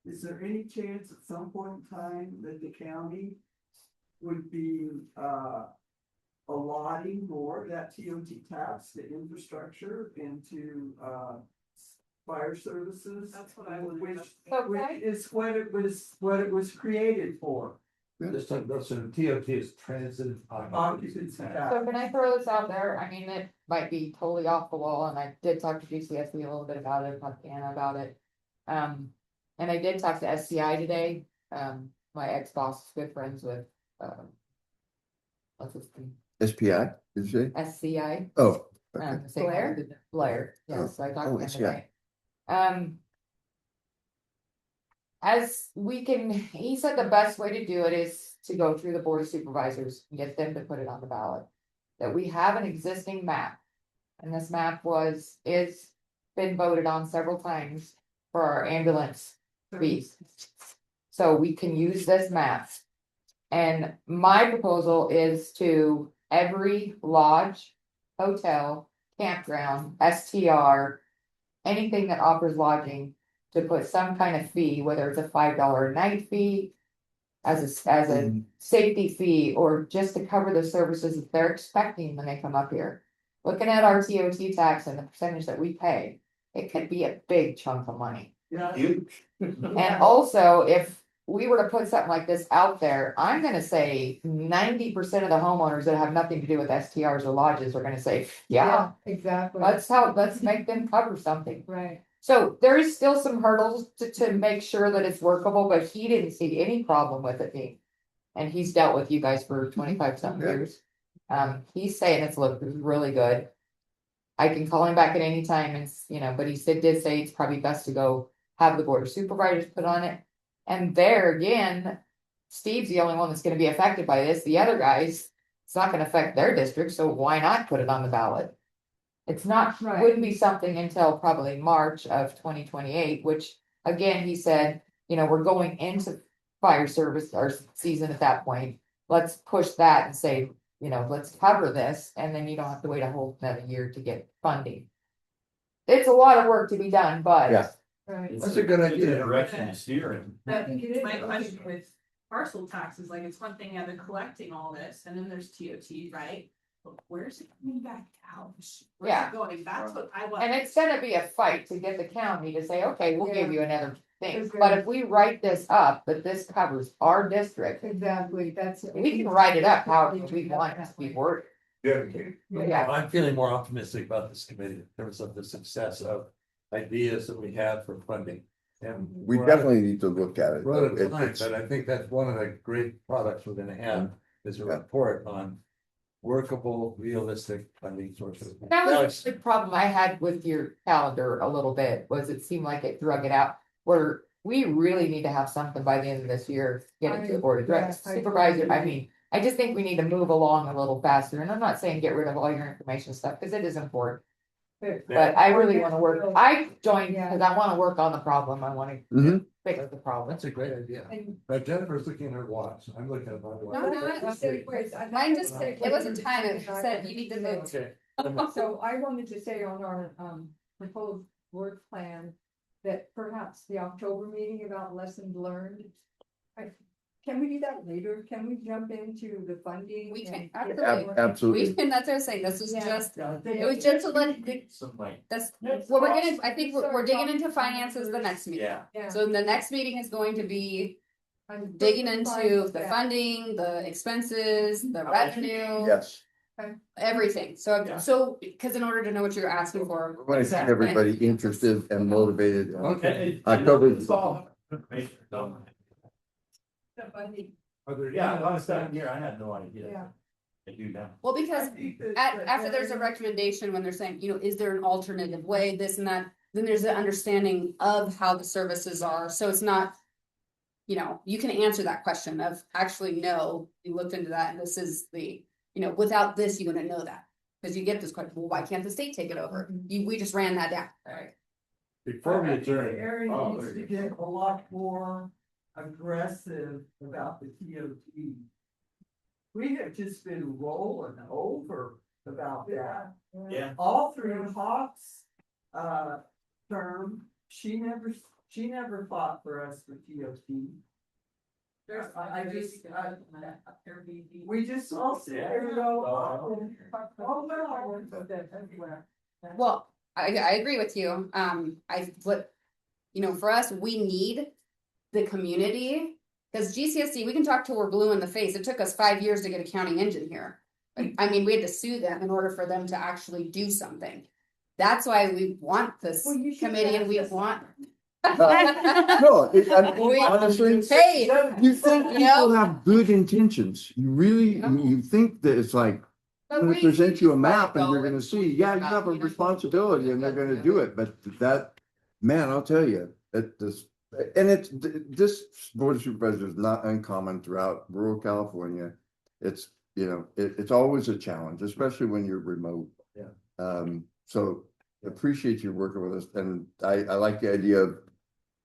Speaker 8: Is there any chance at some point in time that the county would be allotting more of that TOT tax to infrastructure and to fire services?
Speaker 6: That's what I would.
Speaker 8: Which
Speaker 11: okay,
Speaker 8: is what it was created for.
Speaker 1: Listen, TOT is transit.
Speaker 8: Occupancy
Speaker 11: so
Speaker 8: tax.
Speaker 11: can I throw this out there? I mean, it might be totally off the wall, and I did talk to GCSD a little bit about it, talked to Anna about it. And I did talk to SCI today. My ex-boss is good friends with, what's his name?
Speaker 3: SPI, did you say?
Speaker 11: SCI.
Speaker 3: Oh. Okay.
Speaker 11: Same
Speaker 2: Blair?
Speaker 11: with Blair, yes, so I talked to him
Speaker 3: SCI.
Speaker 11: today. As we can, he said the best way to do it is to go through the board of supervisors and get them to put it on the ballot. That we have an existing map. And this map is been voted on several times for our ambulance fees. So we can use this map. And my proposal is to every lodge, hotel, campground, STR, anything that offers lodging, to put some kind of fee, whether it's a $5 a night fee, as a safety fee, or just to cover the services that they're expecting when they come up here. Looking at our TOT tax and the percentage that we pay, it could be a big chunk of money.
Speaker 8: Yeah.
Speaker 11: And also, if we were to put something like this out there, I'm gonna say 90% of the homeowners that have nothing to do with STRs or lodges are gonna say, yeah,
Speaker 4: Exactly.
Speaker 11: let's make them cover something.
Speaker 4: Right.
Speaker 11: So there is still some hurdles to make sure that it's workable, but he didn't see any problem with it being. And he's dealt with you guys for 25 something
Speaker 3: Yeah.
Speaker 11: years. He's saying it's looked really good. I can call him back at any time and, but he did say it's probably best to go have the board of supervisors put on it. And there again, Steve's the only one that's gonna be affected by this. The other guys, it's not gonna affect their district, so why not put it on the ballot? It's not,
Speaker 4: Right.
Speaker 11: wouldn't be something until probably March of 2028, which again, he said, we're going into fire service or season at that point. Let's push that and say, let's cover this, and then you don't have to wait a whole another year to get funding. It's a lot of work to be done, but.
Speaker 3: Yeah.
Speaker 4: Right.
Speaker 1: That's a good idea.
Speaker 10: Direction to steer in.
Speaker 6: I think it is. My question with parcel taxes, like it's one thing, yeah, they're collecting all this, and then there's TOT, right? But where's it coming back out? Where's
Speaker 11: Yeah.
Speaker 6: it going? That's what I want.
Speaker 11: And it's gonna be a fight to get the county to say, okay, we'll give you another thing,
Speaker 4: Agreed.
Speaker 11: but if we write this up, that this covers our district.
Speaker 4: Exactly, that's.
Speaker 11: We can write it up however we want it to be worded.
Speaker 12: dedicated.
Speaker 11: Yeah.
Speaker 1: I'm feeling more optimistic about this committee in terms of the success of ideas that we have for funding. And
Speaker 3: We definitely need to look at it.
Speaker 1: Well,
Speaker 3: It-
Speaker 1: time,
Speaker 3: it's-
Speaker 1: but I think that's one of the great products we're gonna have is a
Speaker 3: Yeah.
Speaker 1: report on workable, realistic funding sources.
Speaker 11: That
Speaker 1: Now,
Speaker 11: was the problem I had with your calendar a little bit, was it seemed like it drug it out. Where we really need to have something by the end of this year, get it to the board of directors,
Speaker 8: Yes, I
Speaker 11: supervisor, I
Speaker 8: agree.
Speaker 11: mean. I just think we need to move along a little faster, and I'm not saying get rid of all your information stuff, because it is important. But I really wanna work, I joined, because I wanna work on the problem, I wanna
Speaker 3: Mhm.
Speaker 11: fix the problem.
Speaker 1: That's a great idea. But Jennifer's looking at her watch. I'm looking at my watch.
Speaker 4: No, no, mine just, it wasn't time, it said you need to move.
Speaker 1: Okay.
Speaker 13: So I wanted to say on our proposed work plan that perhaps the October meeting about lessons learned. Can we do that later? Can we jump into the funding?
Speaker 4: We can,
Speaker 13: and-
Speaker 4: absolutely.
Speaker 3: Absolutely.
Speaker 4: We can, that's what I was saying, this is
Speaker 13: Yeah.
Speaker 4: just,
Speaker 13: Yeah.
Speaker 4: it was just to let,
Speaker 9: Some like,
Speaker 4: that's, well, we're gonna, I think we're digging into finances the next meeting.
Speaker 9: yeah,
Speaker 13: Yeah.
Speaker 4: So the next meeting is going to be
Speaker 13: I'm
Speaker 4: digging
Speaker 13: fine
Speaker 4: into
Speaker 13: with
Speaker 4: the
Speaker 13: that.
Speaker 4: funding, the expenses, the revenue,
Speaker 3: Yes,
Speaker 4: everything. So,
Speaker 9: Yeah.
Speaker 4: so, because in order to know what you're asking for.
Speaker 3: we want to keep everybody interested and motivated.
Speaker 1: Okay.
Speaker 3: October.
Speaker 9: It's all information, don't-
Speaker 13: The funding.
Speaker 9: Yeah, last time here, I had no idea.
Speaker 13: Yeah.
Speaker 9: I do now.
Speaker 4: Well, because after there's a
Speaker 13: a
Speaker 4: recommendation, when they're saying, you know, is there an alternative way, this and that, then there's an understanding of how the services are, so it's not. You know, you can answer that question of actually, no, you looked into that, and this is the, you know, without this, you wouldn't know that. Cause you get this question, well, why can't the state take it over? We just ran that down, right?
Speaker 1: Before we
Speaker 8: I think the
Speaker 1: adjourn.
Speaker 8: area
Speaker 1: Oh,
Speaker 8: needs
Speaker 1: there
Speaker 8: to
Speaker 1: you
Speaker 8: get a lot more aggressive about the TOT. We have just been rolling over about that.
Speaker 9: Yeah.
Speaker 8: All through Hawk's term, she never fought for us for TOT. We just all sit there and go, oh, well.
Speaker 4: Well, I agree with you, you know, for us, we need the community. Cause GCSD, we can talk till we're blue in the face, it took us 5 years to get a county engine here. I mean, we had to sue them in order for them to actually do something. That's why we want this
Speaker 13: Well, you should
Speaker 4: committee and we
Speaker 13: ask us.
Speaker 4: want.
Speaker 3: No, honestly,
Speaker 4: Hey,
Speaker 3: you think
Speaker 4: You know?
Speaker 3: people have good intentions. You really, you think that it's like,
Speaker 4: but
Speaker 3: I'm
Speaker 4: we-
Speaker 3: gonna present you a map and
Speaker 4: go
Speaker 3: you're gonna see, yeah, you have a
Speaker 4: you know?
Speaker 3: responsibility and they're gonna do it, but that, man, I'll tell you, that this. And this board of supervisors is not uncommon throughout rural California. It's, you know, it's always a challenge, especially when you're remote.
Speaker 1: Yeah.
Speaker 3: So appreciate you working with us, and I like the idea of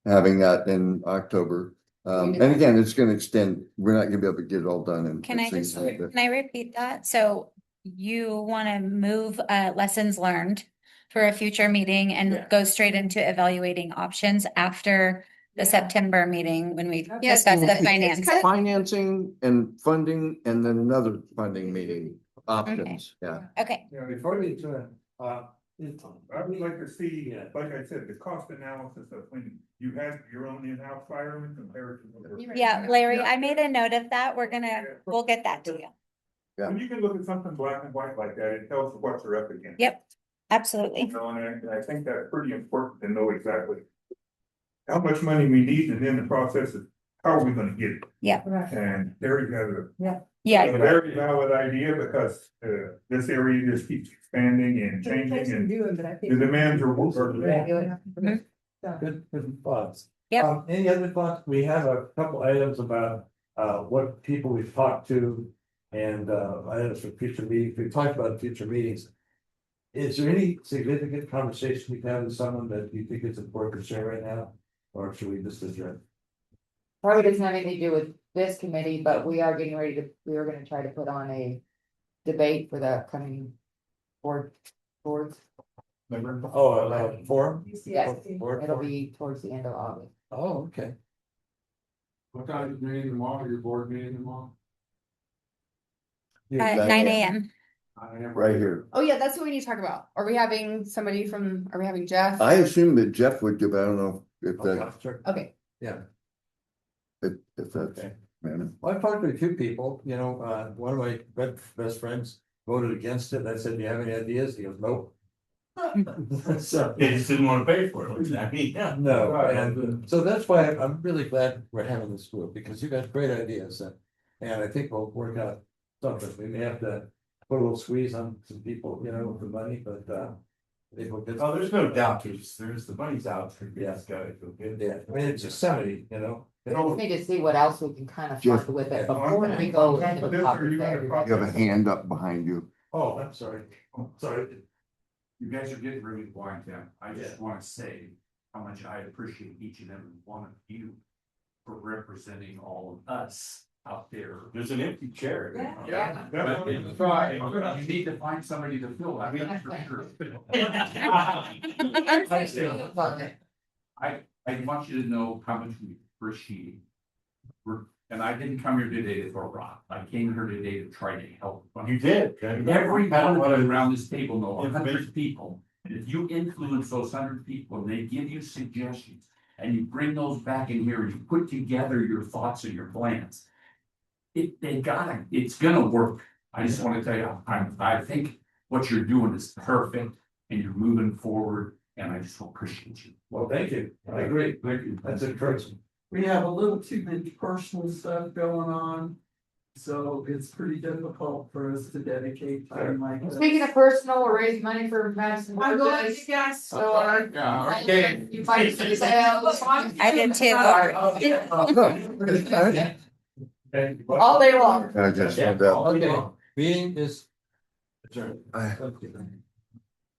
Speaker 3: having that in October. And again, it's gonna extend, we're not gonna be able to get it all done in.
Speaker 2: Can I
Speaker 3: same
Speaker 2: just,
Speaker 3: time, but-
Speaker 2: can I repeat that? So you want to move lessons learned for a future meeting and
Speaker 9: Yeah.
Speaker 2: go straight into evaluating options after the September meeting when we
Speaker 4: Yes.
Speaker 2: discuss the
Speaker 4: It's
Speaker 2: finance.
Speaker 4: kind of-
Speaker 3: Financing and funding, and then another funding meeting options, yeah.
Speaker 2: Okay,
Speaker 1: You know, before we adjourn,
Speaker 12: I would like to see,
Speaker 1: Yeah.
Speaker 12: like I said, the cost analysis of when you had your own in-house fireman compared to. what-
Speaker 2: yeah, Larry, I made a note of that. We'll get that to you.
Speaker 12: When you can look at something black and white like that, it tells you what you're up against.
Speaker 2: Yep. Absolutely.
Speaker 12: You know, and I think that's pretty important to know exactly. How much money we need, and then the process of how are we gonna get it?
Speaker 2: Yeah.
Speaker 12: And there you have a
Speaker 2: Yeah,
Speaker 12: very valid idea, because this area just keeps expanding and changing, and
Speaker 13: doing, but I think.
Speaker 12: the demands are.
Speaker 1: good thoughts.
Speaker 2: Yep.
Speaker 1: Any other thoughts? We have a couple items about what people we've talked to and items for future meetings. We've talked about future meetings. Is there any significant conversation you've had with someone that you think is important to share right now? Or should we just adjourn?
Speaker 11: Probably doesn't have anything to do with this committee, but we are getting ready to, we are gonna try to put on a debate for the upcoming boards.
Speaker 1: Oh, forum?
Speaker 11: Yes.
Speaker 1: Board
Speaker 11: It'll
Speaker 1: forum?
Speaker 11: be towards the end of August.
Speaker 1: Oh, okay.
Speaker 7: What time is your meeting tomorrow, your board meeting tomorrow?
Speaker 2: at 9 a.m.
Speaker 3: Right here.
Speaker 4: Oh, yeah, that's what we need to talk about. Are we having Jeff?
Speaker 3: I assume that Jeff would give, I don't know if that,
Speaker 1: Okay, sure.
Speaker 4: Okay,
Speaker 1: Yeah,
Speaker 3: if that's,
Speaker 1: okay.
Speaker 3: man.
Speaker 1: Well, I've talked to a few people, you know, one of my best friends voted against it. I said, do you have any ideas? He goes, nope. So,
Speaker 10: They just didn't wanna pay for it, which I mean, yeah.
Speaker 1: no, and so that's why I'm really glad we're having this group, because you got great ideas and I think we'll work out something. We may have to put a little squeeze on some people, you know, with the money, but I think we'll get.
Speaker 10: Oh, there's no doubt, there's the money's out for
Speaker 1: Yeah.
Speaker 10: this guy, go get it.
Speaker 1: Yeah, I mean, it's Yosemite, you know.
Speaker 11: We just need to see what else we can kind of
Speaker 3: Jeff.
Speaker 11: fund with it before we go into the topic there.
Speaker 3: You have a hand up behind you.
Speaker 1: Oh, I'm sorry.
Speaker 5: Sorry. You guys are getting really quiet now. I just wanna say how much I appreciate each and every one of you for representing all of us out there.
Speaker 10: There's an empty chair.
Speaker 11: Yeah.
Speaker 5: But you need to find somebody to fill that, that's for sure. I want you to know how much we appreciate. And I didn't come here today to throw rock, I came here today to try to help.
Speaker 10: You did.
Speaker 5: Every one of you around this table know 100 people, and if you influence those 100 people, and they give you suggestions. And you bring those back in here, and you put together your thoughts and your plans. It's gonna work. I just wanna tell you, I think what you're doing is perfect, and you're moving forward, and I just appreciate you.
Speaker 1: Well, thank you. I agree.
Speaker 5: Thank you.
Speaker 1: That's encouraging.
Speaker 8: We have a little too much personal stuff going on. So it's pretty difficult for us to dedicate time like this.
Speaker 11: Speaking of personal, we're raising money for Madison.
Speaker 13: I'm going
Speaker 11: birthdays.
Speaker 13: to guess.
Speaker 11: So, you might see sales.
Speaker 2: I did too.
Speaker 11: All day long.
Speaker 3: I just found out.
Speaker 1: Okay, meeting is.
Speaker 3: I-
Speaker 1: Okay.